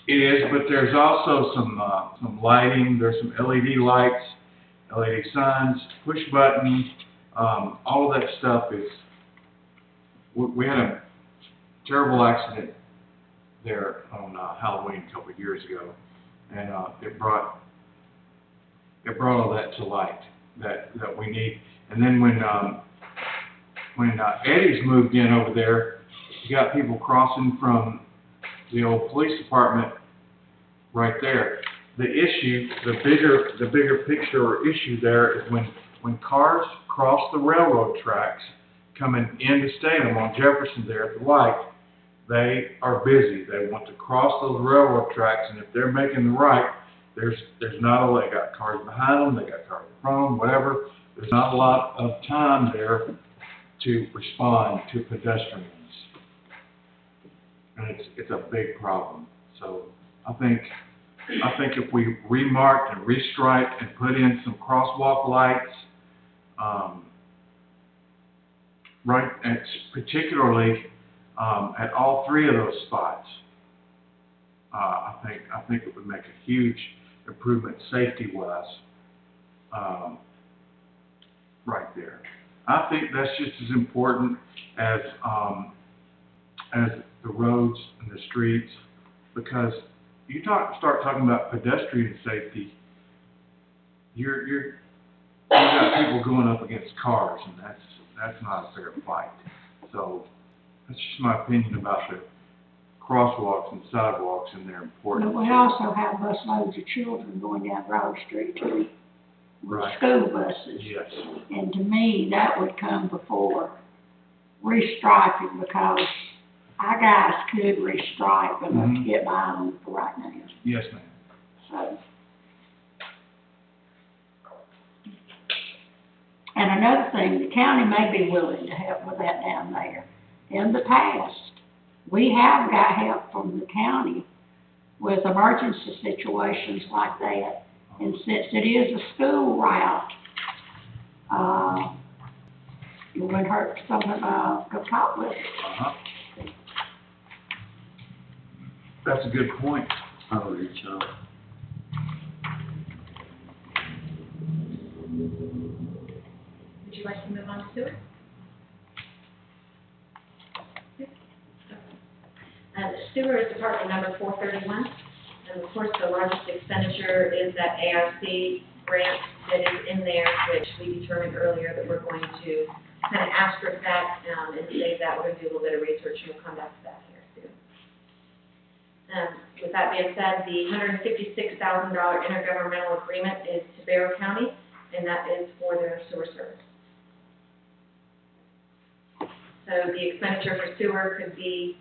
It is, but there's also some lighting, there's some LED lights, LED signs, push buttons, all of that stuff is, we had a terrible accident there on Halloween a couple of years ago, and it brought all that to light that we need. And then when Eddie's moved in over there, you got people crossing from the old police department right there. The issue, the bigger picture or issue there is when cars cross the railroad tracks coming into Statham on Jefferson there at the light, they are busy. They want to cross those railroad tracks, and if they're making the right, there's not a, they got cars behind them, they got cars in front of them, whatever. There's not a lot of time there to respond to pedestrians. And it's a big problem. So I think if we remarked and restriped and put in some crosswalk lights, right, and particularly at all three of those spots, I think it would make a huge improvement safety-wise, right there. I think that's just as important as the roads and the streets, because you start talking about pedestrian safety, you got people going up against cars, and that's not a fair fight. So that's just my opinion about the crosswalks and sidewalks and their importance. But we also have busloads of children going down Grove Street too, with Right. school buses. Yes. And to me, that would come before restriping, because our guys could restripe enough to get by on them for right now, Yes, ma'am. so. And another thing, the county may be willing to help with that down there. In the past, we have got help from the county with emergency situations like that. And since it is a school route, it wouldn't hurt to go talk with it. Uh-huh. That's a good point. I'll reach out. Would you like to move on to sewer? Sewer is department number 431, and of course, the largest expenditure is that ARC grant that is in there, which we determined earlier that we're going to kind of asterisk that, and save that. We're going to do a little bit of research, and we'll come back to that here soon. With that being said, the $156,000 intergovernmental agreement is to Barrow County, and that is for their sewer service. So the expenditure for sewer could be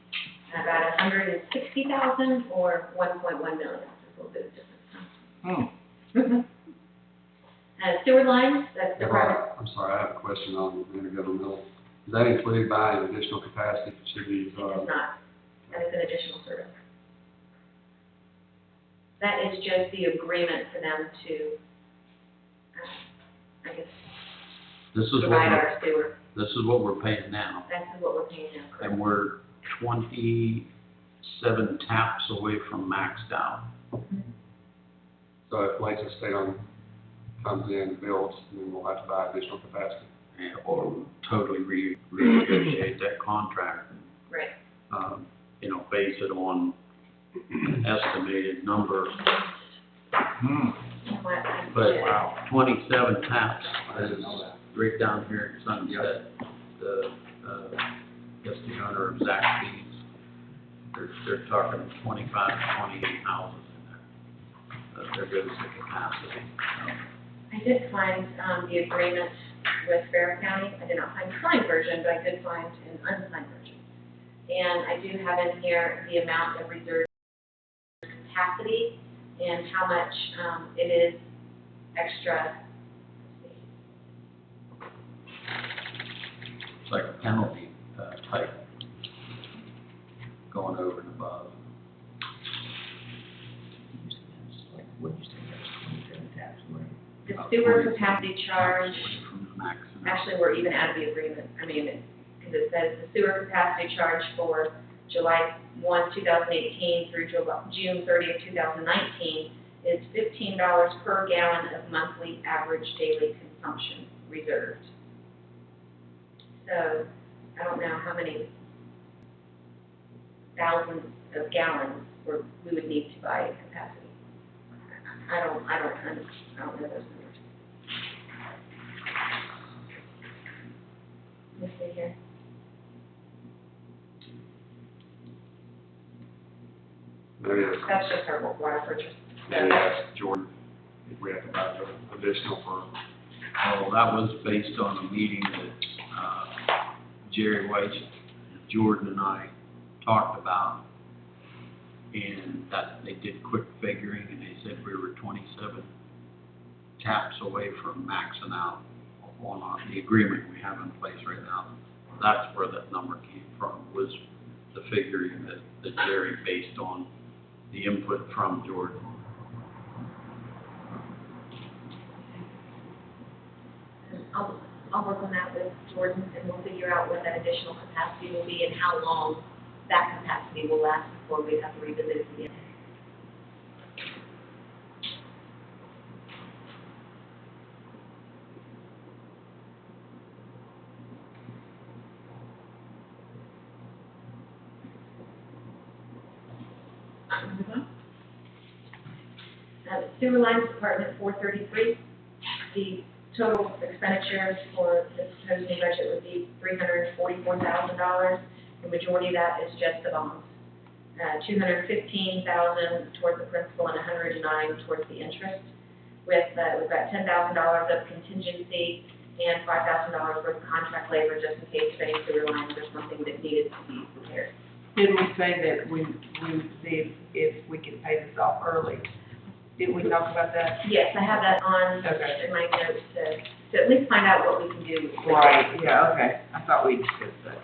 about $160,000 or $1.1 million. That's a little bit of difference. Sewer lines, that's the private. I'm sorry, I have a question on intergovernmental. Is that included by an additional capacity to these, It is not. That is an additional service. That is just the agreement for them to, I guess, This is provide our sewer. This is what we're paying now, That's what we're paying now, correct? and we're 27 taps away from maxed out. so if Lakes State comes in and builds, then we'll have to buy additional capacity? Or totally renegotiate that contract, Right. and, base it on estimated number. Hmm. But 27 taps I didn't know that. right down here in Sunset, guess the owner of Zaxby's, they're talking 25 to 28 houses in there. There goes the capacity. I did find, the agreement with Fair County. I did not find the signed version, but I did find an unsigned version. And I do have in here the amount of reserved capacity and how much, it is extra. It's like a penalty type, going over and above. The sewer capacity charge, From the max. actually, we're even out of the agreement. I mean, because it says the sewer capacity charge for July 1, 2018 through June 30th, 2019 is $15 per gallon of monthly average daily consumption reserved. So, I don't know how many thousands of gallons we would need to buy capacity. I don't know those numbers. Let me see here. Maybe that's, That's just our water purchase. maybe that's Jordan, if we have to buy the additional for, Well, that was based on a meeting that Jerry Weiss, Jordan, and I talked about, and that they did quick figuring, and they said we were 27 taps away from maxing out on the agreement we have in place right now. That's where that number came from, was the figuring that Jerry based on the input from Jordan. I'll work on that with Jordan, and we'll figure out what that additional capacity will be and how long that capacity will last before we have to revisit it again. Sewer lines department 433, the total expenditures for the proposed new budget would be $344,000. The majority of that is just the bonds. $215,000 towards the principal and $109,000 towards the interest. We've got $10,000 of contingency and $5,000 worth of contract labor just in case any sewer lines or something that needed to be repaired. Didn't we say that we would see if we could pay this off early? Didn't we talk about that? Yes, I have that on Okay. in my notes to at least find out what we can do. with it. Right, yeah, okay. I thought we discussed that.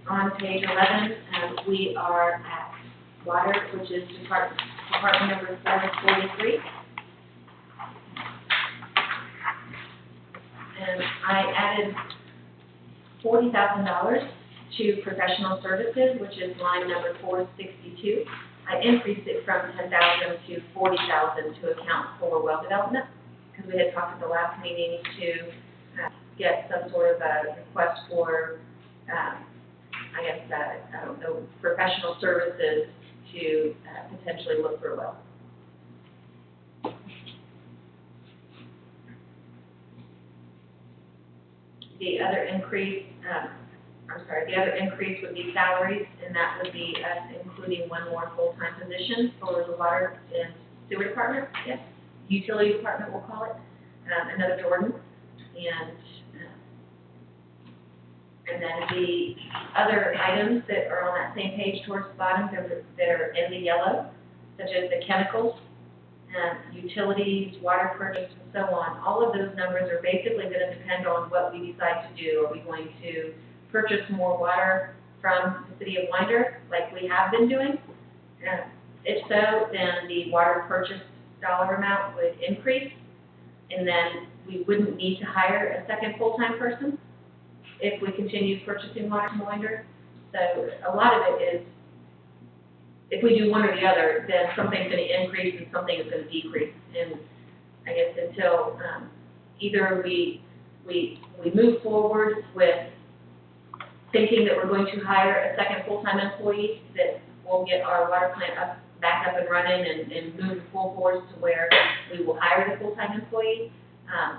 On page 11, we are at water, which is department number 743. And I added $40,000 to professional services, which is line number 462. I increased it from $10,000 to $40,000 to account for well development, because we had talked at the last meeting to get some sort of a request for, professional services to potentially look for a well. The other increase would be salaries, and that would be us including one more full-time position for the water and sewer department, yes, utility department, we'll call it, another Jordan. And then the other items that are on that same page towards the bottom that are in the yellow, such as the chemicals, utilities, water purchase, and so on, all of those numbers are basically going to depend on what we decide to do. Are we going to purchase more water from the city of Winder, like we have been doing? If so, then the water purchase dollar amount would increase, and then we wouldn't need to hire a second full-time person if we continue purchasing water from Winder. So a lot of it is, if we do one or the other, then something's going to increase and something is going to decrease. And I guess until either we move forward with thinking that we're going to hire a second full-time employee, that will get our water plant back up and running and move full force to where we will hire the full-time employee,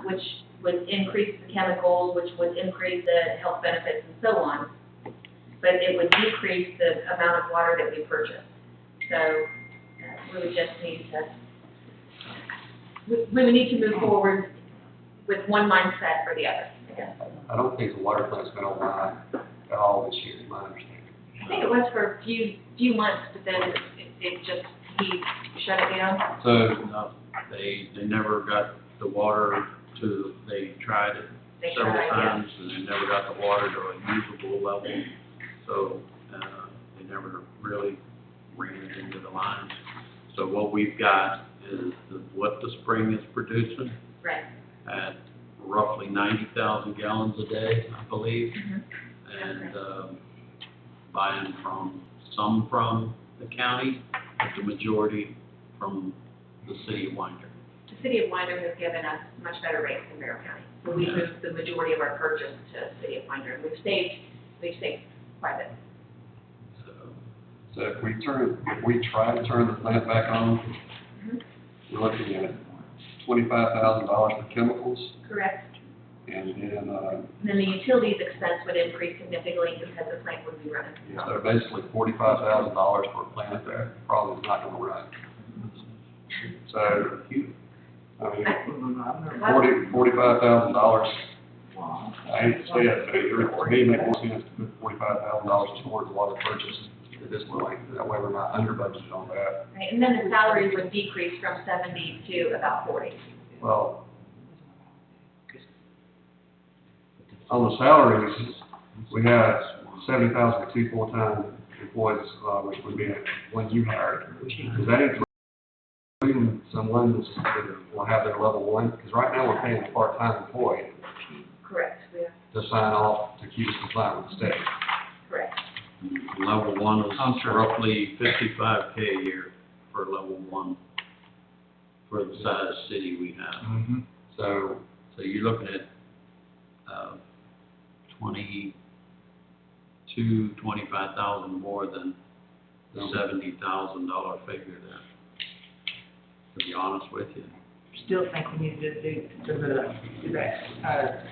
which would increase the chemicals, which would increase the health benefits and so on. But it would decrease the amount of water that we purchase. So we would just need to, we would need to move forward with one mindset or the other, I guess. I don't think the water plant's been online at all this year, is my understanding. I think it was for a few months, but then it just, he shut it down. So, No, they never got the water to, they tried it They several tried, yeah. times, and they never got the water to a usable level. So, they never really ran it into the lines. So what we've got is what the spring is producing Right. at roughly 90,000 gallons a day, I believe. Mm-hmm. And, buying some from the county, but the majority from the city of Winder. The city of Winder has given us much better rates than Merrill County. So we moved the majority of our purchase to city of Winder, and we've saved quite a bit. so if we try to turn the plant back on, we're looking at $25,000 for chemicals, Correct. and then, And then the utilities expense would increase significantly because the plant would be running. so basically $45,000 for a plant there probably is not gonna run. So, I mean, $45,000, I hate to say it, but it to me, makes more sense to put $45,000 towards water purchase at this point. That way we're not under budgeted on that. Right, and then the salary would decrease from 70 to about 40. Well, on the salaries, we have 70,000 for 2 full-time employees, which would be one you hired. Is that including someone that will have their level 1? Because right now we're paying a part-time employee Correct. We have, to sign off to keep us compliant with the state. correct. Level 1 is roughly $55K a year for level 1 for the size city we have. Mm-hmm. So, So you're looking at $25,000 more than the $70,000 figure there, to be honest with you. Still think we need to do that,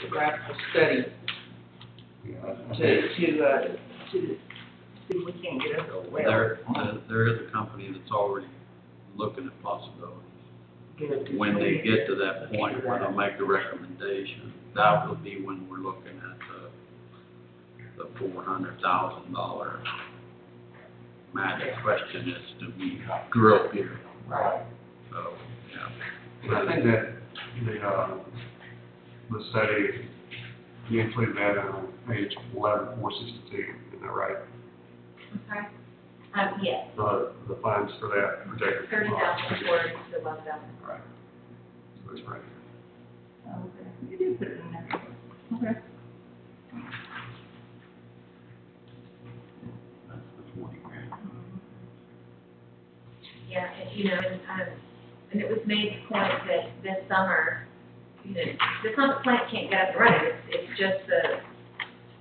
the graphical study yeah, to see if we can get us a well. There is a company that's already looking at possibilities. Good. When they get to that point where they'll make a recommendation, that will be when we're looking at the $400,000 magic question is, do we grow here? Right. So, yeah. And I think that the study, you include that on page 11,462, isn't that right? I'm sorry? Yes. The funds for that projected. 30,000 towards the 11,000. Right. So it's right. Okay. You did put it in there. Okay. That's the 20 grand. Yeah, and it was made the point that this summer, the plant can't get up and running. It's just the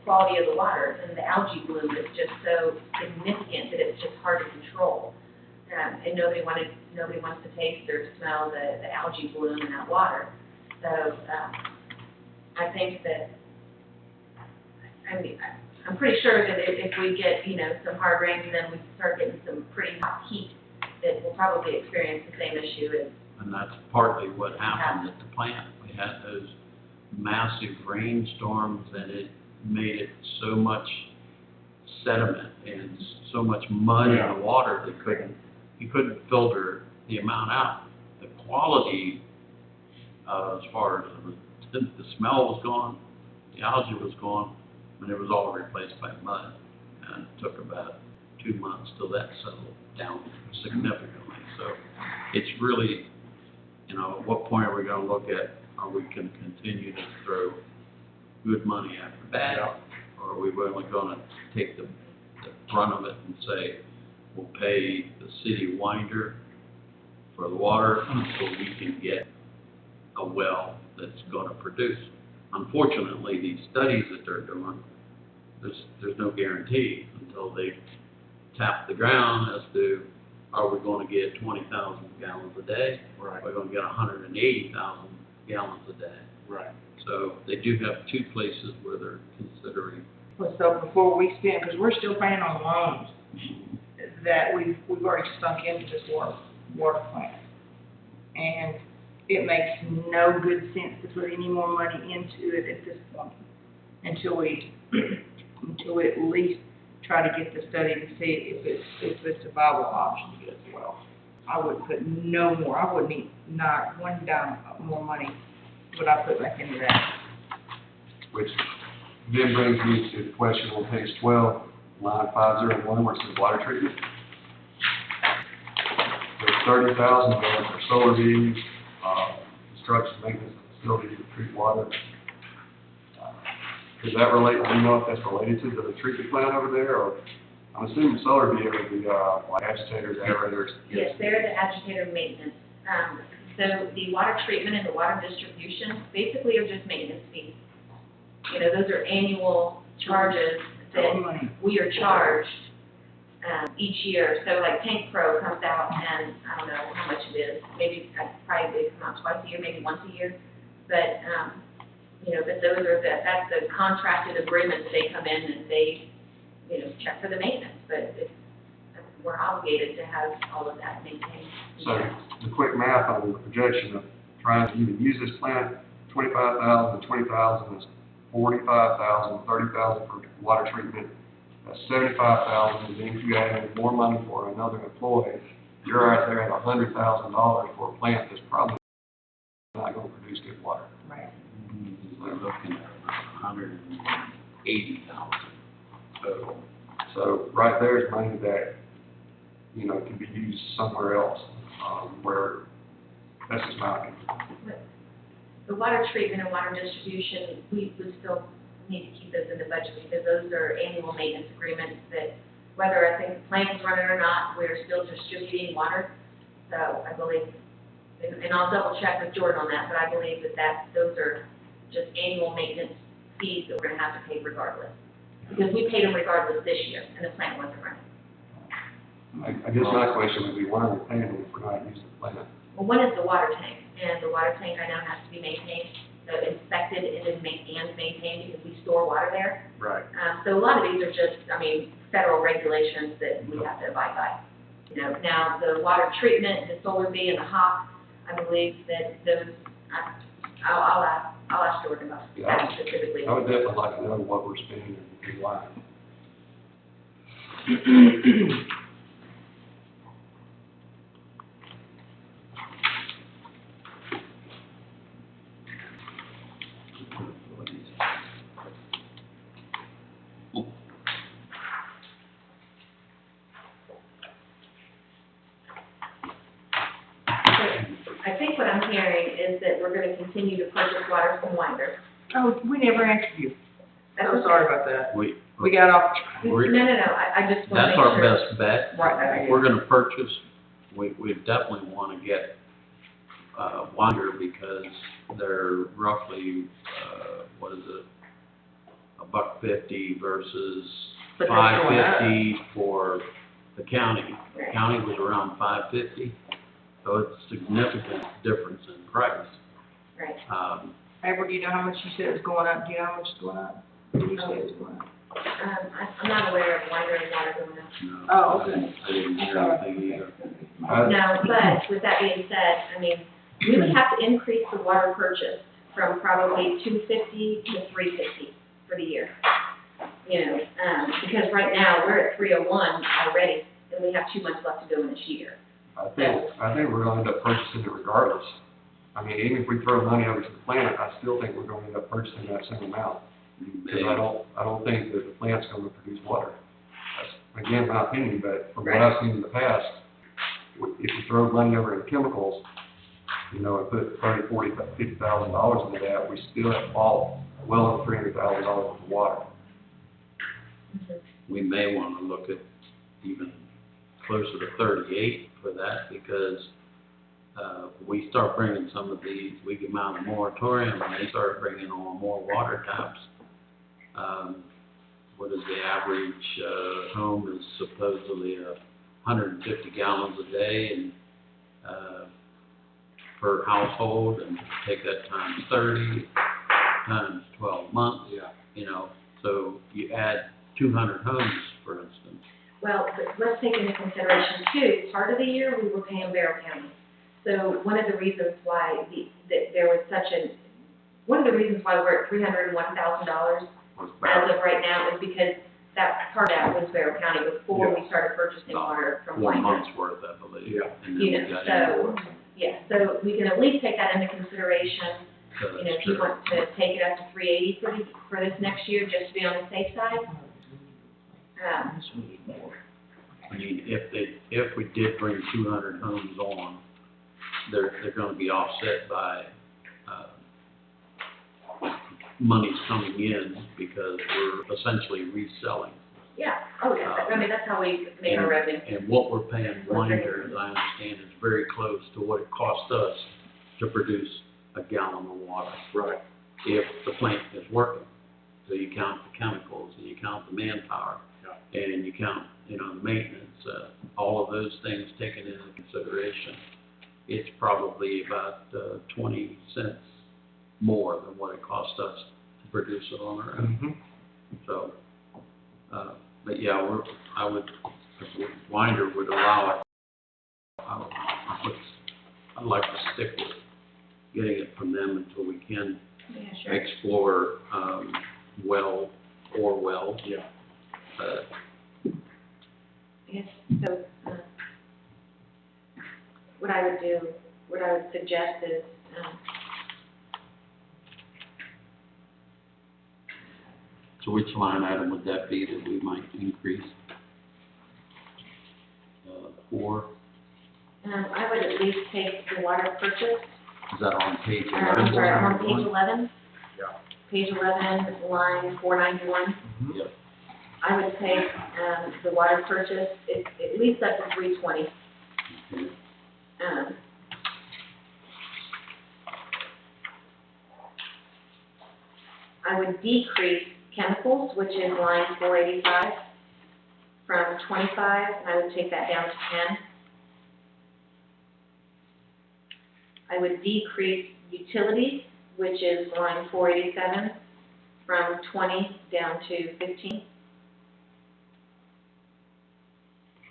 quality of the water, and the algae bloom is just so significant that it's just hard to control. And nobody wants to taste or smell the algae bloom in that water. So, I think that, I'm pretty sure that if we get, some hard rains and then we start getting some pretty hot heat, that we'll probably experience the same issue as. And that's partly what happened at the plant. We had those massive rainstorms, and it made it so much sediment and so much mud in the water that you couldn't filter the amount out. The quality, as far as the smell was gone, the algae was gone, and it was all replaced by mud. And it took about 2 months till that settled down significantly. So it's really, at what point are we going to look at, are we going to continue to throw good money after bad? Or are we really going to take the brunt of it and say, we'll pay the city of Winder for the water so we can get a well that's going to produce? Unfortunately, these studies that they're doing, there's no guarantee until they tap the ground as to are we gonna get 20,000 gallons a day? Right, We're gonna get 180,000 gallons a day. right. So they do have two places where they're considering. Well, so before we spend, because we're still paying on loans that we've already sunk into this water plant. And it makes no good sense to put any more money into it at this point until we at least try to get the study to see if it's a viable option as well. I wouldn't put no more, I wouldn't need not one dime more money would I put back into that. Which then brings me to the question on page 12, line 501, where it says water treatment. There's $30,000 for solar beams, construction, maintenance of facility to treat water. Does that relate, do you know if that's related to the treatment plant over there, or, I'm assuming solar beam would be, like agitators, aerators? Yes, they're the agitator maintenance. So the water treatment and the water distribution basically are just maintenance fees. You know, those are annual charges that we are charged each year. So like Tank Pro comes out and I don't know how much it is. Maybe probably they come out twice a year, maybe once a year. But you know, but those are that's the contracted agreements. They come in and they, you know, check for the maintenance. But we're obligated to have all of that maintained. So the quick math on the projection of trying to even use this plant, 25,000 to 20,000 is 45,000, 30,000 for water treatment. That's 75,000, and then if you add in more money for another employee, you're right there at $100,000 for a plant that's probably not going to produce good water. Right. They're looking at 180,000. So right there is money that, you know, can be used somewhere else, where, that's just my opinion. The water treatment and water distribution, we would still need to keep those in the budget because those are annual maintenance agreements that whether I think the plant is running or not, we're still distributing water. So I believe, and I'll double check with Jordan on that, but I believe that those are just annual maintenance fees that we're gonna have to pay regardless. Because we paid them regardless this year and the plant wasn't running. I guess my question would be, why are we paying them if we're not using the plant? Well, one is the water tank, and the water tank I know has to be maintained, so inspected and maintained because we store water there. Right. So a lot of these are just, I mean, federal regulations that we have to abide by. You know, now the water treatment, the solar B and the HOP, I believe that those, I'll ask Jordan about that specifically. I would definitely like to know what we're spending and why. I think what I'm hearing is that we're gonna continue to purchase water from Winder. Oh, we never answered you. That's So okay. sorry about that. We got off. No, I just wanna That's make our sure. best bet. Right. If we're gonna purchase, we definitely wanna get, Winder because they're roughly, what is it? $1.50 versus But that's going up. $5.50 for the county. The county was around $5.50, so it's a significant difference in price. Right. Amber, do you know how much you said it was going up? Do you know how much it's going up? What did you say it was going up? I'm not aware of Winder and water going up. No, Oh, okay. I didn't hear anything either. No, but with that being said, I mean, we would have to increase the water purchase from probably $2.50 to $3.50 for the year. You know, because right now, we're at $3.01 already, and we have 2 months left to go in this year. I think we're gonna end up purchasing it regardless. I mean, even if we throw money over to the plant, I still think we're gonna end up purchasing that same amount. Because I don't think that the plant's gonna produce water. That's, again, my opinion, but from what I've seen in the past, if you throw money over in chemicals, you know, and put $30,000, $40,000, $50,000 into that, we still have bought well over $300,000 worth of water. We may wanna look at even closer to 38 for that, because, we start bringing some of these, we come out of the moratorium, and they start bringing on more water taps. What is the average, home is supposedly a 150 gallons a day and, per household, and take that times 30, times 12 months. Yeah. You know, so you add 200 homes, for instance. Well, but let's take into consideration too, part of the year we were paying Barrow County. So one of the reasons why one of the reasons why we're at $301,000 as of right now is because that part of that was Barrow County before we started purchasing water from 1 White. month's worth, I believe. Yeah. And then You we know, got so, into it. yeah, so we can at least take that into consideration. So You know, that's if you true. want to take it up to 380 for this next year, just to be on the safe side. I mean, if we did bring 200 homes on, they're gonna be offset by, monies coming in because we're essentially reselling. Yeah, oh yeah, I mean, that's how we make our revenue. And what we're paying Winder, as I understand, is very close to what it costs us to produce a gallon of water. Right. If the plant is working. So you count the chemicals, and you count the manpower, and you count, you know, the maintenance, all of those things taken into consideration. It's probably about 20 cents more than what it cost us to produce it on our own. Mm-hmm. So, but yeah, if Winder would allow it, I'd like to stick with getting it from them until we can Yeah, sure. explore, wells. Yeah. Yes, so, what I would suggest is, So which line item would that be that we might increase? 4, I would at least take the water purchase. is that on page 11? I'm sorry, I'm on page 11. Yeah. Page 11, line 491. Mm-hmm. Yep. I would take, the water purchase, at least up to 320. Okay. I would decrease chemicals, which is line 485, from 25, and I would take that down to 10. I would decrease utilities, which is line 487, from 20 down to 15.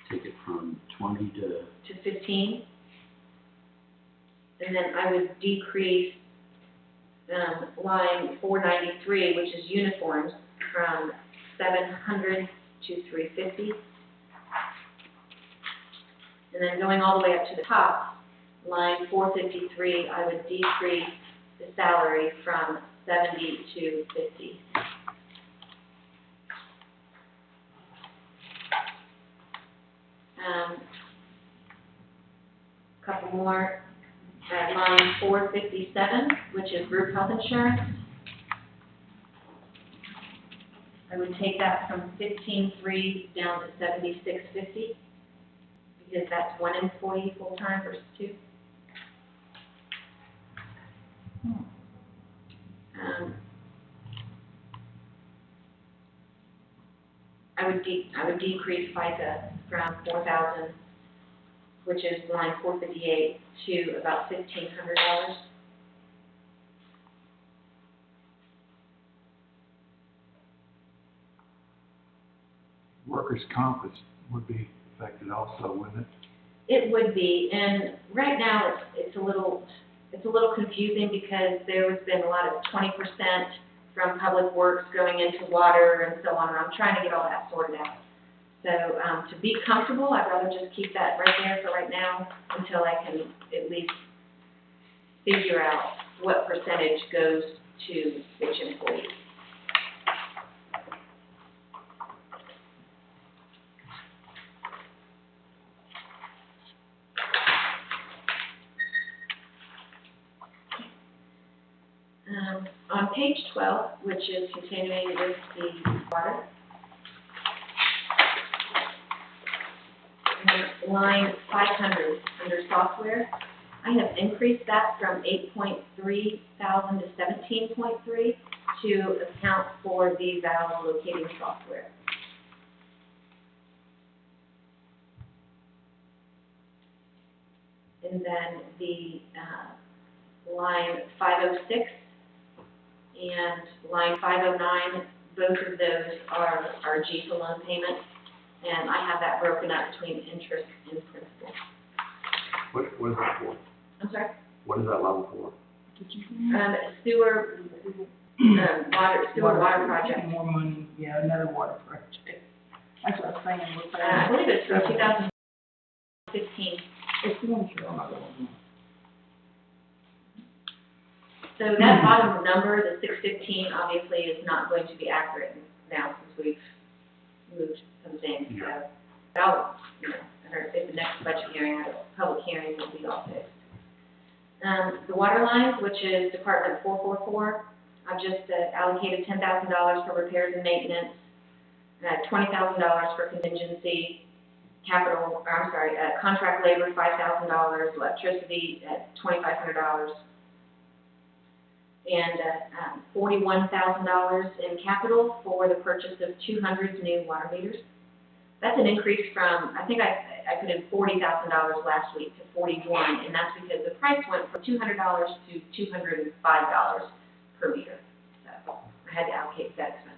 Take it from 20 to, 15. And then I would decrease, line 493, which is uniforms, from 700 to 350. And then going all the way up to the top, line 453, I would decrease the salary from 70 to 50. Couple more. At line 457, which is group health insurance, I would take that from 15.3 down to 76.50, because that's 1 employee full-time versus 2. I would decrease FICA from 4,000, which is line 458, to about $1,500. Workers' comp would be affected also, wouldn't it? It would be, and right now it's a little confusing because there has been a lot of 20% from public works going into water and so on, and I'm trying to get all that sorted out. So, to be comfortable, I'd rather just keep that right there for right now until I can at least figure out what percentage goes to which employee. On page 12, which is continuing with the water, line 500 under software, I have increased that from 8.3 thousand to 17.3 to account for the valve locating software. And then the, line 506 and line 509, both of those are GFA loan payments, and I have that broken up between interest and principal. What is that for? I'm sorry? What is that loan for? Sewer, water project. More money, yeah, another water project. That's what I'm saying, we're I paying. believe it's from 2015. It's going through another one. So that bottom number, the 615, obviously is not going to be accurate now since we've moved some things. So I'll, at the next budget hearing, public hearing will be all fixed. The water lines, which is Department 444, I've just allocated $10,000 for repairs and maintenance, $20,000 for contingency, contract labor, $5,000, electricity at $2,500, and $41,000 in capital for the purchase of 200 new water meters. That's an increase from, I think I put in $40,000 last week to 41, and that's because the price went from $200 to $205 per meter. So I had to allocate that expense.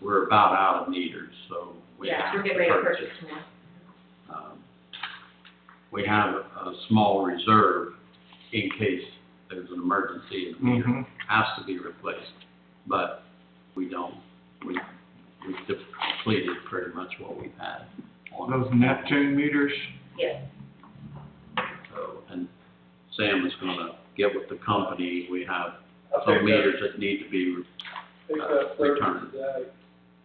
We're about out of meters, so we have we're getting ready to purchase more. We have a small reserve in case there's an emergency and the meter has to be replaced, but we don't. We've depleted pretty much what we've had on Those Neptune meters? Yes. So, and Sam is gonna get with the company. We have I some think meters that need to be picked up 30 returned. today,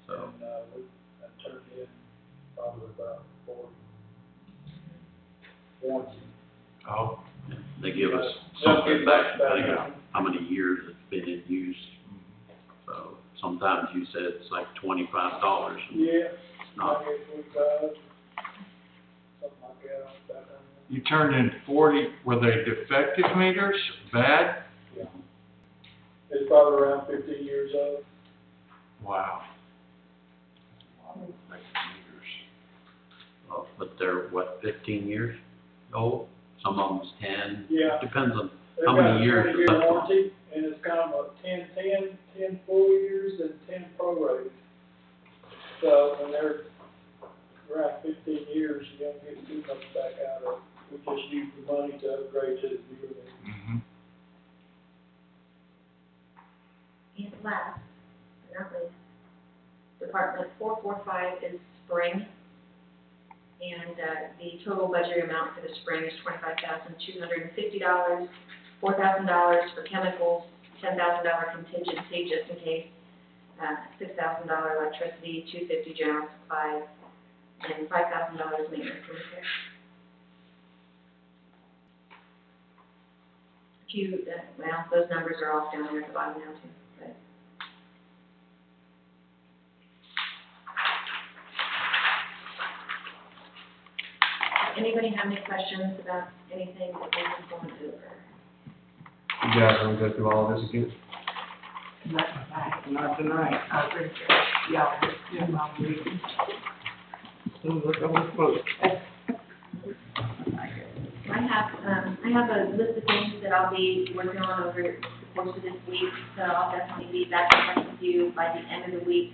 So, and, we turned in probably about 40. Warranty. Oh. yeah, they give us They'll something get back back depending back. on how many years it's been in use. So sometimes you said it's like $25. Yeah, Not, 25, something like that, back on there. You turned in 40, were they defective meters, bad? Yeah. It's probably around 15 years old. Wow. well, but they're, what, 15 years old? Some of them's 10. Yeah. Depends on They've how got many a years 20-year are left on. warranty, and it's kind of a 10 full years and 10 prorated. So when they're around 15 years, you don't get too much back out of it. We just use the money to upgrade to the newer one. And last, but not least, Department 445 is spring. And the total budget amount for the spring is $25,250, $4,000 for chemicals, $10,000 contingency just in case, $6,000 electricity, $250 general supplies, and $5,000 maintenance and repair. Well, those numbers are off down there at the bottom now too, but. Anybody have any questions about anything that we've gone over? You guys want to go through all of this again? Not tonight, I think, y'all, I'm leaving. So look over the book. I have a list of things that I'll be working on over the course of this week, so I'll definitely be back in touch with you by the end of the week,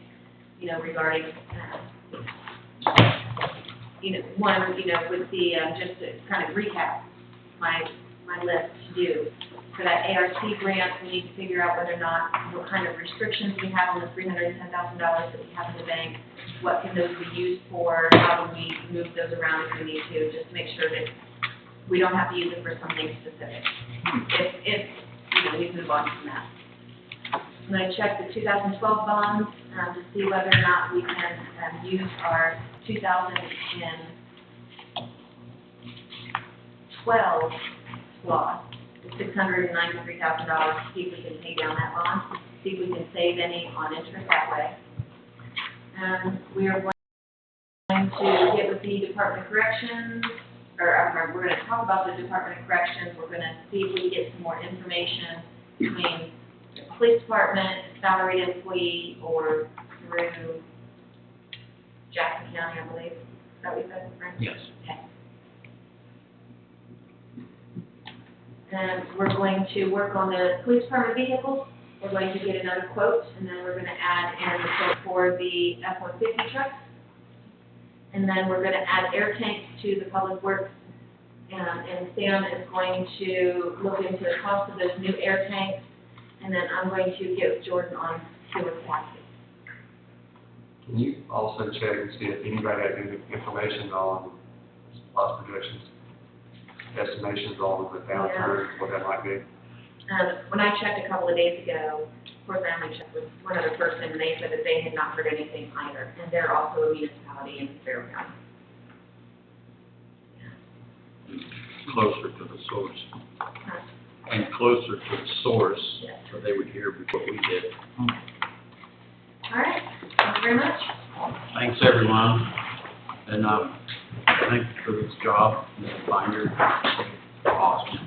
regarding, with the, just to kind of recap my list to do. For that ARC grant, we need to figure out whether or not, what kind of restrictions we have on the $310,000 that we have in the bank. What can those be used for? How do we move those around if we need to, just to make sure that we don't have to use it for something specific. If we move on from that. I'm going to check the 2012 bonds to see whether or not we can use our 2012 slot, the $693,000, to see if we can pay down that bond, see if we can save any on interest that way. We are going to get with the Department of Corrections, we're going to talk about the Department of Corrections. We're going to see if we can get some more information between the police department, salaried employee, or through Jackson County, I believe. Is that what you said, Frank? Yes. Okay. we're going to work on the police department vehicles. We're going to get another quote, and then we're gonna add in the quote for the F-150 trucks. And then we're gonna add air tanks to the public works. And Sam is going to look into the cost of those new air tanks, and then I'm going to get with Jordan on sewer capacity. Can you also check and see if anybody has any information on loss projections, estimations on the downturn, what that might be? When I checked a couple of days ago, of course, I only checked with one other person, and they said that they had not heard anything either, and they're also a municipality in Sparrow County. Closer to the source. And closer to the source, so they would hear before we did. All right, thank you very much. Thanks, everyone. And, thanks for this job, Mr. Binder. Awesome.